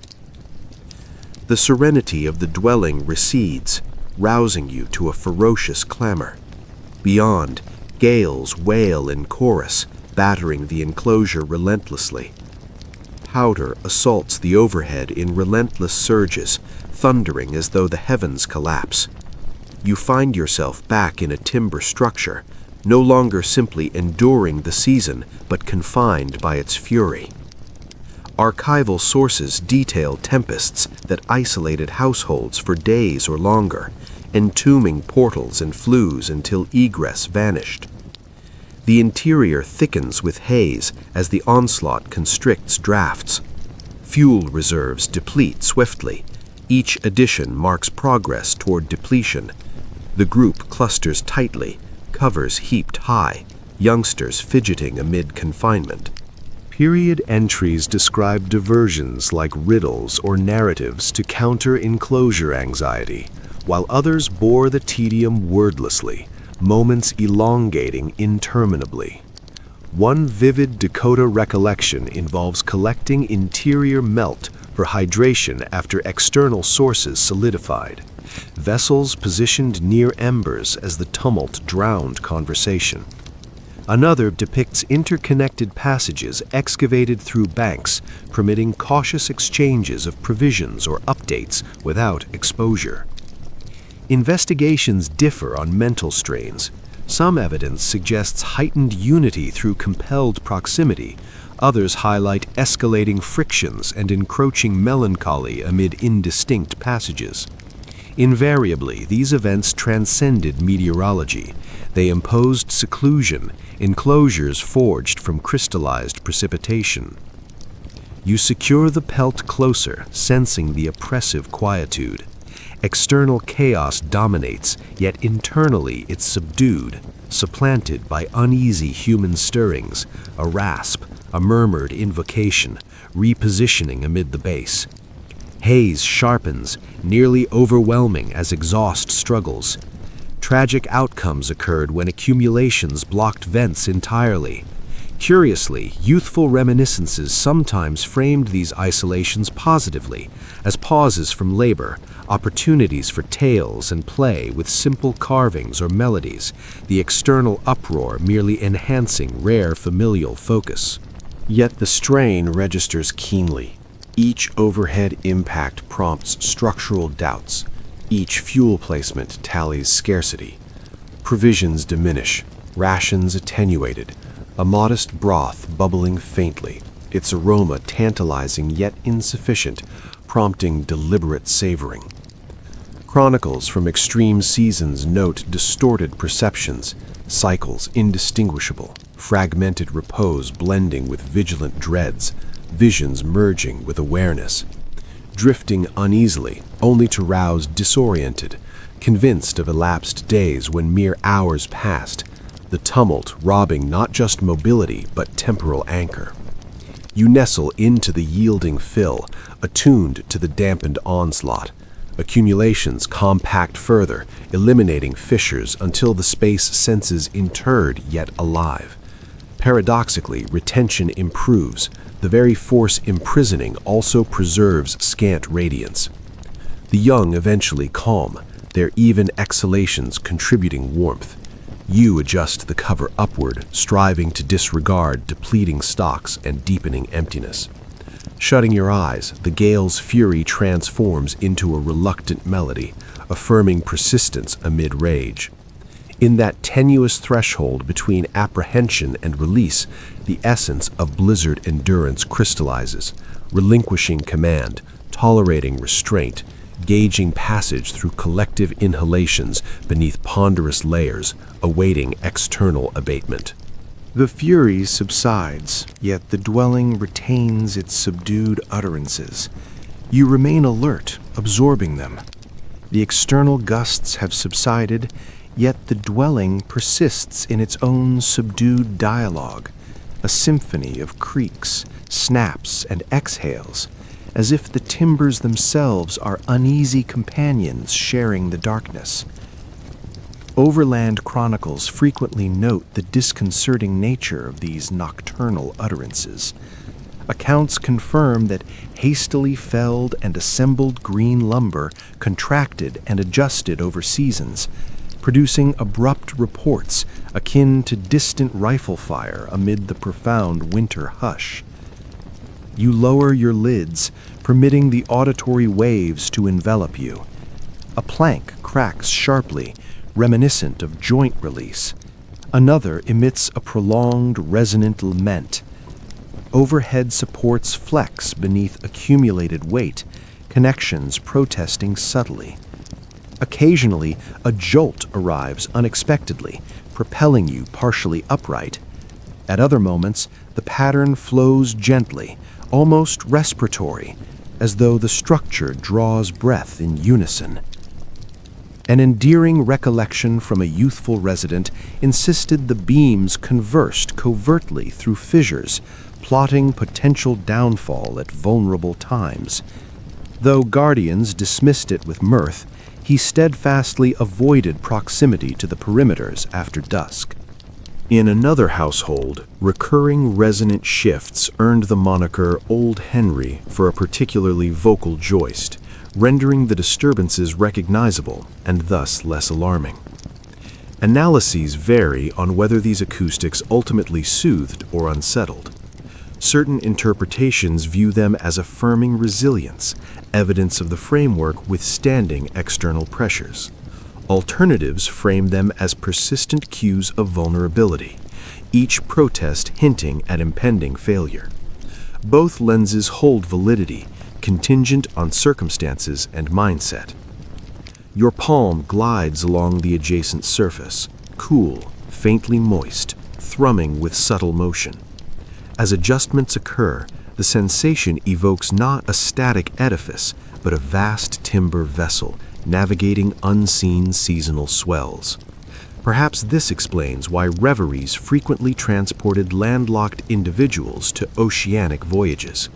The serenity of the dwelling recedes, rousing you to a ferocious clamor. Beyond, gales wail in chorus, battering the enclosure relentlessly. Powder assaults the overhead in relentless surges, thundering as though the heavens collapse. You find yourself back in a timber structure, no longer simply enduring the season, but confined by its fury. Archival sources detail tempests that isolated households for days or longer, entombing portals and flues until egress vanished. The interior thickens with haze as the onslaught constricts drafts. Fuel reserves deplete swiftly. Each addition marks progress toward depletion. The group clusters tightly, covers heaped high, youngsters fidgeting amid confinement. Period entries describe diversions like riddles or narratives to counter enclosure anxiety, while others bore the tedium wordlessly, moments elongating interminably. One vivid Dakota recollection involves collecting interior melt for hydration after external sources solidified, vessels positioned near embers as the tumult drowned conversation. Another depicts interconnected passages excavated through banks, permitting cautious exchanges of provisions or updates without exposure. Investigations differ on mental strains. Some evidence suggests heightened unity through compelled proximity. Others highlight escalating frictions and encroaching melancholy amid indistinct passages. Invariably, these events transcended meteorology. They imposed seclusion, enclosures forged from crystallized precipitation. You secure the pelt closer, sensing the oppressive quietude. External chaos dominates, yet internally it's subdued, supplanted by uneasy human stirrings, a rasp, a murmured invocation, repositioning amid the base. Haze sharpens, nearly overwhelming as exhaust struggles. Tragic outcomes occurred when accumulations blocked vents entirely. Curiously, youthful reminiscences sometimes framed these isolations positively, as pauses from labor, opportunities for tales and play with simple carvings or melodies, the external uproar merely enhancing rare familial focus. Yet the strain registers keenly. Each overhead impact prompts structural doubts. Each fuel placement tallies scarcity. Provisions diminish, rations attenuated, a modest broth bubbling faintly, its aroma tantalizing yet insufficient, prompting deliberate savoring. Chronicles from extreme seasons note distorted perceptions, cycles indistinguishable, fragmented repose blending with vigilant dreads, visions merging with awareness, drifting uneasily, only to rouse disoriented, convinced of elapsed days when mere hours passed, the tumult robbing not just mobility but temporal anchor. You nestle into the yielding fill, attuned to the dampened onslaught. Accumulations compact further, eliminating fissures until the space senses interred yet alive. Paradoxically, retention improves. The very force imprisoning also preserves scant radiance. The young eventually calm, their even exhalations contributing warmth. You adjust the cover upward, striving to disregard depleting stocks and deepening emptiness. Shutting your eyes, the gale's fury transforms into a reluctant melody, affirming persistence amid rage. In that tenuous threshold between apprehension and release, the essence of blizzard endurance crystallizes, relinquishing command, tolerating restraint, gauging passage through collective inhalations beneath ponderous layers, awaiting external abatement. The fury subsides, yet the dwelling retains its subdued utterances. You remain alert, absorbing them. The external gusts have subsided, yet the dwelling persists in its own subdued dialogue, a symphony of creaks, snaps, and exhales, as if the timbers themselves are uneasy companions sharing the darkness. Overland chronicles frequently note the disconcerting nature of these nocturnal utterances. Accounts confirm that hastily felled and assembled green lumber contracted and adjusted over seasons, producing abrupt reports akin to distant rifle fire amid the profound winter hush. You lower your lids, permitting the auditory waves to envelop you. A plank cracks sharply, reminiscent of joint release. Another emits a prolonged, resonant lament. Overhead supports flex beneath accumulated weight, connections protesting subtly. Occasionally, a jolt arrives unexpectedly, propelling you partially upright. At other moments, the pattern flows gently, almost respiratory, as though the structure draws breath in unison. An endearing recollection from a youthful resident insisted the beams conversed covertly through fissures, plotting potential downfall at vulnerable times. Though guardians dismissed it with mirth, he steadfastly avoided proximity to the perimeters after dusk. In another household, recurring resonant shifts earned the moniker Old Henry for a particularly vocal joist, rendering the disturbances recognizable and thus less alarming. Analyses vary on whether these acoustics ultimately soothed or unsettled. Certain interpretations view them as affirming resilience, evidence of the framework withstanding external pressures. Alternatives frame them as persistent cues of vulnerability, each protest hinting at impending failure. Both lenses hold validity, contingent on circumstances and mindset. Your palm glides along the adjacent surface, cool, faintly moist, thrumming with subtle motion. As adjustments occur, the sensation evokes not a static edifice, but a vast timber vessel navigating unseen seasonal swells. Perhaps this explains why reveries frequently transported landlocked individuals to oceanic voyages.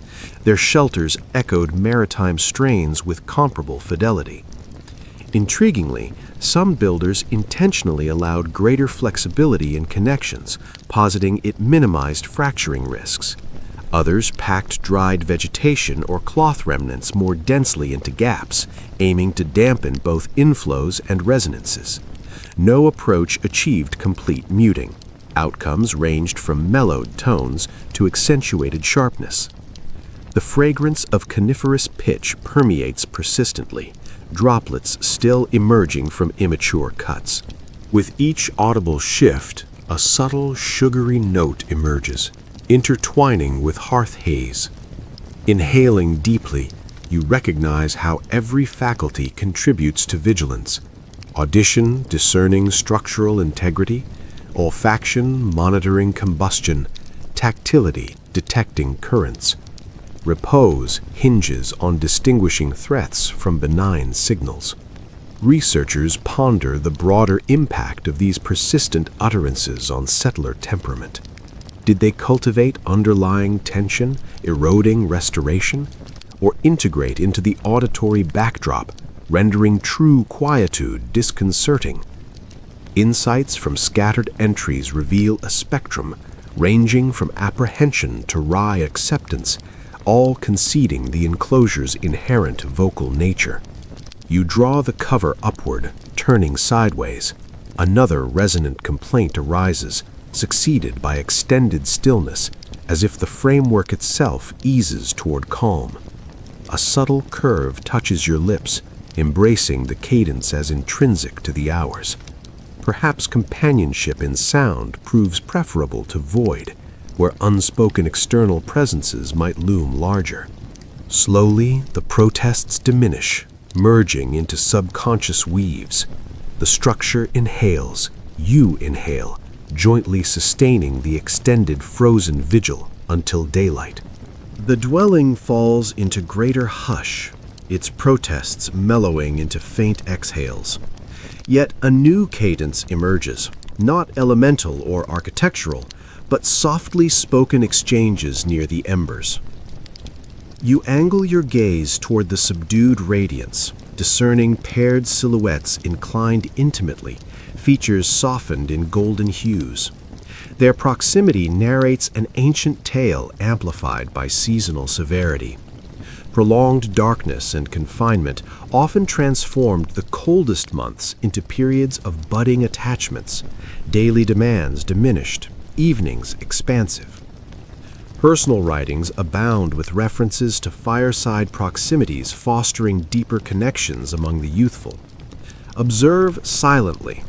Their shelters echoed maritime strains with comparable fidelity. Intriguingly, some builders intentionally allowed greater flexibility in connections, positing it minimized fracturing risks. Others packed dried vegetation or cloth remnants more densely into gaps, aiming to dampen both inflows and resonances. No approach achieved complete muting. Outcomes ranged from mellowed tones to accentuated sharpness. The fragrance of coniferous pitch permeates persistently, droplets still emerging from immature cuts. With each audible shift, a subtle, sugary note emerges, intertwining with hearth haze. Inhaling deeply, you recognize how every faculty contributes to vigilance. Audition, discerning structural integrity; olfaction, monitoring combustion; tactility, detecting currents. Repose hinges on distinguishing threats from benign signals. Researchers ponder the broader impact of these persistent utterances on settler temperament. Did they cultivate underlying tension, eroding restoration, or integrate into the auditory backdrop, rendering true quietude disconcerting? Insights from scattered entries reveal a spectrum ranging from apprehension to wry acceptance, all conceding the enclosure's inherent vocal nature. You draw the cover upward, turning sideways. Another resonant complaint arises, succeeded by extended stillness, as if the framework itself eases toward calm. A subtle curve touches your lips, embracing the cadence as intrinsic to the hours. Perhaps companionship in sound proves preferable to void, where unspoken external presences might loom larger. Slowly, the protests diminish, merging into subconscious weaves. The structure inhales, you inhale, jointly sustaining the extended frozen vigil until daylight. The dwelling falls into greater hush, its protests mellowing into faint exhales. Yet a new cadence emerges, not elemental or architectural, but softly spoken exchanges near the embers. You angle your gaze toward the subdued radiance, discerning paired silhouettes inclined intimately, features softened in golden hues. Their proximity narrates an ancient tale amplified by seasonal severity. Prolonged darkness and confinement often transformed the coldest months into periods of budding attachments, daily demands diminished, evenings expansive. Personal writings abound with references to fireside proximities fostering deeper connections among the youthful. Observe silently.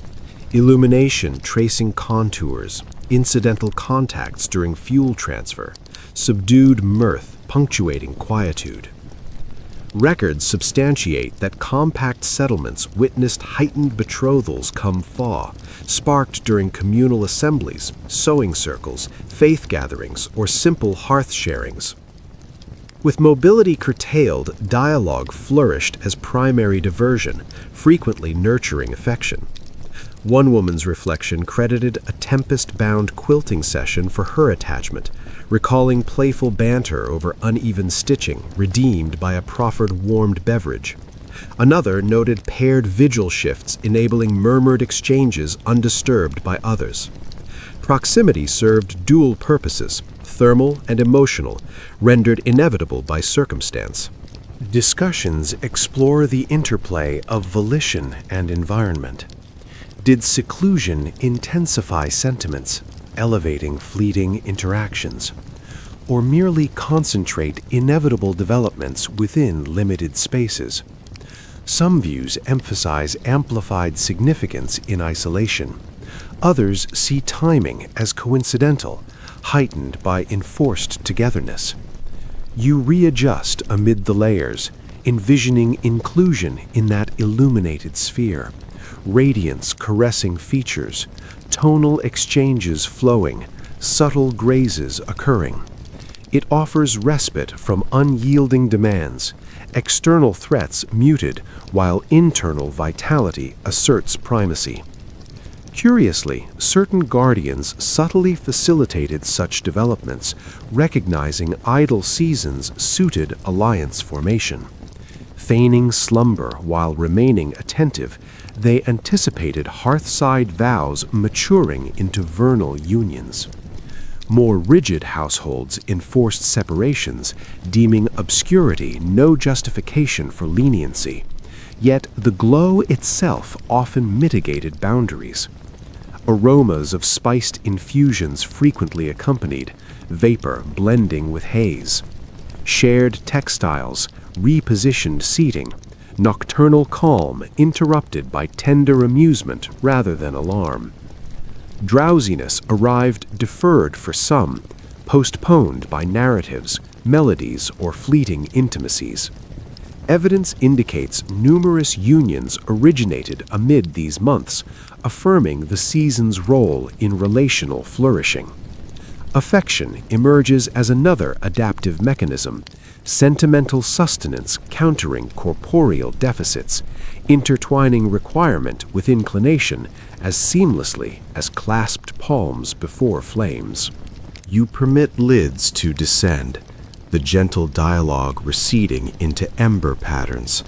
Illumination tracing contours, incidental contacts during fuel transfer, subdued mirth punctuating quietude. Records substantiate that compact settlements witnessed heightened betrothals come thaw, sparked during communal assemblies, sewing circles, faith gatherings, or simple hearth sharings. With mobility curtailed, dialogue flourished as primary diversion, frequently nurturing affection. One woman's reflection credited a tempest-bound quilting session for her attachment, recalling playful banter over uneven stitching redeemed by a proffered warmed beverage. Another noted paired vigil shifts enabling murmured exchanges undisturbed by others. Proximity served dual purposes, thermal and emotional, rendered inevitable by circumstance. Discussions explore the interplay of volition and environment. Did seclusion intensify sentiments, elevating fleeting interactions, or merely concentrate inevitable developments within limited spaces? Some views emphasize amplified significance in isolation. Others see timing as coincidental, heightened by enforced togetherness. You readjust amid the layers, envisioning inclusion in that illuminated sphere. Radiance caressing features, tonal exchanges flowing, subtle grazes occurring. It offers respite from unyielding demands, external threats muted while internal vitality asserts primacy. Curiously, certain guardians subtly facilitated such developments, recognizing idle seasons suited alliance formation. Feigning slumber while remaining attentive, they anticipated hearthside vows maturing into vernal unions. More rigid households enforced separations, deeming obscurity no justification for leniency. Yet the glow itself often mitigated boundaries. Aromas of spiced infusions frequently accompanied, vapor blending with haze. Shared textiles, repositioned seating, nocturnal calm interrupted by tender amusement rather than alarm. Drowsiness arrived deferred for some, postponed by narratives, melodies, or fleeting intimacies. Evidence indicates numerous unions originated amid these months, affirming the season's role in relational flourishing. Affection emerges as another adaptive mechanism, sentimental sustenance countering corporeal deficits, intertwining requirement with inclination as seamlessly as clasped palms before flames. You permit lids to descend, the gentle dialogue receding into ember patterns.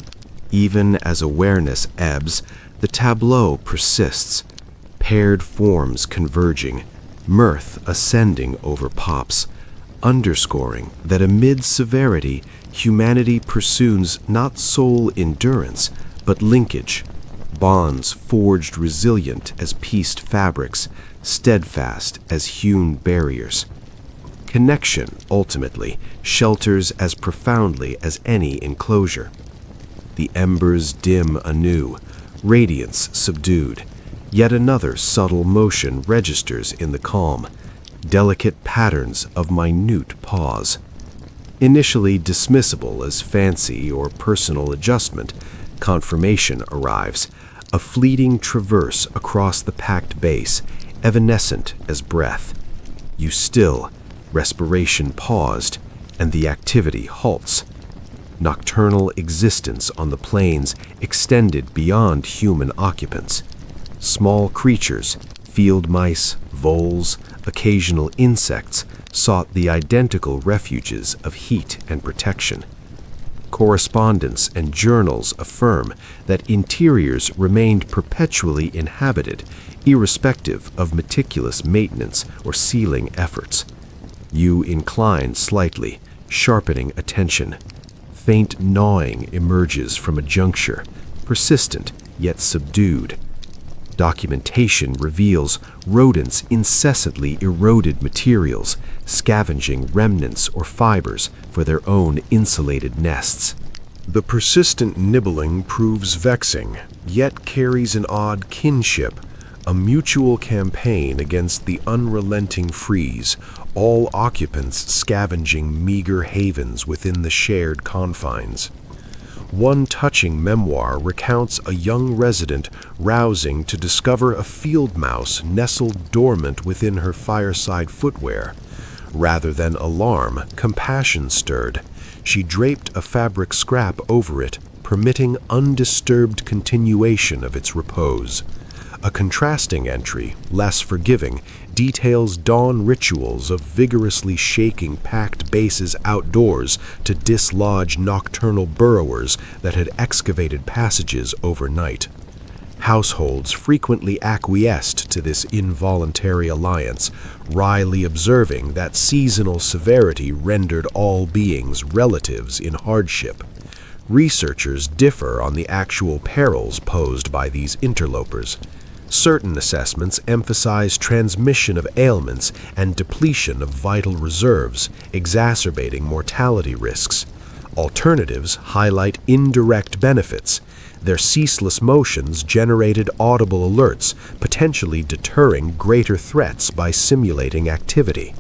Even as awareness ebbs, the tableau persists, paired forms converging, mirth ascending over pops, underscoring that amid severity, humanity pursues not soul endurance, but linkage, bonds forged resilient as pieced fabrics, steadfast as hewn barriers. Connection, ultimately, shelters as profoundly as any enclosure. The embers dim anew, radiance subdued. Yet another subtle motion registers in the calm, delicate patterns of minute pause. Initially dismissible as fancy or personal adjustment, confirmation arrives, a fleeting traverse across the packed base, evanescent as breath. You still, respiration paused, and the activity halts. Nocturnal existence on the plains extended beyond human occupants. Small creatures, field mice, voles, occasional insects, sought the identical refuges of heat and protection. Correspondence and journals affirm that interiors remained perpetually inhabited, irrespective of meticulous maintenance or sealing efforts. You incline slightly, sharpening attention. Faint gnawing emerges from a juncture, persistent yet subdued. Documentation reveals rodents incessantly eroded materials, scavenging remnants or fibers for their own insulated nests. The persistent nibbling proves vexing, yet carries an odd kinship, a mutual campaign against the unrelenting freeze, all occupants scavenging meager havens within the shared confines. One touching memoir recounts a young resident rousing to discover a field mouse nestled dormant within her fireside footwear. Rather than alarm, compassion stirred. She draped a fabric scrap over it, permitting undisturbed continuation of its repose. A contrasting entry, less forgiving, details dawn rituals of vigorously shaking packed bases outdoors to dislodge nocturnal burrowers that had excavated passages overnight. Households frequently acquiesced to this involuntary alliance, wryly observing that seasonal severity rendered all beings relatives in hardship. Researchers differ on the actual perils posed by these interlopers. Certain assessments emphasize transmission of ailments and depletion of vital reserves, exacerbating mortality risks. Alternatives highlight indirect benefits. Their ceaseless motions generated audible alerts, potentially deterring greater threats by simulating activity.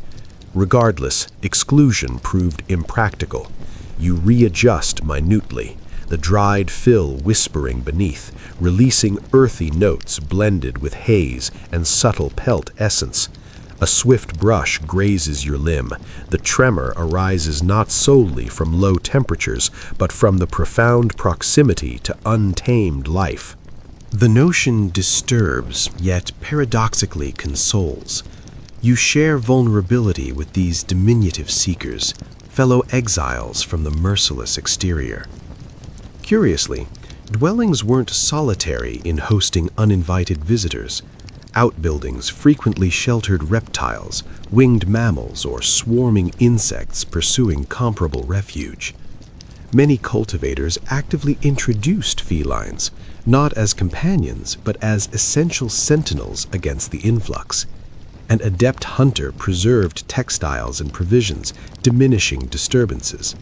Regardless, exclusion proved impractical. You readjust minutely, the dried fill whispering beneath, releasing earthy notes blended with haze and subtle pelt essence. A swift brush grazes your limb. The tremor arises not solely from low temperatures, but from the profound proximity to untamed life. The notion disturbs, yet paradoxically consoles. You share vulnerability with these diminutive seekers, fellow exiles from the merciless exterior. Curiously, dwellings weren't solitary in hosting uninvited visitors. Outbuildings frequently sheltered reptiles, winged mammals, or swarming insects pursuing comparable refuge. Many cultivators actively introduced felines, not as companions, but as essential sentinels against the influx. An adept hunter preserved textiles and provisions, diminishing disturbances.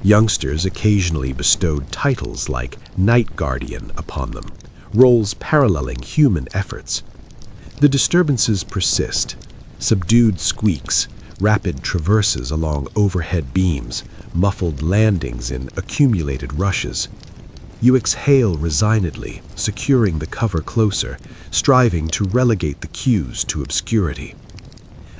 Youngsters occasionally bestowed titles like Night Guardian upon them, roles paralleling human efforts. The disturbances persist. Subdued squeaks, rapid traverses along overhead beams, muffled landings in accumulated rushes. You exhale resignedly, securing the cover closer, striving to relegate the cues to obscurity.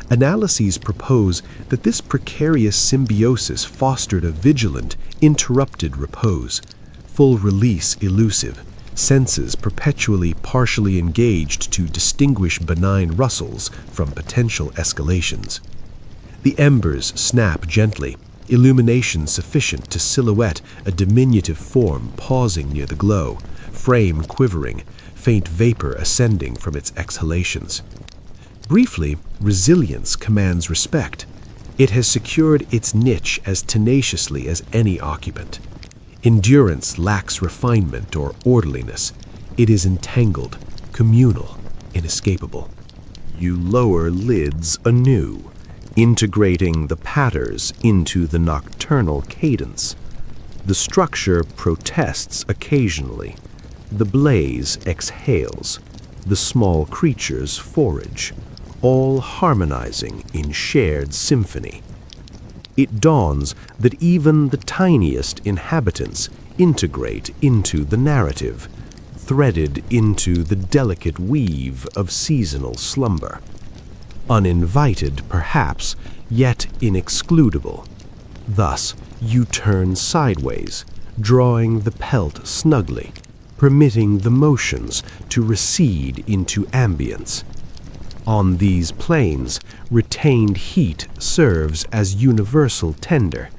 Analyses propose that this precarious symbiosis fostered a vigilant, interrupted repose, full release elusive, senses perpetually partially engaged to distinguish benign rustles from potential escalations. The embers snap gently, illumination sufficient to silhouette a diminutive form pausing near the glow, frame quivering, faint vapor ascending from its exhalations. Briefly, resilience commands respect. It has secured its niche as tenaciously as any occupant. Endurance lacks refinement or orderliness. It is entangled, communal, inescapable. You lower lids anew. integrating the patters into the nocturnal cadence. The structure protests occasionally. The blaze exhales. The small creatures forage, all harmonizing in shared symphony. It dawns that even the tiniest inhabitants integrate into the narrative, threaded into the delicate weave of seasonal slumber. Uninvited, perhaps, yet inexcludable. Thus, you turn sideways, drawing the pelt snugly, permitting the motions to recede into ambience. On these planes, retained heat serves as universal tender,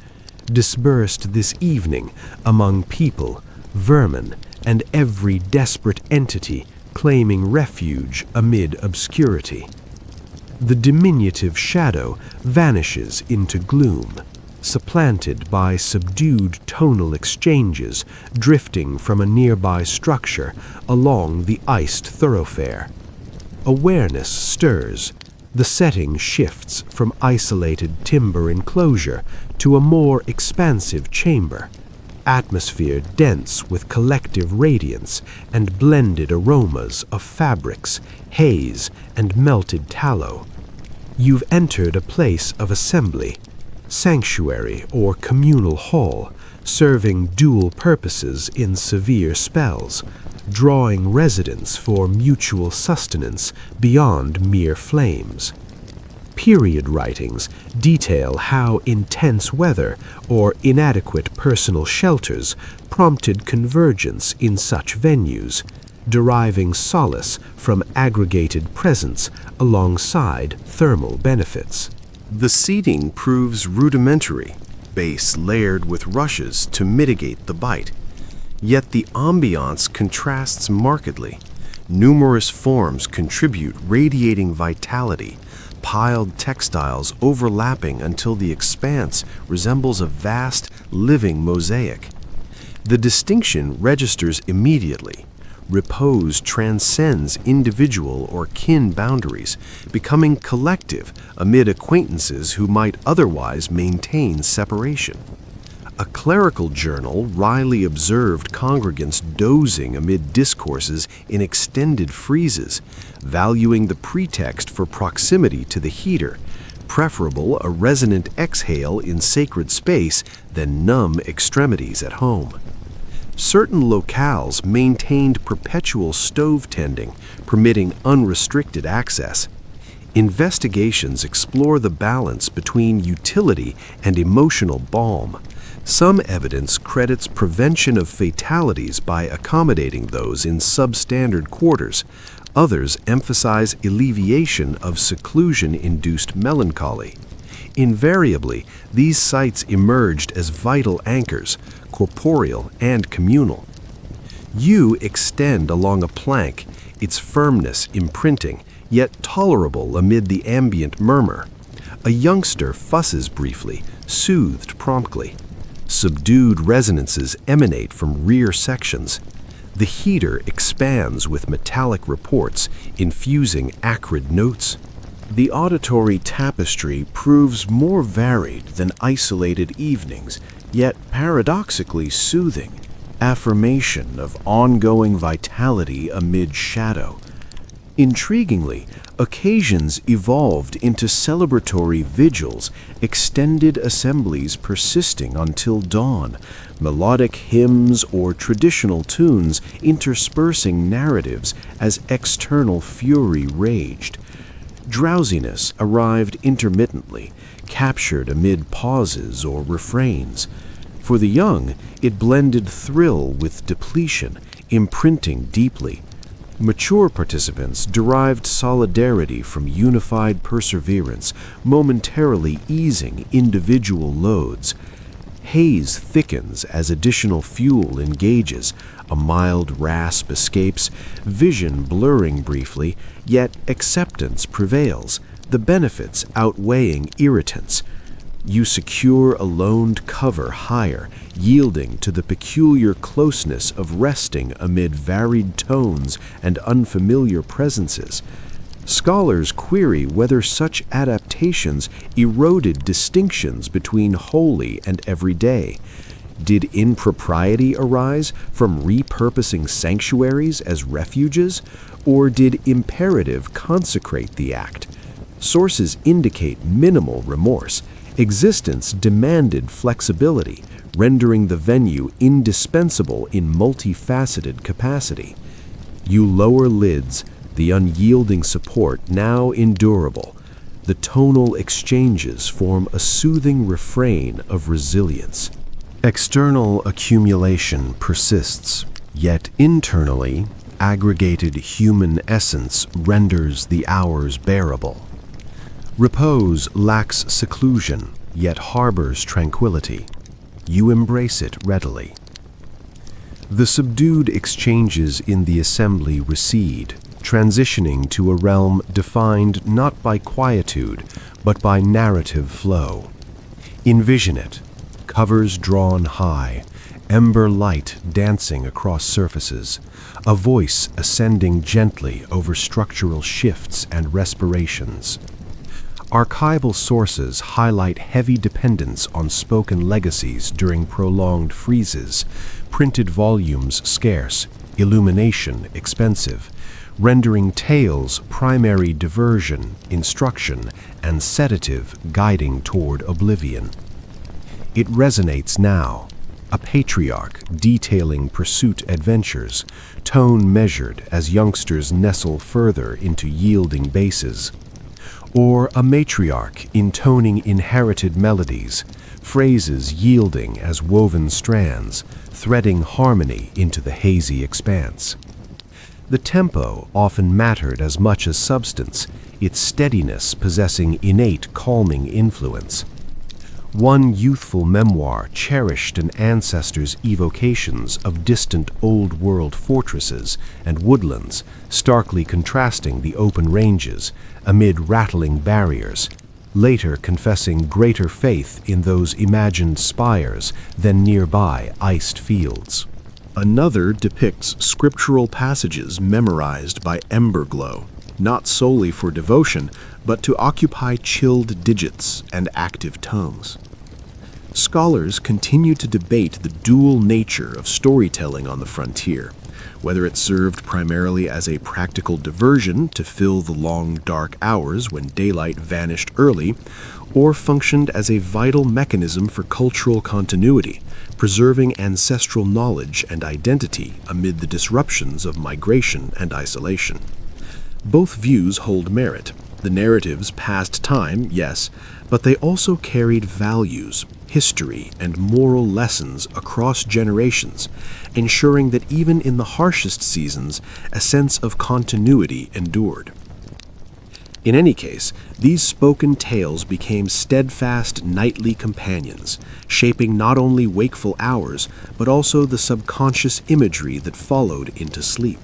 dispersed this evening among people, vermin, and every desperate entity claiming refuge amid obscurity. The diminutive shadow vanishes into gloom, supplanted by subdued tonal exchanges drifting from a nearby structure along the iced thoroughfare. Awareness stirs. The setting shifts from isolated timber enclosure to a more expansive chamber, atmosphere dense with collective radiance and blended aromas of fabrics, haze, and melted tallow. You've entered a place of assembly, sanctuary or communal hall, serving dual purposes in severe spells, drawing residents for mutual sustenance beyond mere flames. Period writings detail how intense weather or inadequate personal shelters prompted convergence in such venues, deriving solace from aggregated presence alongside thermal benefits. The seating proves rudimentary, base layered with rushes to mitigate the bite. Yet the ambiance contrasts markedly. Numerous forms contribute radiating vitality, piled textiles overlapping until the expanse resembles a vast, living mosaic. The distinction registers immediately. Repose transcends individual or kin boundaries, becoming collective amid acquaintances who might otherwise maintain separation. A clerical journal wryly observed congregants dozing amid discourses in extended freezes, valuing the pretext for proximity to the heater, preferable a resonant exhale in sacred space than numb extremities at home. Certain locales maintained perpetual stove tending, permitting unrestricted access. Investigations explore the balance between utility and emotional balm. Some evidence credits prevention of fatalities by accommodating those in substandard quarters. Others emphasize alleviation of seclusion-induced melancholy. Invariably, these sites emerged as vital anchors, corporeal and communal. You extend along a plank, its firmness imprinting, yet tolerable amid the ambient murmur. A youngster fusses briefly, soothed promptly. Subdued resonances emanate from rear sections. The heater expands with metallic reports, infusing acrid notes. The auditory tapestry proves more varied than isolated evenings, yet paradoxically soothing, affirmation of ongoing vitality amid shadow. Intriguingly, occasions evolved into celebratory vigils, extended assemblies persisting until dawn, melodic hymns or traditional tunes interspersing narratives as external fury raged. Drowsiness arrived intermittently, captured amid pauses or refrains. For the young, it blended thrill with depletion, imprinting deeply. Mature participants derived solidarity from unified perseverance, momentarily easing individual loads. Haze thickens as additional fuel engages, a mild rasp escapes, vision blurring briefly, yet acceptance prevails, the benefits outweighing irritants. You secure a loaned cover higher, yielding to the peculiar closeness of resting amid varied tones and unfamiliar presences. Scholars query whether such adaptations eroded distinctions between holy and everyday. Did impropriety arise from repurposing sanctuaries as refuges, or did imperative consecrate the act? Sources indicate minimal remorse. Existence demanded flexibility, rendering the venue indispensable in multifaceted capacity. You lower lids, the unyielding support now endurable. The tonal exchanges form a soothing refrain of resilience. External accumulation persists, yet internally, aggregated human essence renders the hours bearable. Repose lacks seclusion, yet harbors tranquility. You embrace it readily. The subdued exchanges in the assembly recede, transitioning to a realm defined not by quietude, but by narrative flow. Envision it. Covers drawn high, ember light dancing across surfaces, a voice ascending gently over structural shifts and respirations. Archival sources highlight heavy dependence on spoken legacies during prolonged freezes, printed volumes scarce, illumination expensive, rendering tales primary diversion, instruction, and sedative guiding toward oblivion. It resonates now, a patriarch detailing pursuit adventures, tone measured as youngsters nestle further into yielding bases. Or a matriarch intoning inherited melodies, phrases yielding as woven strands, threading harmony into the hazy expanse. The tempo often mattered as much as substance, its steadiness possessing innate calming influence. One youthful memoir cherished an ancestor's evocations of distant old-world fortresses and woodlands, starkly contrasting the open ranges amid rattling barriers, later confessing greater faith in those imagined spires than nearby iced fields. Another depicts scriptural passages memorized by ember glow, not solely for devotion, but to occupy chilled digits and active tongues. Scholars continue to debate the dual nature of storytelling on the frontier, whether it served primarily as a practical diversion to fill the long, dark hours when daylight vanished early, or functioned as a vital mechanism for cultural continuity, preserving ancestral knowledge and identity amid the disruptions of migration and isolation. Both views hold merit. The narratives passed time, yes, but they also carried values, history, and moral lessons across generations, ensuring that even in the harshest seasons, a sense of continuity endured. In any case, these spoken tales became steadfast nightly companions, shaping not only wakeful hours, but also the subconscious imagery that followed into sleep.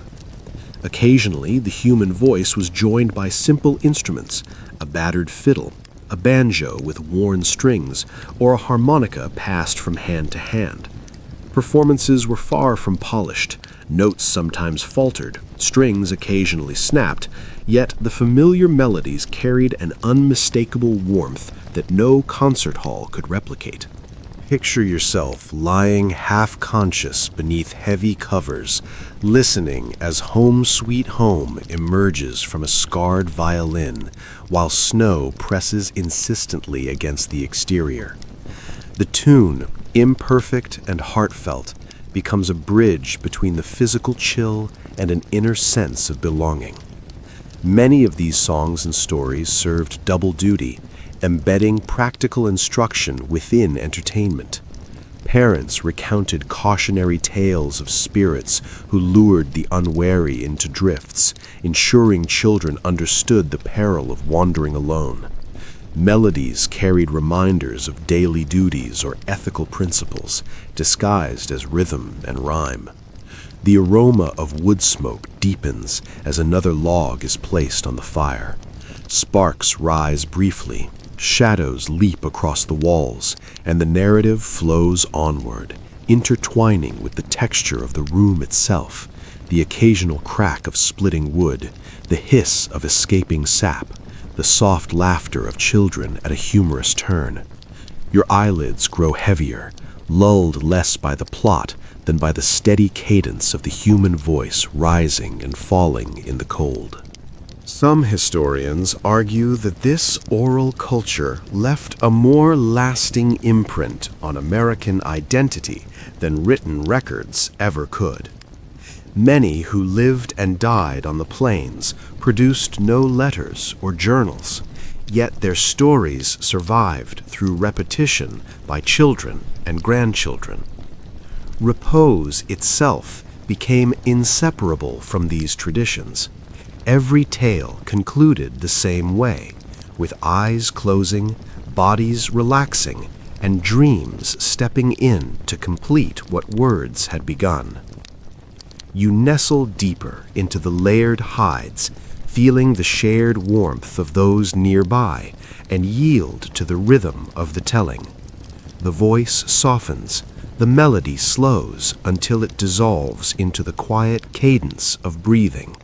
Occasionally, the human voice was joined by simple instruments, a battered fiddle, a banjo with worn strings, or a harmonica passed from hand to hand. Performances were far from polished, notes sometimes faltered, strings occasionally snapped, yet the familiar melodies carried an unmistakable warmth that no concert hall could replicate. Picture yourself lying half-conscious beneath heavy covers, listening as Home Sweet Home emerges from a scarred violin, while snow presses insistently against the exterior. The tune, imperfect and heartfelt, becomes a bridge between the physical chill and an inner sense of belonging. Many of these songs and stories served double duty, embedding practical instruction within entertainment. Parents recounted cautionary tales of spirits who lured the unwary into drifts, ensuring children understood the peril of wandering alone. Melodies carried reminders of daily duties or ethical principles, disguised as rhythm and rhyme. The aroma of wood smoke deepens as another log is placed on the fire. Sparks rise briefly, shadows leap across the walls, and the narrative flows onward, intertwining with the texture of the room itself, the occasional crack of splitting wood, the hiss of escaping sap, the soft laughter of children at a humorous turn. Your eyelids grow heavier, lulled less by the plot than by the steady cadence of the human voice rising and falling in the cold. Some historians argue that this oral culture left a more lasting imprint on American identity than written records ever could. Many who lived and died on the plains produced no letters or journals, yet their stories survived through repetition by children and grandchildren. Repose itself became inseparable from these traditions. Every tale concluded the same way, with eyes closing, bodies relaxing, and dreams stepping in to complete what words had begun. You nestle deeper into the layered hides, feeling the shared warmth of those nearby, and yield to the rhythm of the telling. The voice softens, the melody slows until it dissolves into the quiet cadence of breathing.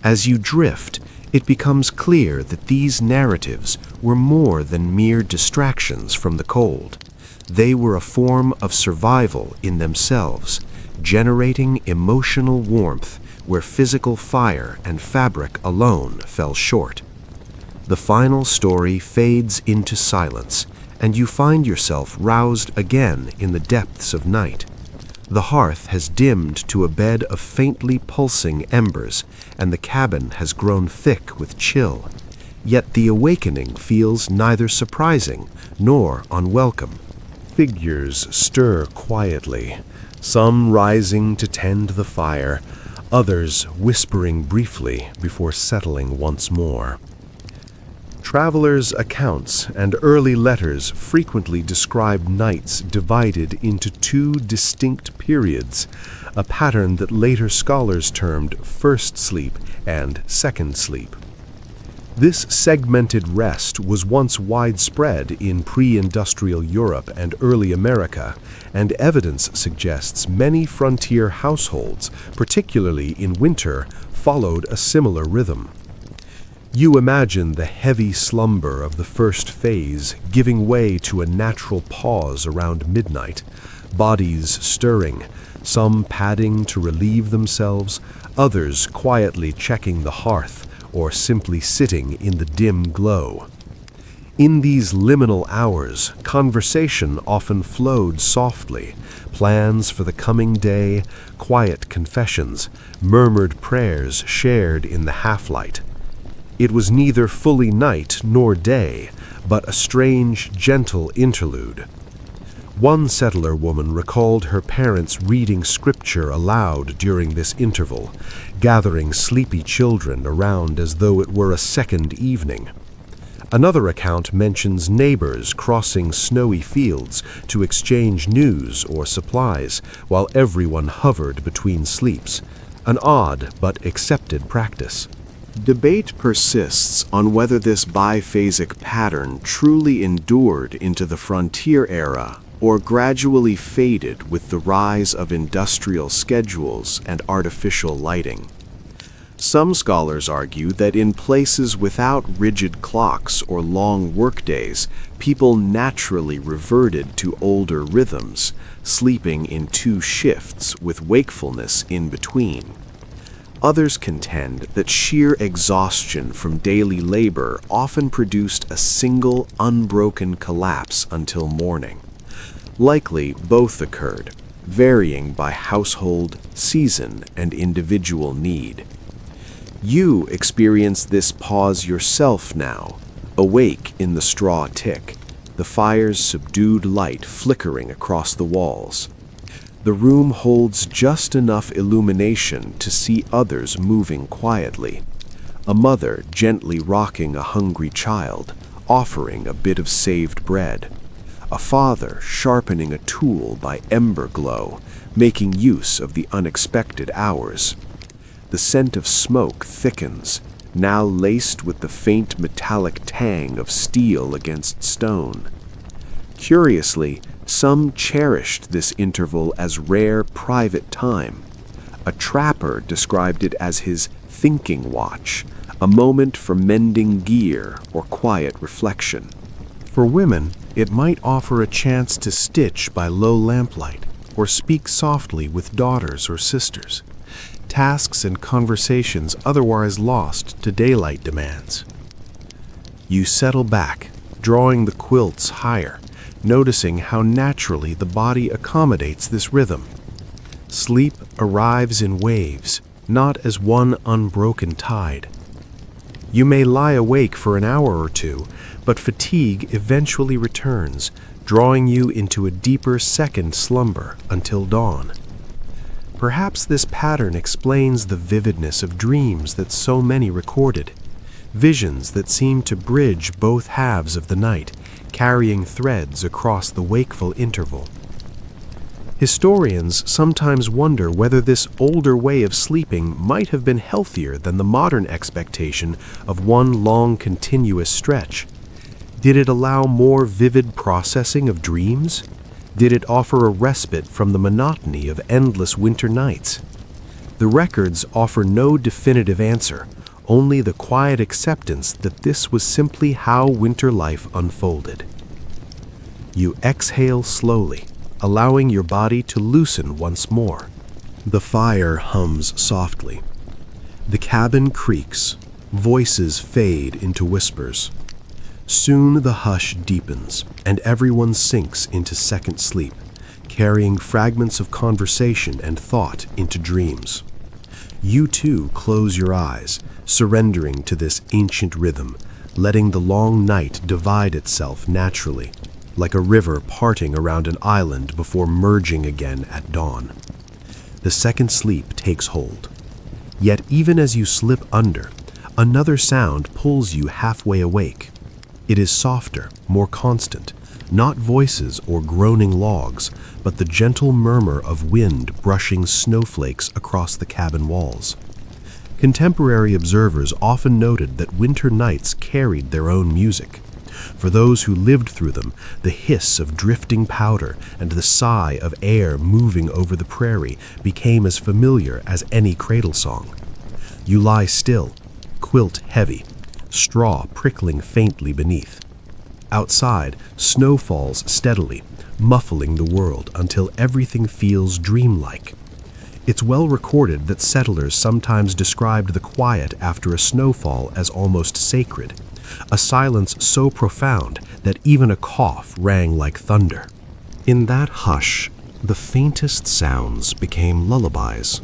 As you drift, it becomes clear that these narratives were more than mere distractions from the cold. They were a form of survival in themselves, generating emotional warmth where physical fire and fabric alone fell short. The final story fades into silence, and you find yourself roused again in the depths of night. The hearth has dimmed to a bed of faintly pulsing embers, and the cabin has grown thick with chill. Yet the awakening feels neither surprising nor unwelcome. Figures stir quietly, some rising to tend the fire, others whispering briefly before settling once more. Travelers' accounts and early letters frequently describe nights divided into two distinct periods, a pattern that later scholars termed first sleep and second sleep. This segmented rest was once widespread in pre-industrial Europe and early America, and evidence suggests many frontier households, particularly in winter, followed a similar rhythm. You imagine the heavy slumber of the first phase giving way to a natural pause around midnight, bodies stirring, some padding to relieve themselves, others quietly checking the hearth or simply sitting in the dim glow. In these liminal hours, conversation often flowed softly, plans for the coming day, quiet confessions, murmured prayers shared in the half-light. It was neither fully night nor day, but a strange, gentle interlude. One settler woman recalled her parents reading scripture aloud during this interval, gathering sleepy children around as though it were a second evening. Another account mentions neighbors crossing snowy fields to exchange news or supplies while everyone hovered between sleeps, an odd but accepted practice. Debate persists on whether this biphasic pattern truly endured into the frontier era or gradually faded with the rise of industrial schedules and artificial lighting. Some scholars argue that in places without rigid clocks or long workdays, people naturally reverted to older rhythms, sleeping in two shifts with wakefulness in between. Others contend that sheer exhaustion from daily labor often produced a single, unbroken collapse until morning. Likely, both occurred, varying by household, season, and individual need. You experience this pause yourself now, awake in the straw tick, the fire's subdued light flickering across the walls. The room holds just enough illumination to see others moving quietly. A mother gently rocking a hungry child, offering a bit of saved bread. A father sharpening a tool by ember glow, making use of the unexpected hours. The scent of smoke thickens, now laced with the faint metallic tang of steel against stone. Curiously, some cherished this interval as rare private time, A trapper described it as his thinking watch, a moment for mending gear or quiet reflection. For women, it might offer a chance to stitch by low lamplight or speak softly with daughters or sisters, tasks and conversations otherwise lost to daylight demands. You settle back, drawing the quilts higher, noticing how naturally the body accommodates this rhythm. Sleep arrives in waves, not as one unbroken tide. You may lie awake for an hour or two, but fatigue eventually returns, drawing you into a deeper second slumber until dawn. Perhaps this pattern explains the vividness of dreams that so many recorded, visions that seem to bridge both halves of the night, carrying threads across the wakeful interval. Historians sometimes wonder whether this older way of sleeping might have been healthier than the modern expectation of one long continuous stretch. Did it allow more vivid processing of dreams? Did it offer a respite from the monotony of endless winter nights? The records offer no definitive answer, only the quiet acceptance that this was simply how winter life unfolded. You exhale slowly, allowing your body to loosen once more. The fire hums softly. The cabin creaks, voices fade into whispers. Soon the hush deepens, and everyone sinks into second sleep, carrying fragments of conversation and thought into dreams. You too close your eyes, surrendering to this ancient rhythm, letting the long night divide itself naturally, like a river parting around an island before merging again at dawn. The second sleep takes hold. Yet even as you slip under, another sound pulls you halfway awake. It is softer, more constant, not voices or groaning logs, but the gentle murmur of wind brushing snowflakes across the cabin walls. Contemporary observers often noted that winter nights carried their own music. For those who lived through them, the hiss of drifting powder and the sigh of air moving over the prairie became as familiar as any cradle song. You lie still, quilt heavy, straw prickling faintly beneath. Outside, snow falls steadily, muffling the world until everything feels dreamlike. It's well recorded that settlers sometimes described the quiet after a snowfall as almost sacred, a silence so profound that even a cough rang like thunder. In that hush, the faintest sounds became lullabies.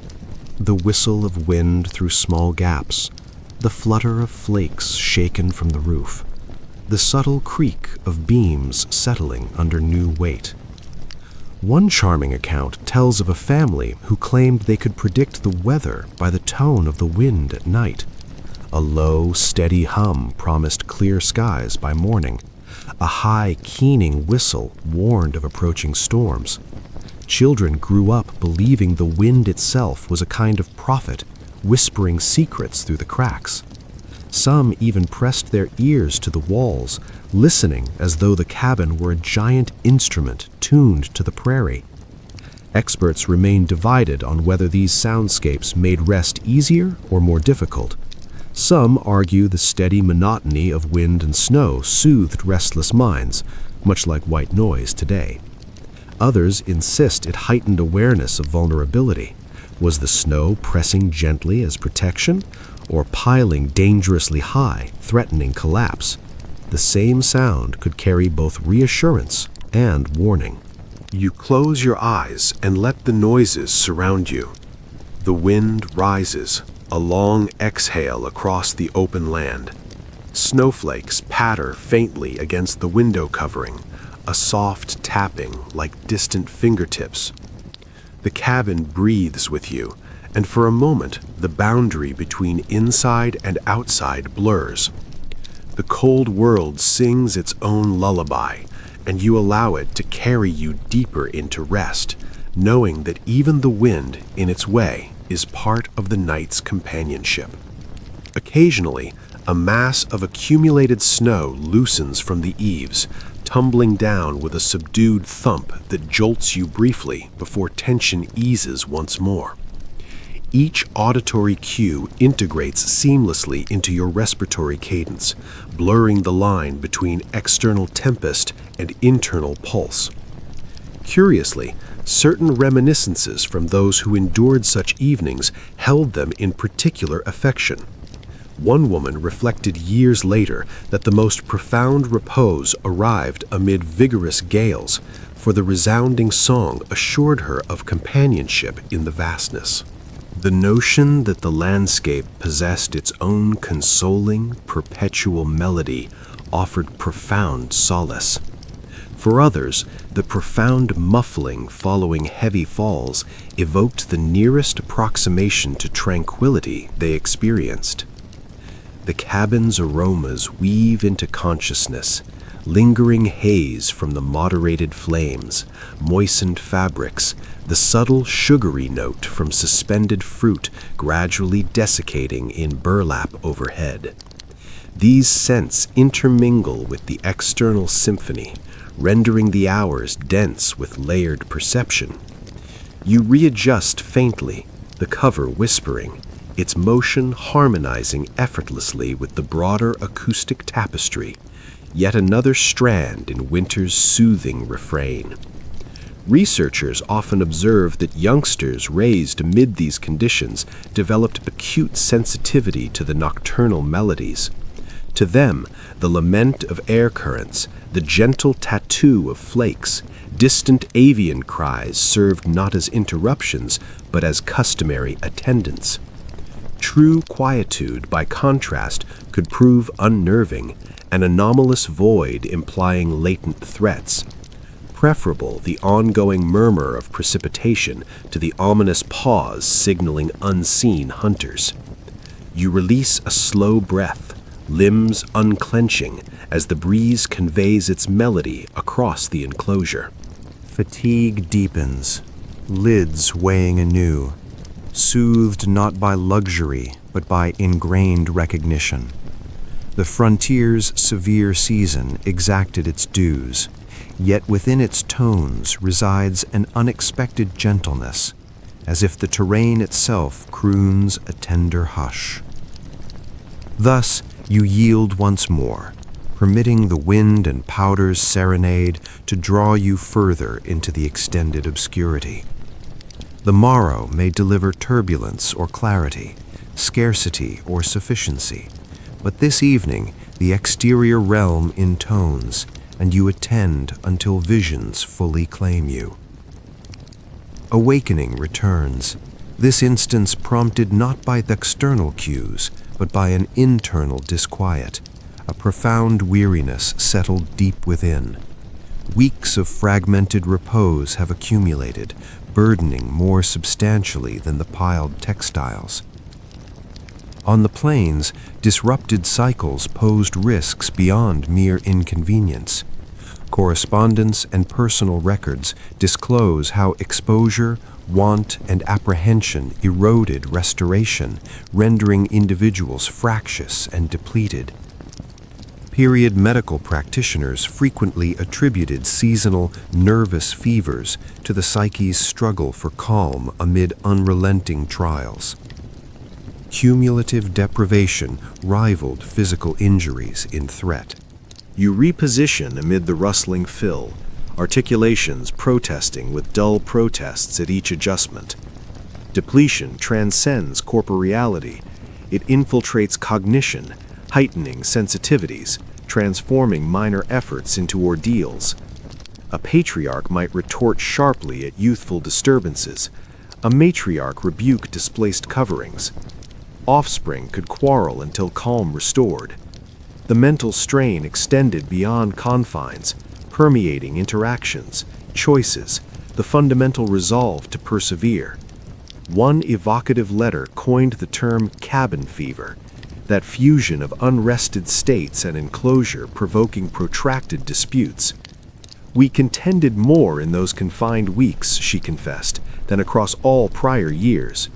The whistle of wind through small gaps, the flutter of flakes shaken from the roof, the subtle creak of beams settling under new weight. One charming account tells of a family who claimed they could predict the weather by the tone of the wind at night. A low, steady hum promised clear skies by morning. A high, keening whistle warned of approaching storms. Children grew up believing the wind itself was a kind of prophet, whispering secrets through the cracks. Some even pressed their ears to the walls, listening as though the cabin were a giant instrument tuned to the prairie. Experts remain divided on whether these soundscapes made rest easier or more difficult. Some argue the steady monotony of wind and snow soothed restless minds, much like white noise today. Others insist it heightened awareness of vulnerability. Was the snow pressing gently as protection, or piling dangerously high, threatening collapse? The same sound could carry both reassurance and warning. You close your eyes and let the noises surround you. The wind rises, a long exhale across the open land. Snowflakes patter faintly against the window covering, a soft tapping like distant fingertips. The cabin breathes with you, and for a moment the boundary between inside and outside blurs. The cold world sings its own lullaby, and you allow it to carry you deeper into rest, knowing that even the wind, in its way, is part of the night's companionship. Occasionally, a mass of accumulated snow loosens from the eaves, tumbling down with a subdued thump that jolts you briefly before tension eases once more. Each auditory cue integrates seamlessly into your respiratory cadence, blurring the line between external tempest and internal pulse. Curiously, certain reminiscences from those who endured such evenings held them in particular affection. One woman reflected years later that the most profound repose arrived amid vigorous gales, for the resounding song assured her of companionship in the vastness. The notion that the landscape possessed its own consoling, perpetual melody offered profound solace. For others, the profound muffling following heavy falls evoked the nearest approximation to tranquility they experienced. The cabin's aromas weave into consciousness, lingering haze from the moderated flames, moistened fabrics, the subtle sugary note from suspended fruit gradually desiccating in burlap overhead. These scents intermingle with the external symphony, rendering the hours dense with layered perception. You readjust faintly, the cover whispering, its motion harmonizing effortlessly with the broader acoustic tapestry, yet another strand in winter's soothing refrain. Researchers often observe that youngsters raised amid these conditions developed acute sensitivity to the nocturnal melodies. To them, the lament of air currents, the gentle tattoo of flakes, distant avian cries served not as interruptions, but as customary attendants. True quietude, by contrast, could prove unnerving, an anomalous void implying latent threats. Preferable the ongoing murmur of precipitation to the ominous pause signaling unseen hunters. You release a slow breath, limbs unclenching as the breeze conveys its melody across the enclosure. Fatigue deepens, lids weighing anew, soothed not by luxury but by ingrained recognition. The frontier's severe season exacted its dues, yet within its tones resides an unexpected gentleness, as if the terrain itself croons a tender hush. Thus you yield once more, permitting the wind and powder's serenade to draw you further into the extended obscurity. The morrow may deliver turbulence or clarity, scarcity or sufficiency, but this evening the exterior realm intones, and you attend until visions fully claim you. Awakening returns, this instance prompted not by the external cues, but by an internal disquiet. A profound weariness settled deep within. Weeks of fragmented repose have accumulated, burdening more substantially than the piled textiles. On the plains, disrupted cycles posed risks beyond mere inconvenience. Correspondence and personal records disclose how exposure, want, and apprehension eroded restoration, rendering individuals fractious and depleted. Period medical practitioners frequently attributed seasonal nervous fevers to the psyche's struggle for calm amid unrelenting trials. Cumulative deprivation rivaled physical injuries in threat. You reposition amid the rustling fill, articulations protesting with dull protests at each adjustment. Depletion transcends corporeality. It infiltrates cognition, heightening sensitivities, transforming minor efforts into ordeals. A patriarch might retort sharply at youthful disturbances. A matriarch rebuke displaced coverings. Offspring could quarrel until calm restored. The mental strain extended beyond confines, permeating interactions, choices, the fundamental resolve to persevere. One evocative letter coined the term cabin fever, that fusion of unrested states and enclosure provoking protracted disputes. We contended more in those confined weeks, she confessed, than across all prior years.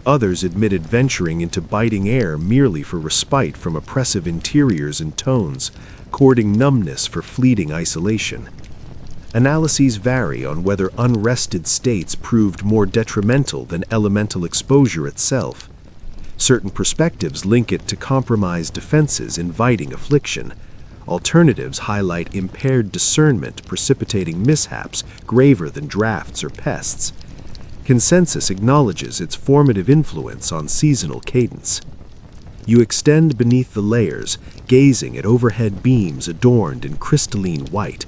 Others admitted venturing into biting air merely for respite from oppressive interiors and tones, courting numbness for fleeting isolation. Analyses vary on whether unrested states proved more detrimental than elemental exposure itself. Certain perspectives link it to compromised defenses inviting affliction. Alternatives highlight impaired discernment precipitating mishaps graver than drafts or pests. Consensus acknowledges its formative influence on seasonal cadence. You extend beneath the layers, gazing at overhead beams adorned in crystalline white.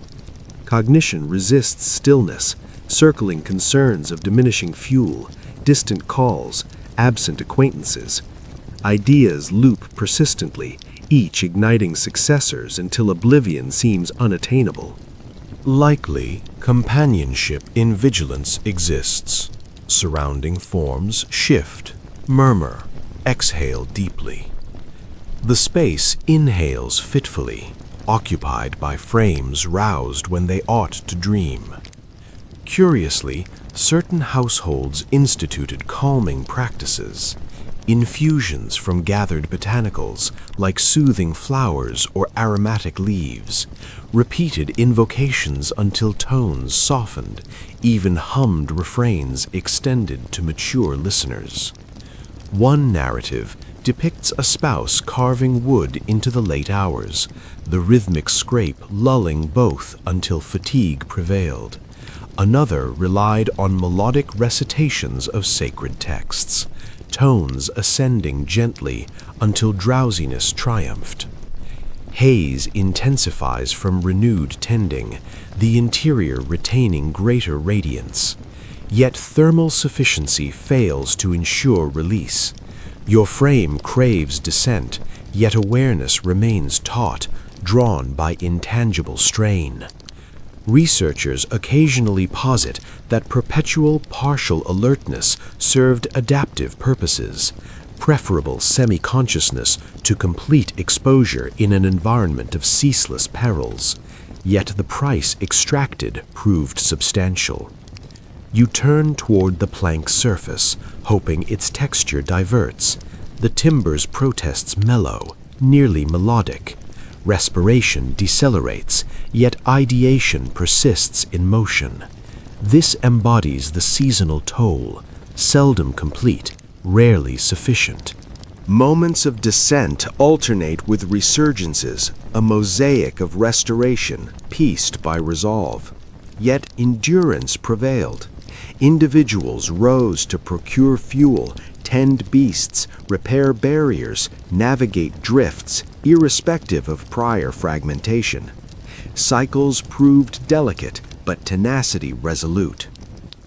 Cognition resists stillness, circling concerns of diminishing fuel, distant calls, absent acquaintances. Ideas loop persistently, each igniting successors until oblivion seems unattainable. Likely, companionship in vigilance exists. Surrounding forms shift, murmur, exhale deeply. The space inhales fitfully, occupied by frames roused when they ought to dream. Curiously, certain households instituted calming practices, infusions from gathered botanicals like soothing flowers or aromatic leaves, repeated invocations until tones softened, even hummed refrains extended to mature listeners. One narrative depicts a spouse carving wood into the late hours, the rhythmic scrape lulling both until fatigue prevailed. Another relied on melodic recitations of sacred texts, tones ascending gently until drowsiness triumphed. Haze intensifies from renewed tending, the interior retaining greater radiance. Yet thermal sufficiency fails to ensure release. Your frame craves descent, yet awareness remains taut, drawn by intangible strain. Researchers occasionally posit that perpetual partial alertness served adaptive purposes, preferable semi-consciousness to complete exposure in an environment of ceaseless perils. Yet the price extracted proved substantial. You turn toward the plank surface, hoping its texture diverts. The timber's protests mellow, nearly melodic. Respiration decelerates, yet ideation persists in motion. This embodies the seasonal toll, seldom complete, rarely sufficient. Moments of descent alternate with resurgences, a mosaic of restoration, pieced by resolve. Yet endurance prevailed. Individuals rose to procure fuel, tend beasts, repair barriers, navigate drifts, irrespective of prior fragmentation. Cycles proved delicate, but tenacity resolute.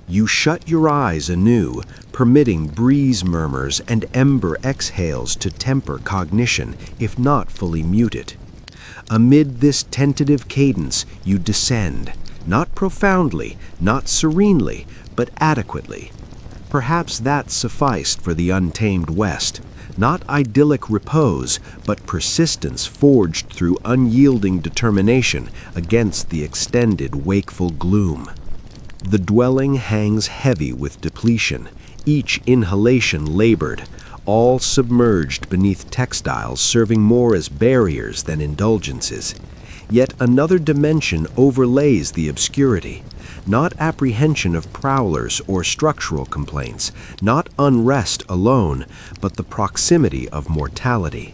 You shut your eyes anew, permitting breeze murmurs and ember exhales to temper cognition, if not fully mute it. Amid this tentative cadence, you descend, not profoundly, not serenely, but adequately. Perhaps that sufficed for the untamed West, not idyllic repose, but persistence forged through unyielding determination against the extended wakeful gloom. The dwelling hangs heavy with depletion, each inhalation labored, all submerged beneath textiles serving more as barriers than indulgences. Yet another dimension overlays the obscurity. Not apprehension of prowlers or structural complaints, not unrest alone, but the proximity of mortality.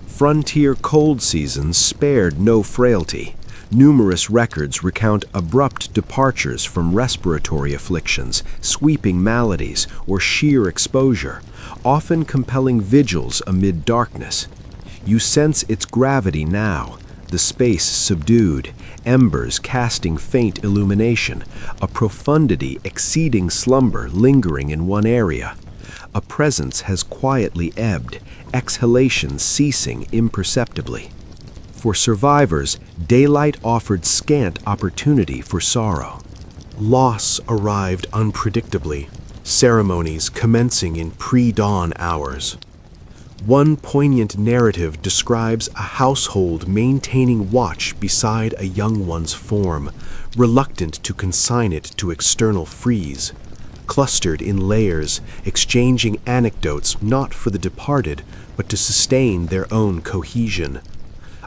Frontier cold seasons spared no frailty. Numerous records recount abrupt departures from respiratory afflictions, sweeping maladies, or sheer exposure, often compelling vigils amid darkness. You sense its gravity now, the space subdued, embers casting faint illumination, a profundity exceeding slumber lingering in one area. A presence has quietly ebbed, exhalations ceasing imperceptibly. For survivors, daylight offered scant opportunity for sorrow. Loss arrived unpredictably, ceremonies commencing in pre-dawn hours. One poignant narrative describes a household maintaining watch beside a young one's form, reluctant to consign it to external freeze. Clustered in layers, exchanging anecdotes not for the departed, but to sustain their own cohesion.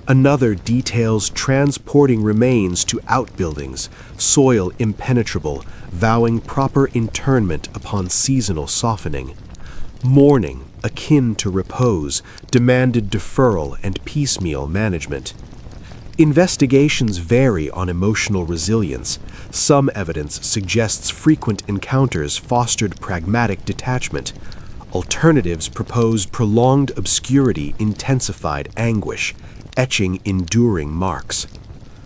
Another details transporting remains to outbuildings, soil impenetrable, vowing proper interment upon seasonal softening. Mourning, akin to repose, demanded deferral and piecemeal management. Investigations vary on emotional resilience. Some evidence suggests frequent encounters fostered pragmatic detachment. Alternatives proposed prolonged obscurity intensified anguish, etching enduring marks.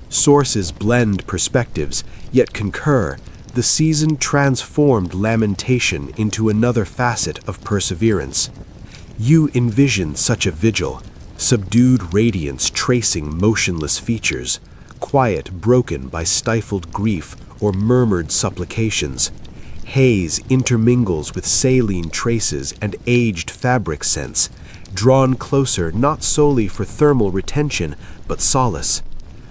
Sources blend perspectives, yet concur. The season transformed lamentation into another facet of perseverance. You envision such a vigil, subdued radiance tracing motionless features, quiet broken by stifled grief or murmured supplications. Haze intermingles with saline traces and aged fabric scents, drawn closer not solely for thermal retention, but solace.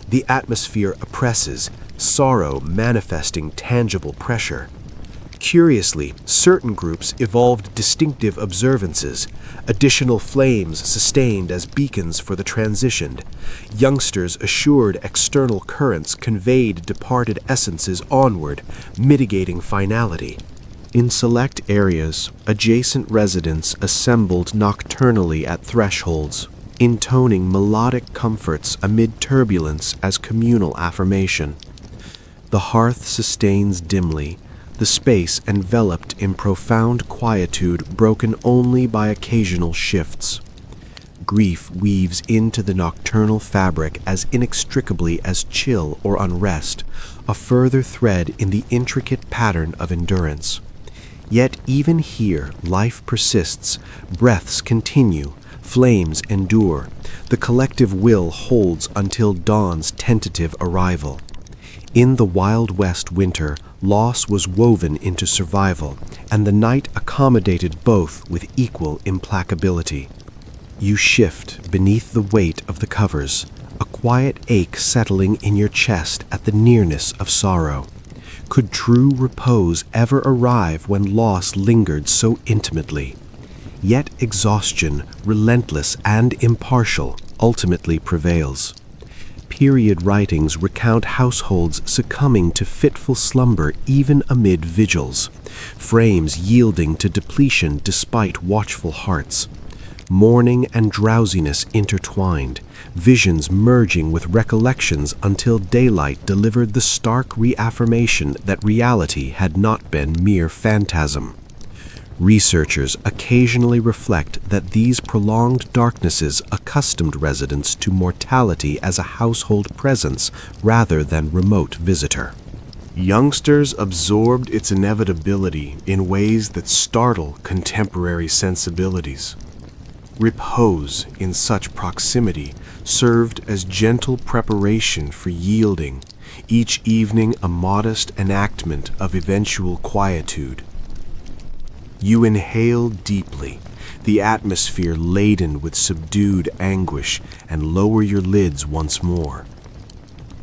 The atmosphere oppresses, sorrow manifesting tangible pressure. Curiously, certain groups evolved distinctive observances, additional flames sustained as beacons for the transitioned. Youngsters assured external currents conveyed departed essences onward, mitigating finality. In select areas, adjacent residents assembled nocturnally at thresholds, intoning melodic comforts amid turbulence as communal affirmation. The hearth sustains dimly, the space enveloped in profound quietude broken only by occasional shifts. Grief weaves into the nocturnal fabric as inextricably as chill or unrest, a further thread in the intricate pattern of endurance. Yet even here life persists, breaths continue, flames endure, the collective will holds until dawn's tentative arrival. In the Wild West winter, loss was woven into survival, and the night accommodated both with equal implacability. You shift beneath the weight of the covers, a quiet ache settling in your chest at the nearness of sorrow. Could true repose ever arrive when loss lingered so intimately? Yet exhaustion, relentless and impartial, ultimately prevails. Period writings recount households succumbing to fitful slumber even amid vigils, frames yielding to depletion despite watchful hearts. Mourning and drowsiness intertwined, visions merging with recollections until daylight delivered the stark reaffirmation that reality had not been mere phantasm. Researchers occasionally reflect that these prolonged darknesses accustomed residents to mortality as a household presence rather than remote visitor. Youngsters absorbed its inevitability in ways that startle contemporary sensibilities. Repose in such proximity served as gentle preparation for yielding, each evening a modest enactment of eventual quietude. You inhale deeply, the atmosphere laden with subdued anguish, and lower your lids once more.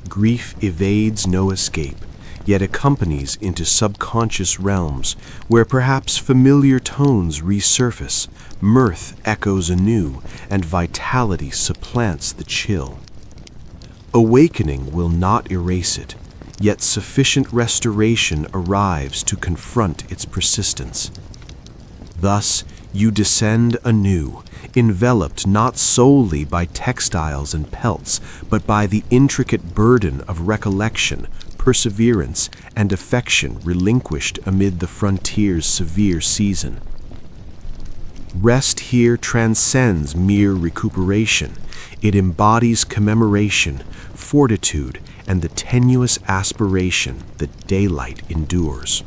Grief evades no escape, yet accompanies into subconscious realms where perhaps familiar tones resurface, mirth echoes anew, and vitality supplants the chill. Awakening will not erase it, yet sufficient restoration arrives to confront its persistence. Thus, you descend anew, enveloped not solely by textiles and pelts, but by the intricate burden of recollection, perseverance, and affection relinquished amid the frontier's severe season. Rest here transcends mere recuperation. It embodies commemoration, fortitude, and the tenuous aspiration that daylight endures.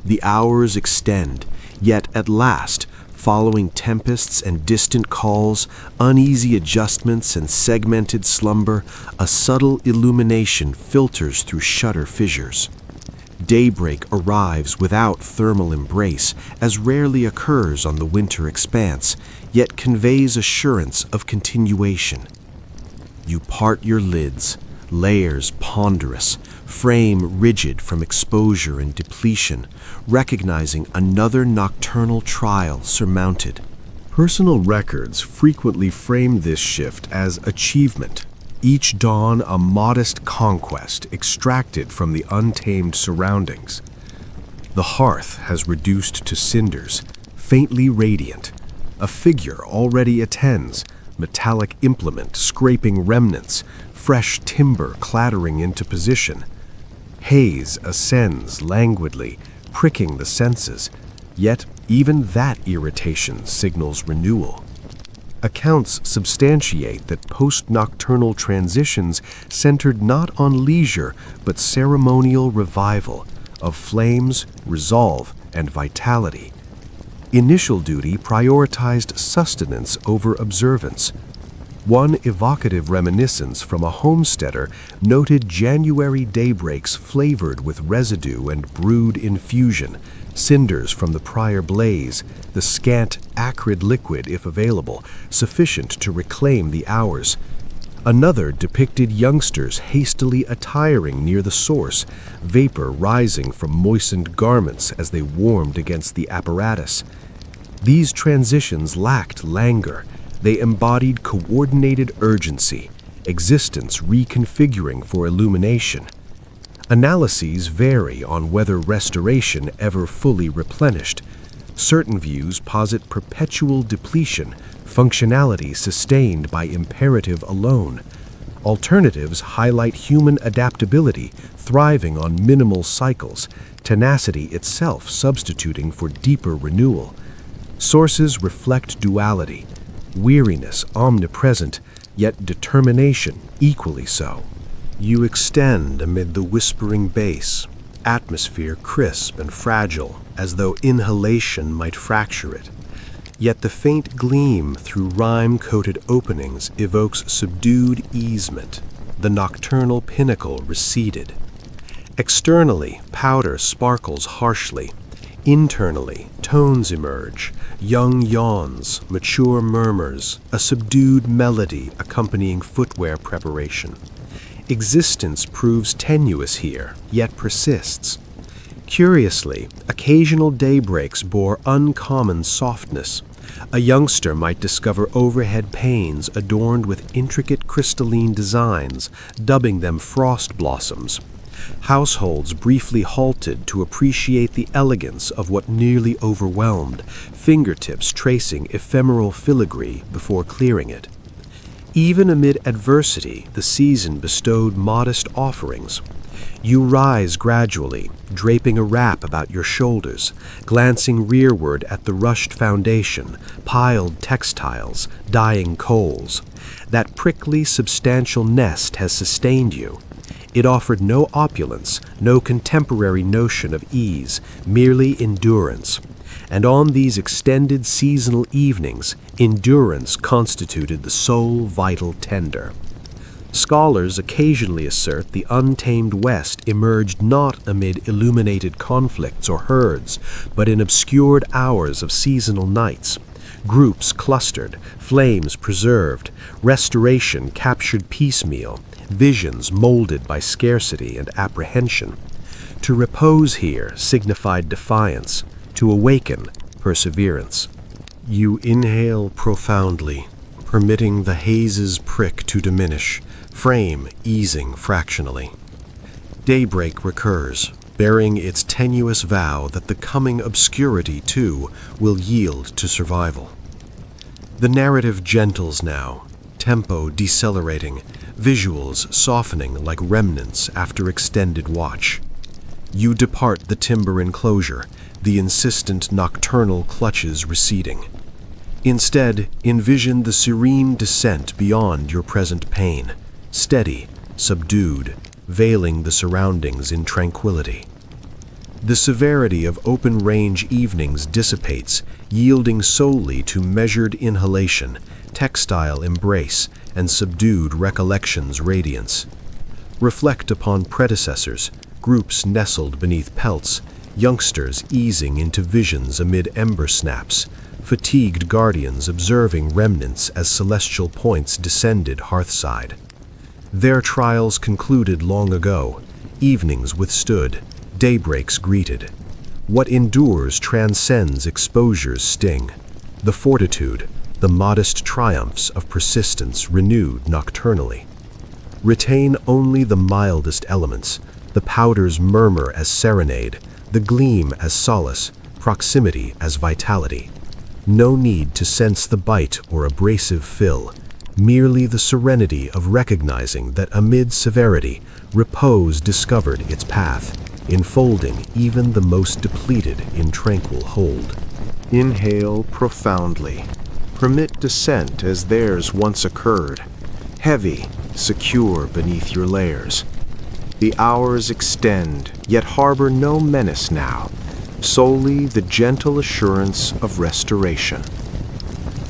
The hours extend, yet at last, following tempests and distant calls, uneasy adjustments and segmented slumber, a subtle illumination filters through shutter fissures. Daybreak arrives without thermal embrace, as rarely occurs on the winter expanse, yet conveys assurance of continuation. You part your lids, layers ponderous, frame rigid from exposure and depletion, recognizing another nocturnal trial surmounted. Personal records frequently frame this shift as achievement, each dawn a modest conquest extracted from the untamed surroundings. The hearth has reduced to cinders, faintly radiant. A figure already attends, metallic implement scraping remnants, fresh timber clattering into position. Haze ascends languidly, pricking the senses, yet even that irritation signals renewal. Accounts substantiate that post-nocturnal transitions centered not on leisure but ceremonial revival of flames, resolve, and vitality. Initial duty prioritized sustenance over observance. One evocative reminiscence from a homesteader noted January daybreaks flavored with residue and brewed infusion, cinders from the prior blaze, the scant, acrid liquid, if available, sufficient to reclaim the hours. Another depicted youngsters hastily attiring near the source, vapor rising from moistened garments as they warmed against the apparatus. These transitions lacked languor. They embodied coordinated urgency, existence reconfiguring for illumination. Analyses vary on whether restoration ever fully replenished. Certain views posit perpetual depletion, functionality sustained by imperative alone. Alternatives highlight human adaptability, thriving on minimal cycles, tenacity itself substituting for deeper renewal. Sources reflect duality, weariness omnipresent, yet determination equally so. You extend amid the whispering bass, atmosphere crisp and fragile, as though inhalation might fracture it. Yet the faint gleam through rime-coated openings evokes subdued easement, the nocturnal pinnacle receded. Externally, powder sparkles harshly. Internally, tones emerge, young yawns, mature murmurs, a subdued melody accompanying footwear preparation. Existence proves tenuous here, yet persists. Curiously, occasional daybreaks bore uncommon softness. A youngster might discover overhead panes adorned with intricate crystalline designs, dubbing them frost blossoms. Households briefly halted to appreciate the elegance of what nearly overwhelmed, fingertips tracing ephemeral filigree before clearing it. Even amid adversity, the season bestowed modest offerings. You rise gradually, draping a wrap about your shoulders, glancing rearward at the rushed foundation, piled textiles, dying coals. That prickly, substantial nest has sustained you. It offered no opulence, no contemporary notion of ease, merely endurance. And on these extended seasonal evenings, endurance constituted the sole vital tender. Scholars occasionally assert the untamed West emerged not amid illuminated conflicts or herds, but in obscured hours of seasonal nights. Groups clustered, flames preserved, restoration captured piecemeal, visions molded by scarcity and apprehension. To repose here signified defiance, to awaken, perseverance. You inhale profoundly, permitting the haze's prick to diminish, frame easing fractionally. Daybreak recurs, bearing its tenuous vow that the coming obscurity, too, will yield to survival. The narrative gentles now, tempo decelerating, visuals softening like remnants after extended watch. You depart the timber enclosure, the insistent nocturnal clutches receding. Instead, envision the serene descent beyond your present pain, steady, subdued, veiling the surroundings in tranquility. The severity of open-range evenings dissipates, yielding solely to measured inhalation, textile embrace, and subdued recollection's radiance. Reflect upon predecessors, groups nestled beneath pelts, youngsters easing into visions amid ember snaps, fatigued guardians observing remnants as celestial points descended hearthside. Their trials concluded long ago, evenings withstood, daybreaks greeted. What endures transcends exposure's sting. the fortitude, the modest triumphs of persistence renewed nocturnally. Retain only the mildest elements, the powder's murmur as serenade, the gleam as solace, proximity as vitality. No need to sense the bite or abrasive fill, merely the serenity of recognizing that amid severity, repose discovered its path, enfolding even the most depleted in tranquil hold. Inhale profoundly. Permit descent as theirs once occurred, heavy, secure beneath your layers. The hours extend, yet harbor no menace now, solely the gentle assurance of restoration.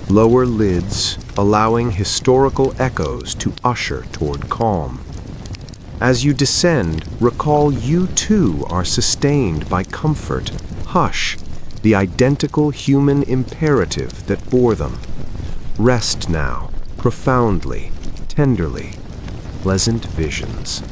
Lower lids, allowing historical echoes to usher toward calm. As you descend, recall you too are sustained by comfort. Hush, the identical human imperative that bore them. Rest now, profoundly, tenderly. Pleasant visions.